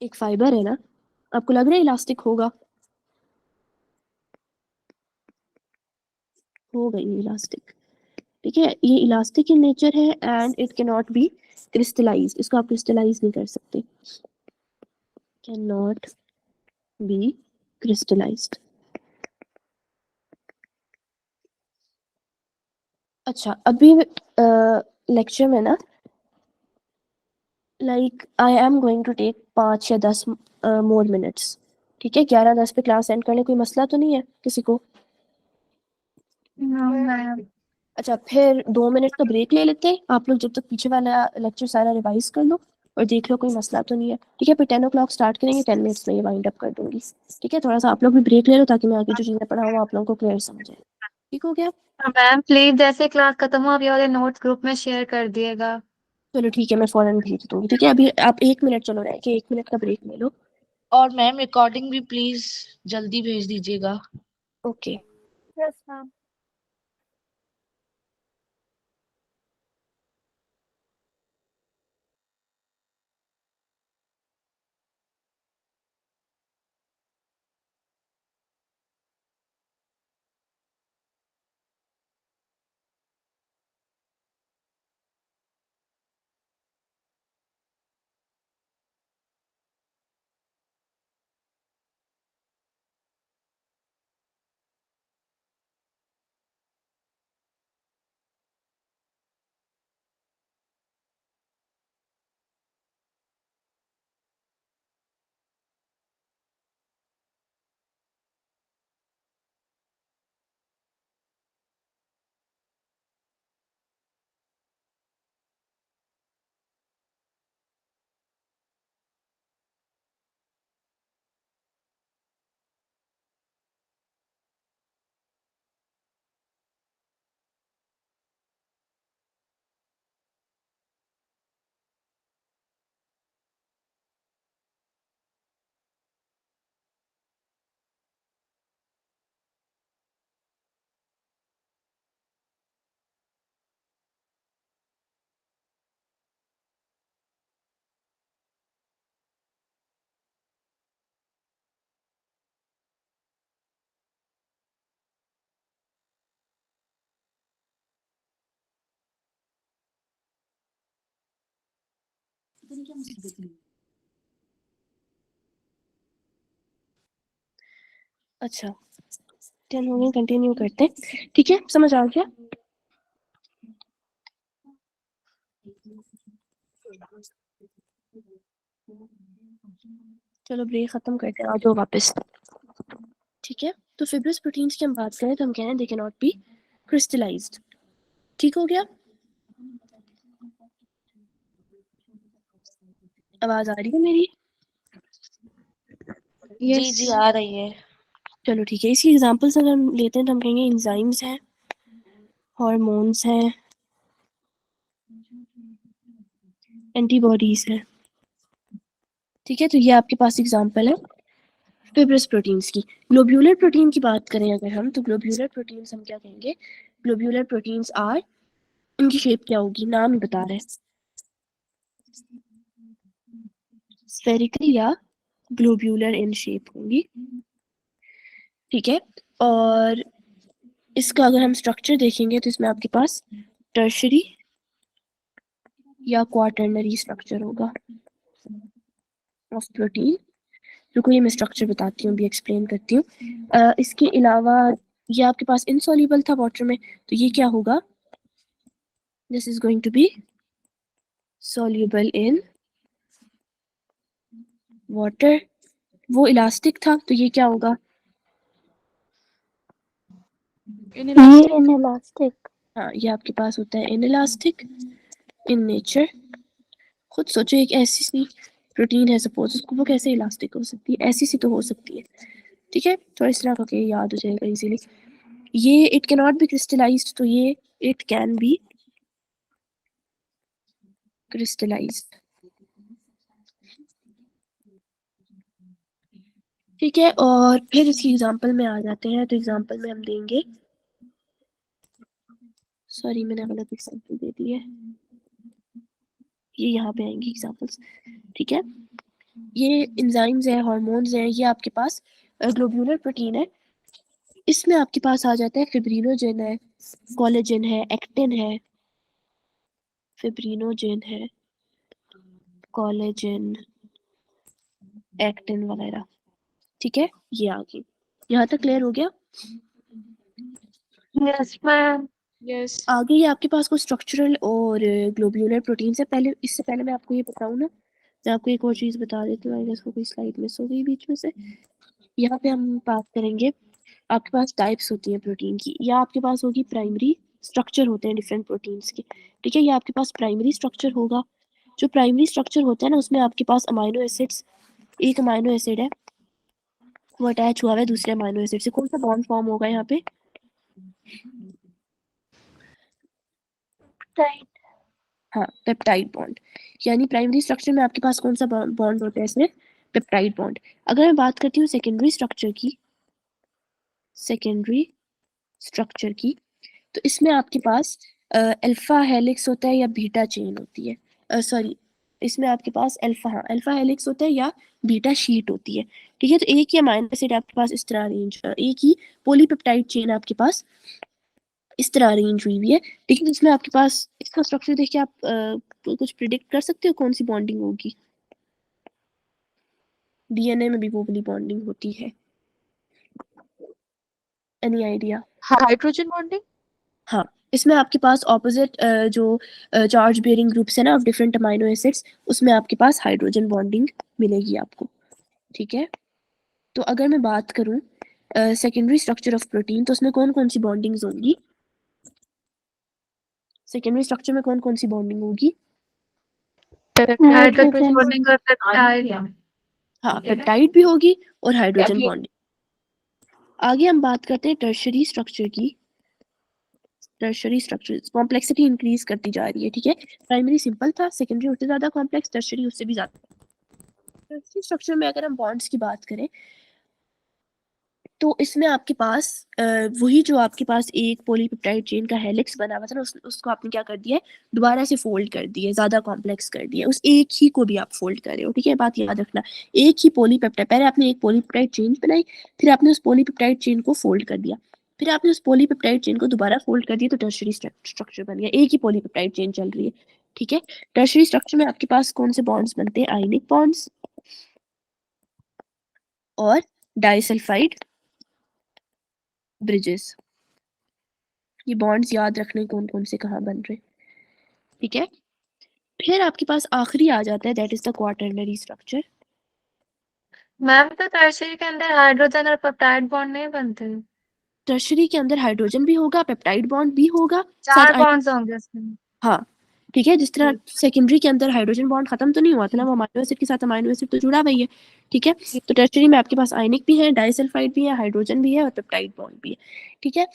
एक फाइबर है ना, आपको लग रहा है इलास्टिक होगा, हो गई इलास्टिक, ठीक है। ये इलास्टिक इन नेचर है and it can not be crystallise, इसको आप क्रिस्टलाइज नहीं कर सकते, कैन नॉट बी क्रिस्टलाइज्ड। अच्छा अभी लेक्चर में ना like I am going to take 5 या 10 मोर मिनट्स, ठीक है। 11:10 पे क्लास एंड करने कोई मसला तो नहीं है किसी को? मैम अच्छा फिर 2 मिनट का ब्रेक ले लेते हैं, आप लोग जब तक पीछे वाला लेक्चर सारा रिवाइज कर लो और देख लो कोई मसला तो नहीं है, ठीक है। फिर 10 o'clock स्टार्ट करेंगे, 10 मिनट्स में ये वाइंड अप कर दूंगी, ठीक है। थोड़ा सा आप लोग भी ब्रेक ले लो ताकि मैं आगे जो चीज़ें पढ़ाऊँ आप लोगों को क्लियर समझ आए, ठीक हो गया। मैम प्लीज जैसे क्लास खत्म हो अभी वाले नोट्स ग्रुप में शेयर कर दिएगा। चलो ठीक है, मैं फौरन भेज दूंगी, ठीक है। अभी आप 1 मिनट चलो रह के 1 मिनट का ब्रेक ले लो। और मैम रिकॉर्डिंग भी प्लीज जल्दी भेज दीजिएगा। Okay yes ma'am. अच्छा 10 हो गए, कंटिन्यू करते हैं, ठीक है। समझ आ गया? चलो ब्रेक खत्म करते हैं, आ जाओ वापस, ठीक है। तो फिब्रस प्रोटीन्स की हम बात करें तो हम कह रहे हैं they can not be crystallised, ठीक हो गया। आवाज आ रही है मेरी? जी जी आ रही है। चलो ठीक है, इसकी एग्जांपल्स अगर हम लेते हैं तो हम कहेंगे एंजाइम्स हैं, हार्मोन्स हैं, एंटीबॉडीज है, ठीक है। तो ये आपके पास एग्जांपल है फिब्रस प्रोटीन्स की। ग्लोब्यूलर प्रोटीन की बात करें अगर हम, तो ग्लोब्यूलर प्रोटीन्स हम क्या कहेंगे? ग्लोब्यूलर प्रोटीन्स आर, इनकी शेप क्या होगी, नाम ही बता रहे हैं, स्फेरिकल या ग्लोब्यूलर इन शेप होंगी, ठीक है। और इसका अगर हम स्ट्रक्चर देखेंगे तो इसमें आपके पास टर्शरी या क्वाटर्नरी स्ट्रक्चर होगा ऑफ प्रोटीन। रुको ये मैं स्ट्रक्चर बताती हूँ, भी एक्सप्लेन करती हूँ। इसके अलावा ये आपके पास इनसॉल्युबल था वाटर में, तो ये क्या होगा? This is going to be soluble in water. वो इलास्टिक था तो ये क्या होगा? इनइलास्टिक। हाँ ये आपके पास होता है इनइलास्टिक इन नेचर। खुद सोचो एक ऐसी सी प्रोटीन है सपोज, उसको वो कैसे इलास्टिक हो सकती है? ऐसी सी तो हो सकती है, ठीक है, थोड़ा इस तरह का कि याद हो जाएगा इजीली। ये it can not be crystallised, तो ये इट कैन बी क्रिस्टलाइज्ड। ठीक है, और फिर इसकी एग्जांपल में आ जाते हैं। तो एग्जांपल में हम देंगे, सॉरी मैंने गलत एग्जांपल दे दी है, ये यहाँ पे आएंगी एग्जांपल्स। ठीक है, ये एंजाइम्स है, हार्मोन्स हैं, ये आपके पास ग्लोब्यूलर प्रोटीन है। इसमें आपके पास आ जाता है फिब्रिनोजेन है, कोलेजन है, एक्टिन है, फिब्रिनोजेन है, कोलेजन, एक्टिन वगैरह। ठीक है, ये आ गई। यहाँ तक क्लियर हो गया? Yes ma'am. यस। आगे ये आपके पास कोई स्ट्रक्चरल और ग्लोब्यूलर प्रोटीन से पहले, इससे पहले मैं आपको ये बताऊँ ना, मैं आपको एक और चीज़ बता देती हूँ। आई गेस कोई स्लाइड मिस हो गई बीच में से। यहाँ पे हम बात करेंगे, आपके पास टाइप्स होती हैं प्रोटीन की, या आपके पास होगी प्राइमरी स्ट्रक्चर होते हैं डिफरेंट प्रोटीन्स के। ठीक है, ये आपके पास प्राइमरी स्ट्रक्चर होगा। जो प्राइमरी स्ट्रक्चर होता है ना, उसमें आपके पास अमाइनो एसिड्स, एक अमाइनो एसिड है वो अटैच हुआ है दूसरे अमाइनो एसिड से। कौन सा बॉन्ड फॉर्म होगा यहाँ पे? हाँ, पेप्टाइड बॉन्ड। यानी प्राइमरी स्ट्रक्चर में आपके पास कौन सा बॉन्ड होता है इसमें? Peptide bond. अगर मैं बात करती हूँ सेकेंडरी स्ट्रक्चर की, सेकेंडरी स्ट्रक्चर की, तो इसमें आपके पास अल्फा हेलिक्स होता है या बीटा चेन होती है। सॉरी, इसमें आपके पास अल्फा हेलिक्स होता है या बीटा शीट होती है। ठीक है, तो एक ही अमाइनो एसिड आपके पास इस तरह अरेंज, एक ही पॉलीपेप्टाइड चेन आपके पास इस तरह अरेंज हुई हुई है। ठीक है, तो इसमें आपके पास इसका स्ट्रक्चर देख के आप कुछ प्रिडिक्ट कर सकते हो कौन सी बॉन्डिंग होगी? डीएनए में भी वो वाली बॉन्डिंग होती है। Any idea? Hydrogen bonding. हाँ, इसमें आपके पास ऑपोजिट जो चार्ज बेयरिंग ग्रुप्स है ना ऑफ डिफरेंट अमाइनो एसिड्स, उसमें आपके पास हाइड्रोजन बॉन्डिंग मिलेगी आपको। ठीक है, तो अगर मैं बात करूं सेकेंडरी स्ट्रक्चर ऑफ प्रोटीन, तो उसमें कौन कौन सी बॉन्डिंग्स होंगी? सेकेंडरी स्ट्रक्चर में कौन कौन सी बॉन्डिंग होगी? हाइड्रोजन बॉन्डिंग और पेप्टाइड। हाँ, पेप्टाइड भी होगी और हाइड्रोजन बॉन्डिंग। आगे हम बात करते हैं टर्शरी स्ट्रक्चर की। टर्शरी स्ट्रक्चर कॉम्प्लेक्सिटी इंक्रीज करती जा रही है। ठीक है, प्राइमरी सिंपल था, सेकेंडरी उससे ज्यादा कॉम्प्लेक्स, टर्शरी उससे भी ज्यादा। टर्शरी स्ट्रक्चर में अगर हम बॉन्ड्स की बात करें, तो इसमें आपके पास वही जो आपके पास एक पॉलीपेप्टाइड चेन का हेलिक्स बना हुआ था ना, उसको आपने क्या कर दिया है, दोबारा से फोल्ड कर दिया, ज्यादा कॉम्प्लेक्स कर दिया, उस एक ही को भी आप फोल्ड कर रहे हो। ठीक है, बात याद रखना, एक ही पॉलीपेप्टाइड, पहले आपने एक पॉलीपेप्टाइड चेन बनाई, फिर आपने उस पॉलीपेप्टाइड चेन को फोल्ड कर दिया, फिर आपने उस पॉलीपेप्टाइड चेन को दोबारा फोल्ड कर दिया, तो टर्शरी स्ट्रक्चर बन गया, एक ही पॉलीपेप्टाइड चेन चल रही है। ठीक है, टर्शरी स्ट्रक्चर में आपके पास कौन से बॉन्ड्स बनते हैं? आयनिक बॉन्ड्स और डाइसल्फाइड ब्रिजेस। ये बॉन्ड्स याद रखने कौन कौन से कहाँ बन रहे। ठीक है, फिर आपके पास आखिरी आ जाता है, that is the quaternary structure. Ma'am तो टर्शियरी के अंदर हाइड्रोजन और पेप्टाइड बॉन्ड नहीं बनते। टर्शरी के अंदर हाइड्रोजन भी होगा, पेप्टाइड बॉन्ड भी होगा, चार साथ बॉन्ड्स होंगे उसमें। हाँ, ठीक है, जिस तरह सेकेंडरी के अंदर हाइड्रोजन बॉन्ड खत्म तो नहीं हुआ था ना, वो अमाइनो एसिड के साथ अमाइनो एसिड तो जुड़ा हुआ है। ठीक है, तो टर्शरी में आपके पास आयनिक भी है, डाइसल्फाइड भी है, हाइड्रोजन भी है और पेप्टाइड बॉन्ड भी है। ठीक है,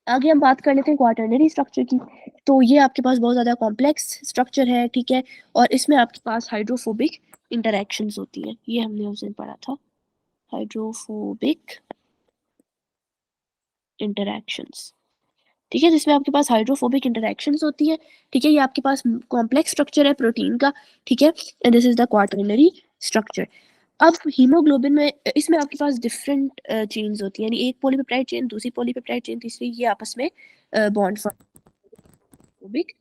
आगे हम बात कर लेते हैं क्वाटरनरी स्ट्रक्चर की। तो ये आपके पास बहुत ज़्यादा कॉम्प्लेक्स स्ट्रक्चर है। ठीक है, और इसमें आपके पास हाइड्रोफोबिक इंटरैक्शंस होती हैं, ये हमने उस दिन पढ़ा था, हाइड्रोफोबिक इंटरैक्शंस। ठीक है, जिसमें आपके पास हाइड्रोफोबिक इंटरैक्शंस होती है। ठीक है, ये आपके पास कॉम्प्लेक्स स्ट्रक्चर है प्रोटीन का। ठीक है, and this is the quaternary structure. अब हीमोग्लोबिन में, इसमें आपके पास डिफरेंट चेन्स होती है, यानी एक पॉलीपेप्टाइड चेन, दूसरी पॉलीपेप्टाइड चेन, तीसरी, ये आपस में बॉन्ड हाइड्रोफोबिक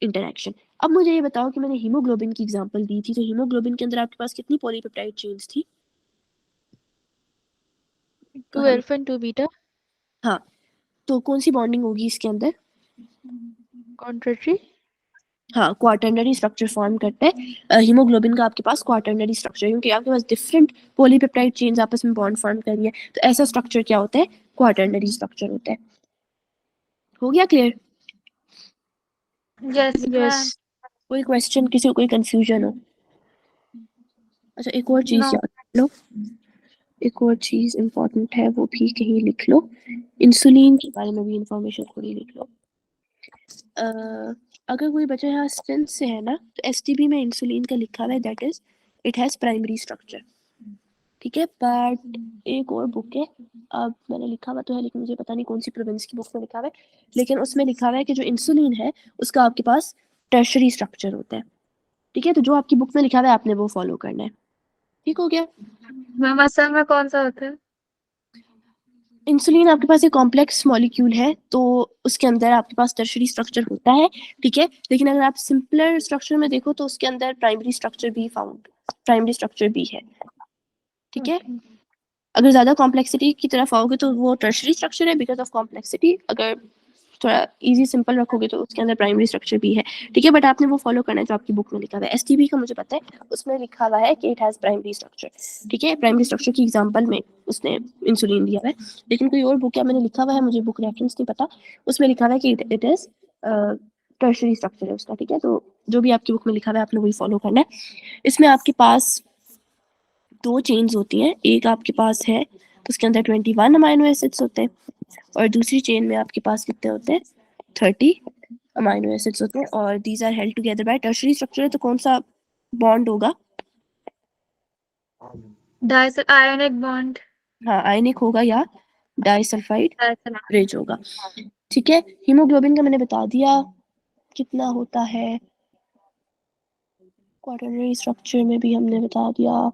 इंटरैक्शन। अब मुझे ये बताओ कि मैंने हीमोग्लोबिन की एग्जांपल दी थी, तो हीमोग्लोबिन के अंदर आपके पास कितनी पॉलीपेप्टाइड चेन्स थी? 2 अल्फा एंड 2 बीटा। हाँ, तो कौन सी बॉन्डिंग होगी इसके अंदर? कॉन्ट्रेटरी। हाँ, क्वाटरनरी स्ट्रक्चर फॉर्म करता है हीमोग्लोबिन का आपके पास क्वाटरनरी स्ट्रक्चर, क्योंकि आपके पास डिफरेंट पॉलीपेप्टाइड चेन्स आपस में बॉन्ड फॉर्म कर रही है, तो ऐसा स्ट्रक्चर क्या होता है? क्वाटरनरी स्ट्रक्चर होता है। हो गया क्लियर? Yes ma'am. यस। कोई क्वेश्चन, किसी को कोई कंफ्यूजन हो? अच्छा, एक और चीज No. याद रख लो, एक और चीज इम्पोर्टेंट है वो भी कहीं लिख लो, इंसुलिन के बारे में भी इंफॉर्मेशन थोड़ी लिख लो। अगर कोई बच्चा यहाँ स्ट्रेंथ से है ना तो एसटीबी में इंसुलिन का लिखा हुआ है, that is it has primary structure, ठीक है। बट एक और बुक है, अब मैंने लिखा हुआ तो है लेकिन मुझे पता नहीं कौन सी प्रोविंस की बुक में लिखा हुआ है, लेकिन उसमें लिखा हुआ है कि जो इंसुलिन है उसका आपके पास टर्शरी स्ट्रक्चर होता है, ठीक है। तो जो आपकी बुक में लिखा हुआ है आपने वो फॉलो करना है, ठीक हो गया। मैम असल में कौन सा होता है? इंसुलिन आपके पास एक कॉम्प्लेक्स मॉलिक्यूल है तो उसके अंदर आपके पास टर्शरी स्ट्रक्चर होता है, ठीक है। लेकिन अगर आप सिंपलर स्ट्रक्चर में देखो तो उसके अंदर प्राइमरी स्ट्रक्चर भी है, ठीक है। अगर ज्यादा कॉम्प्लेक्सिटी की तरफ आओगे तो वो टर्शरी स्ट्रक्चर है बिकॉज ऑफ कॉम्प्लेक्सिटी, अगर थोड़ा इजी सिंपल रखोगे तो उसके अंदर प्राइमरी स्ट्रक्चर भी है, ठीक है। बट आपने वो फॉलो करना है जो आपकी बुक में लिखा हुआ है। एसटीबी का मुझे पता है उसमें लिखा हुआ है कि इट हैज प्राइमरी स्ट्रक्चर, ठीक है। प्राइमरी स्ट्रक्चर की एग्जांपल में उसने इंसुलिन दिया है, लेकिन कोई और बुक है मैंने लिखा हुआ है, मुझे बुक रेफरेंस नहीं पता, उसमें लिखा हुआ है कि इट इज टर्शरी स्ट्रक्चर है उसका, ठीक है। तो जो भी आपकी बुक में लिखा हुआ है आपने वही फॉलो करना है। इसमें आपके पास 2 चेन्स होती हैं, एक आपके पास है तो उसके अंदर 21 अमाइनो एसिड्स होते हैं और दूसरी चेन में आपके पास कितने होते हैं 30 अमाइनो एसिड्स होते हैं, और these are held together by tertiary structure है तो कौन सा बॉन्ड होगा? Ionic bond. हाँ आयनिक होगा या डाइसल्फाइड ब्रिज होगा, ठीक है। हीमोग्लोबिन का मैंने बता दिया कितना होता है, क्वाटरनरी स्ट्रक्चर में भी हमने बता दिया।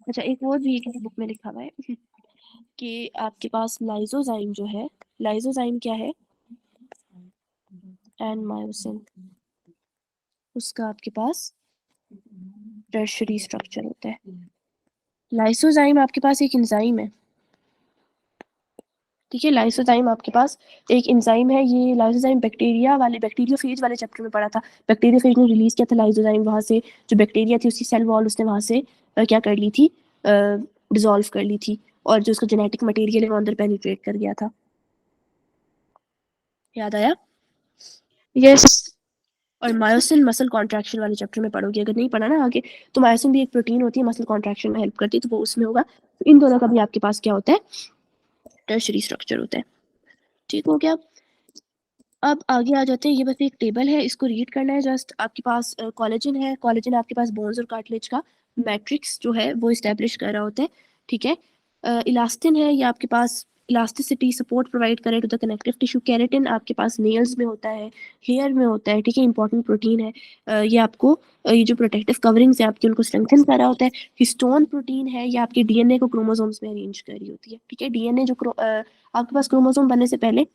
अच्छा एक और भी किसी बुक में लिखा हुआ है कि आपके पास लाइसोजाइम जो है, लाइसोजाइम क्या है? एंड मायोसिन, उसका आपके पास टर्शरी स्ट्रक्चर होता है। लाइसोजाइम आपके पास एक एंजाइम है, ठीक है। लाइसोजाइम आपके पास एक एंजाइम है, ये लाइसोजाइम बैक्टीरियोफेज वाले चैप्टर में पढ़ा था। बैक्टीरियोफेज ने रिलीज किया था लाइसोजाइम, वहां से जो बैक्टीरिया थी उसकी सेल वॉल उसने वहां से क्या कर ली थी, डिसॉल्व कर ली थी, और जो उसका जेनेटिक मटेरियल है वो अंदर पेनिट्रेट कर गया था, याद आया? यस। और मायोसिन मसल कॉन्ट्रैक्शन वाले चैप्टर में पढ़ोगे, अगर नहीं पढ़ा ना आगे, तो मायोसिन भी एक प्रोटीन होती है, मसल कॉन्ट्रैक्शन में हेल्प करती है, तो वो उसमें होगा। तो इन दोनों का भी आपके पास क्या होता है, टर्शरी स्ट्रक्चर होता है, ठीक हो गया। अब आगे आ जाते हैं, ये बस एक टेबल है, इसको रीड करना है जस्ट। आपके पास कोलेजन है, कोलेजन आपके पास बोन्स और कार्टिलेज का मैट्रिक्स जो है वो इस्टेब्लिश कर रहा होता है, ठीक है। इलास्टिन है, ये आपके पास इलास्टिसिटी सपोर्ट प्रोवाइड करे to the connective tissue. Keratin आपके पास नेल्स में होता है, हेयर में होता है, ठीक है, इंपॉर्टेंट प्रोटीन है। ये आपको ये जो प्रोटेक्टिव कवरिंग्स है आपकी उनको स्ट्रेंथन कर रहा होता है। हिस्टोन प्रोटीन है, ये आपके डीएनए को क्रोमोसोम्स में अरेंज कर रही होती है, ठीक है। डीएनए जो आपके पास क्रोमोसोम बनने से पहले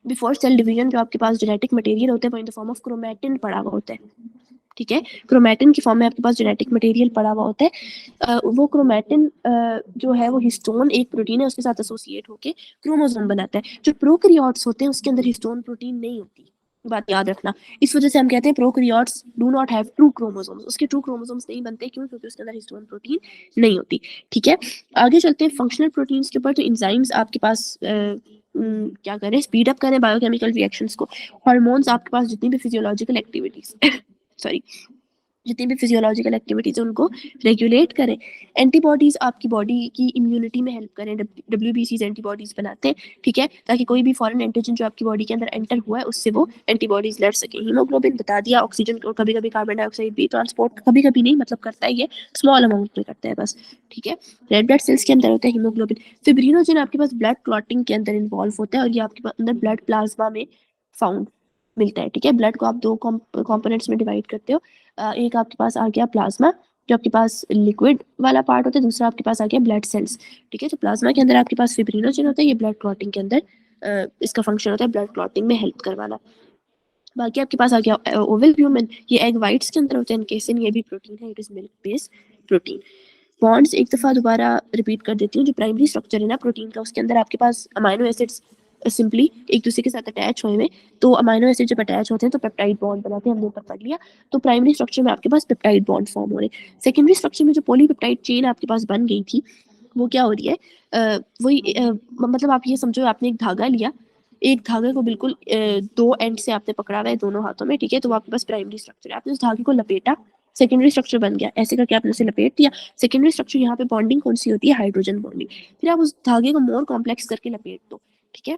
बिफोर सेल डिवीजन जो आपके पास जेनेटिक मटेरियल होते हैं वो इन द फॉर्म ऑफ क्रोमैटिन पड़ा हुआ होता है, ठीक है। क्रोमैटिन की फॉर्म में आपके पास जेनेटिक मटेरियल पड़ा हुआ होता है। वो क्रोमैटिन जो है वो हिस्टोन एक प्रोटीन है उसके साथ एसोसिएट होके क्रोमोसोम बनाता है। जो प्रोकैरियोट्स होते हैं उसके अंदर हिस्टोन प्रोटीन नहीं होती, बात याद रखना। इस वजह से हम कहते हैं prokaryotes do not have true chromosomes, उसके ट्रू क्रोमोसोम्स नहीं बनते, क्यों? क्योंकि उसके अंदर हिस्टोन प्रोटीन नहीं होती, ठीक है। आगे चलते हैं फंक्शनल प्रोटीन्स के ऊपर। तो एंजाइम्स आपके पास क्या करें, स्पीड अप करें बायोकेमिकल रिएक्शंस को। हार्मोन्स आपके पास जितनी भी फिजियोलॉजिकल एक्टिविटीज सॉरी जितनी भी फिजियोलॉजिकल एक्टिविटीज उनको रेगुलेट करें। एंटीबॉडीज आपकी बॉडी की इम्यूनिटी में हेल्प करें, डब्ल्यूबीसीज एंटीबॉडीज बनाते हैं, ठीक है, ताकि कोई भी फॉरेन एंटीजन जो आपकी बॉडी के अंदर एंटर हुआ है उससे वो एंटीबॉडीज लड़ सके। हीमोग्लोबिन बता दिया, ऑक्सीजन और कभी कभी कार्बन डाइऑक्साइड भी ट्रांसपोर्ट, कभी कभी नहीं मतलब करता है, ये स्मॉल अमाउंट में करता है बस, ठीक है। रेड ब्लड सेल्स के अंदर होता है हीमोग्लोबिन। फिब्रिनोजन आपके पास ब्लड क्लॉटिंग के अंदर इन्वॉल्व होता है और ये आपके अंदर ब्लड प्लाज्मा में फाउंड मिलता है, ठीक है। ब्लड को आप 2 कंपोनेंट्स में डिवाइड करते हो, एक आपके पास आ गया प्लाज्मा जो आपके पास लिक्विड वाला पार्ट होता है, दूसरा आपके पास आ गया ब्लड सेल्स, ठीक है। तो प्लाज्मा के अंदर आपके पास फिब्रिनोजन होता है, ये ब्लड क्लॉटिंग के अंदर इसका फंक्शन होता है ब्लड क्लॉटिंग में हेल्प करवाना। बाकी आपके पास आ गया ओवलब्यूमिन, ये एग वाइट्स के अंदर होता है, कैसिन ये भी प्रोटीन है, it is milk based protein. Bonds एक दफा दोबारा रिपीट कर देती हूँ, जो प्राइमरी स्ट्रक्चर है ना प्रोटीन का उसके अंदर आपके पास अमाइनो एसिड्स सिंपली एक दूसरे के साथ अटैच हुए हैं, तो अमाइनो एसिड जब अटैच होते हैं तो पेप्टाइड बॉन्ड बनाते हैं, हमने ऊपर पढ़ लिया। तो प्राइमरी स्ट्रक्चर में आपके पास पेप्टाइड बॉन्ड फॉर्म हो रहे हैं। सेकेंडरी स्ट्रक्चर में जो पॉलीपेप्टाइड चेन आपके पास बन गई थी वो क्या हो रही है, वही मतलब आप ये समझो आपने एक धागा लिया, एक धागे को बिल्कुल 2 एंड से आपने पकड़ा हुआ है दोनों हाथों में, ठीक है, तो वो आपके पास प्राइमरी स्ट्रक्चर है। आपने उस धागे को लपेटा, सेकेंडरी स्ट्रक्चर बन गया, ऐसे करके आपने उसे लपेट दिया। सेकेंडरी स्ट्रक्चर यहाँ पे बॉन्डिंग कौन सी होती है, हाइड्रोजन बॉन्डिंग। फिर आप उस धागे को मोर कॉम्प्लेक्स करके लपेट दो, ठीक है,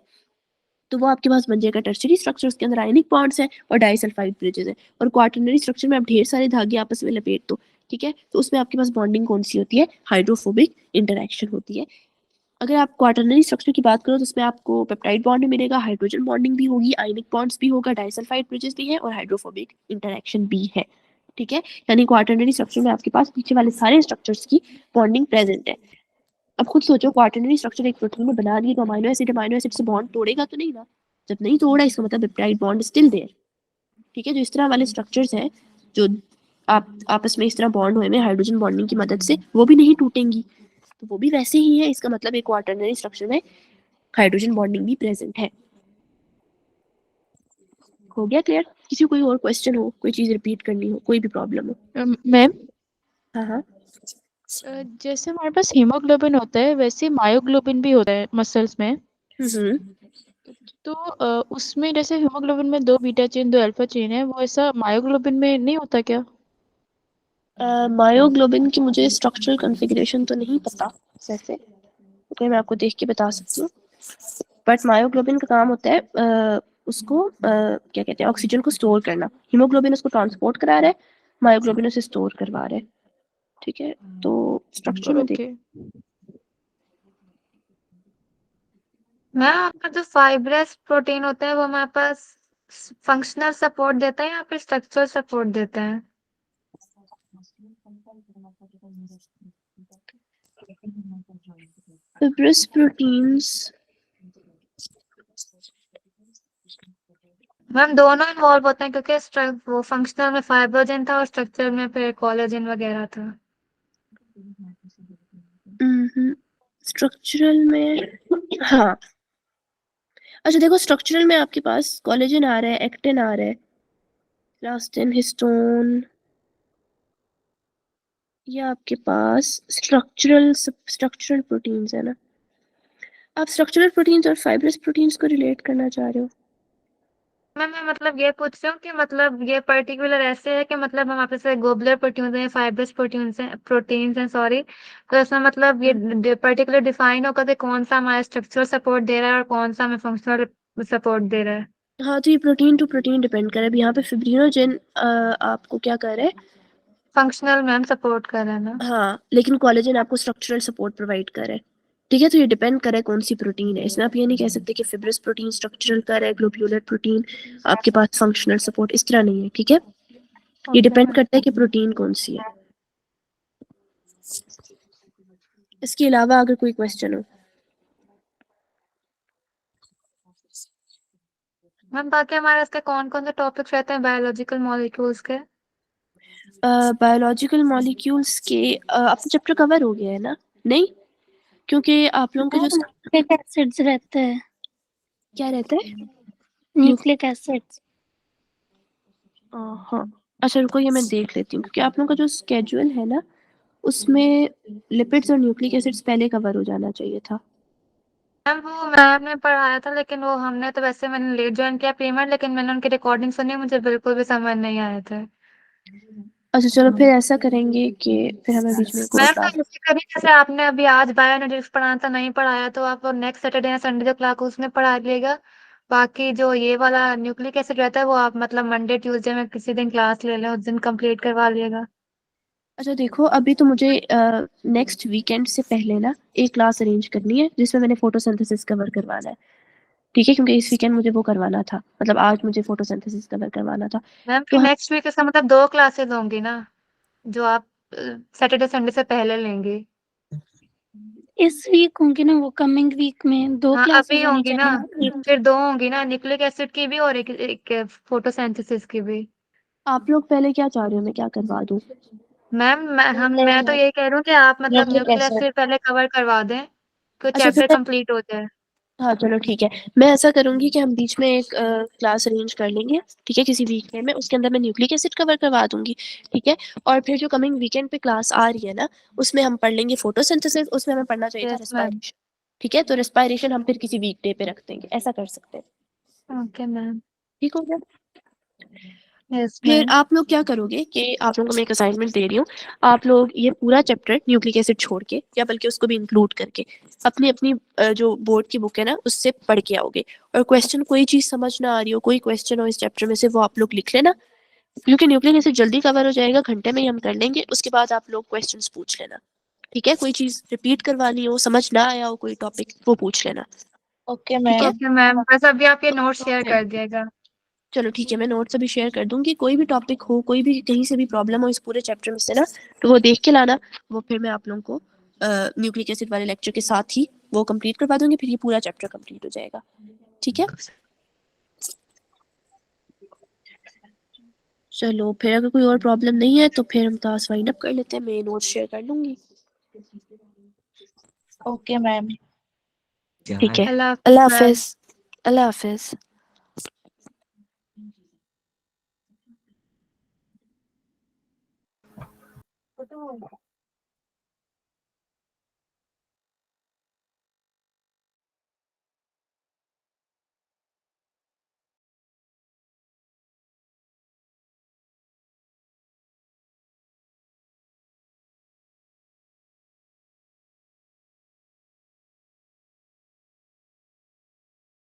तो वो आपके पास बन जाएगा टर्शियरी स्ट्रक्चर, उसके अंदर आयनिक बॉन्ड्स हैं और डाइसल्फाइड ब्रिजेस हैं। और क्वाटरनरी स्ट्रक्चर में आप ढेर सारे धागे आपस में लपेट दो, ठीक है, तो उसमें आपके पास बॉन्डिंग कौन सी होती है, हाइड्रोफोबिक इंटरेक्शन होती है। अगर आप क्वाटरनरी स्ट्रक्चर की बात करो तो उसमें आपको पेप्टाइड बॉन्ड मिलेगा, हाइड्रोजन बॉन्डिंग भी होगी, आयनिक बॉन्ड्स भी होगा, डाइसल्फाइड ब्रिजेस भी है और हाइड्रोफोबिक इंटरेक्शन भी है, ठीक है। यानी क्वाटरनरी स्ट्रक्चर में आपके पास पीछे वाले सारे स्ट्रक्चर्स की बॉन्डिंग प्रेजेंट है। अब खुद सोचो, क्वाटरनरी स्ट्रक्चर एक प्रोटीन में बना दिए तो अमाइनो एसिड से बॉन्ड तोड़ेगा तो नहीं ना, जब नहीं तोड़ा इसका मतलब पेप्टाइड बॉन्ड स्टिल देयर, ठीक है। जो इस तरह वाले स्ट्रक्चर्स हैं जो आप आपस में इस तरह बॉन्ड हुए में हाइड्रोजन बॉन्डिंग की मदद से, वो भी नहीं टूटेंगी, तो वो भी वैसे ही है। इसका मतलब एक क्वाटरनरी स्ट्रक्चर में हाइड्रोजन बॉन्डिंग भी प्रेजेंट है। हो गया क्लियर? किसी को कोई और क्वेश्चन हो, कोई चीज रिपीट करनी हो, कोई भी प्रॉब्लम हो? मैम हाँ हाँ। जैसे हमारे पास हीमोग्लोबिन होता है वैसे मायोग्लोबिन भी होता है मसल्स में, हम्म। तो उसमें जैसे हीमोग्लोबिन में 2 बीटा चेन 2 अल्फा चेन है, वो ऐसा मायोग्लोबिन में नहीं होता क्या? मायोग्लोबिन की मुझे स्ट्रक्चरल कॉन्फ़िगरेशन तो नहीं पता वैसे, ओके, मैं आपको देख के बता सकती हूँ। बट मायोग्लोबिन का काम होता है उसको क्या कहते हैं, ऑक्सीजन को स्टोर करना। हीमोग्लोबिन उसको ट्रांसपोर्ट करा रहा है, मायोग्लोबिन उसे स्टोर करवा रहा है, ठीक है। तो स्ट्रक्चर में देख, ओके। मैम आपका जो फाइब्रस प्रोटीन होता है वो हमारे पास फंक्शनल सपोर्ट देता है या फिर स्ट्रक्चरल सपोर्ट देता है? फिब्रस प्रोटीन्स मैम दोनों इन्वॉल्व होते हैं क्योंकि वो फंक्शनल में फाइब्रोजन था और स्ट्रक्चर में फिर कोलेजन वगैरह था। स्ट्रक्चरल में, हाँ। अच्छा देखो, स्ट्रक्चरल में आपके पास कोलेजन आ रहा है, एक्टिन आ रहा है, इलास्टिन, हिस्टोन, ये आपके पास स्ट्रक्चरल प्रोटीन्स है ना। आप स्ट्रक्चरल प्रोटीन्स और फाइब्रस प्रोटीन्स को रिलेट करना चाह रहे हो? मैम मैं मतलब ये पूछ रही हूँ कि मतलब ये पर्टिकुलर ऐसे है कि मतलब हम आपसे गोबुलर प्रोटीन्स हैं, फाइब्रस प्रोटीन्स हैं सॉरी, तो इसमें मतलब ये पर्टिकुलर डिफाइन होगा कि कौन सा हमारा स्ट्रक्चरल सपोर्ट दे रहा है और कौन सा हमें फंक्शनल सपोर्ट दे रहा है। हाँ, तो ये प्रोटीन टू प्रोटीन डिपेंड करे। अब यहाँ पे फिब्रिनोजेन आपको क्या कर रहा है, फंक्शनल मैम सपोर्ट कर रहा है ना। हाँ, लेकिन कोलेजन आपको स्ट्रक्चरल सपोर्ट प्रोवाइड कर रहा है, ठीक है। तो ये डिपेंड करे कौन सी प्रोटीन है। इसमें आप ये नहीं कह सकते कि फिब्रस प्रोटीन स्ट्रक्चरल कर है, ग्लोब्यूलर प्रोटीन आपके पास फंक्शनल सपोर्ट, इस तरह नहीं है, ठीक है। ये डिपेंड करता है कि प्रोटीन कौन सी है। इसके अलावा अगर कोई क्वेश्चन हो। मैम बाकी हमारे इसके कौन कौन से टॉपिक्स रहते हैं बायोलॉजिकल मॉलिक्यूल्स के? बायोलॉजिकल मॉलिक्यूल्स के आपका चैप्टर कवर हो गया है ना? नहीं, क्योंकि आप लोगों के जो न्यूक्लिक एसिड्स रहते हैं, क्या रहता है, न्यूक्लिक एसिड्स। हाँ। अच्छा रुको, ये मैं देख लेती हूँ, क्योंकि आप लोगों का जो स्केड्यूल है ना उसमें लिपिड्स और न्यूक्लिक एसिड्स पहले कवर हो जाना चाहिए था। मैम वो मैम ने पढ़ाया था लेकिन वो हमने तो वैसे मैंने लेट ज्वाइन किया पेमेंट, लेकिन मैंने उनकी रिकॉर्डिंग सुनी, मुझे बिल्कुल भी समझ नहीं आए थे। अच्छा चलो फिर ऐसा करेंगे कि फिर हमें बीच में कोई मैम क्लास, तो इससे कभी जैसे आपने अभी आज बायोएनर्जेटिक्स पढ़ाना था नहीं पढ़ाया तो आप नेक्स्ट सैटरडे या संडे जो क्लास उसमें पढ़ा लीजिएगा। बाकी जो ये वाला न्यूक्लिक एसिड रहता है वो आप मतलब मंडे ट्यूसडे में किसी दिन क्लास ले लें, उस दिन कंप्लीट करवा लिएगा। अच्छा देखो, अभी तो मुझे नेक्स्ट वीकेंड से पहले ना एक क्लास अरेंज करनी है जिसमें मैंने फोटोसिंथेसिस कवर करवाना है, ठीक है, क्योंकि इस वीकेंड मुझे वो करवाना था, मतलब आज मुझे फोटोसिंथेसिस कवर करवाना था। मैम तो नेक्स्ट वीक इसका मतलब 2 क्लासेस होंगी ना जो आप सैटरडे संडे से पहले लेंगे? इस वीक होंगी ना, वो कमिंग वीक में 2 हाँ क्लासेस अभी होनी होंगी ना, चाहिए ना, एक। फिर 2 होंगी ना, न्यूक्लिक एसिड की भी और एक फोटोसिंथेसिस की भी। आप लोग पहले क्या चाह रहे हो, मैं क्या करवा दूँ? मैम मैं तो यही कह रही हूँ कि आप मतलब न्यूक्लिक एसिड पहले कवर करवा दें तो अच्छा फिर चैप्टर कंप्लीट हो जाए। हाँ चलो ठीक है, मैं ऐसा करूंगी कि हम बीच में एक क्लास अरेंज कर लेंगे, ठीक है, किसी वीक में उसके अंदर मैं न्यूक्लिक एसिड कवर करवा दूंगी, ठीक है। और फिर जो कमिंग वीकेंड पे क्लास आ रही है ना उसमें हम पढ़ लेंगे फोटोसिंथेसिस, उसमें हमें पढ़ना चाहिए था यस मैम। रेस्पिरेशन, ठीक है। तो रेस्पिरेशन हम फिर किसी वीक डे पे रख देंगे, ऐसा कर सकते हैं, ओके मैम। ठीक हो गया। यस फिर मैम। आप लोग क्या करोगे कि आप लोगों को मैं एक असाइनमेंट दे रही हूँ, आप लोग ये पूरा चैप्टर न्यूक्लिक एसिड छोड़ के या बल्कि उसको भी इंक्लूड करके अपनी अपनी जो बोर्ड की बुक है ना उससे पढ़ के आओगे, और क्वेश्चन कोई चीज़ समझ ना आ रही हो, कोई क्वेश्चन हो इस चैप्टर में से, वो आप लोग लिख लेना, क्योंकि न्यूक्लिक एसिड जल्दी कवर हो जाएगा, घंटे में ही हम कर लेंगे। उसके बाद आप लोग क्वेश्चंस पूछ लेना, ठीक है? कोई चीज़ रिपीट करवानी हो, समझ ना आया हो कोई टॉपिक, वो पूछ लेना, ओके ठीक है? मैम। ओके मैम, बस अभी आप ये नोट शेयर कर दिएगा। चलो ठीक है, मैं नोट्स अभी शेयर कर दूंगी। कोई भी टॉपिक हो, कोई भी कहीं से भी प्रॉब्लम हो इस पूरे चैप्टर में से ना, तो वो देख के लाना। वो फिर मैं आप लोगों को न्यूक्लिक एसिड वाले लेक्चर के साथ ही वो कंप्लीट करवा दूंगी, फिर ये पूरा चैप्टर कंप्लीट हो जाएगा, ठीक है? चलो फिर अगर कोई और प्रॉब्लम नहीं है तो फिर हम क्लास वाइंड अप कर लेते हैं, मैं नोट्स शेयर कर लूंगी, ओके मैम। ठीक है? अल्लाह अल्लाह हाफिज मैम। हाफिज। अल्लाह हाफिज। तो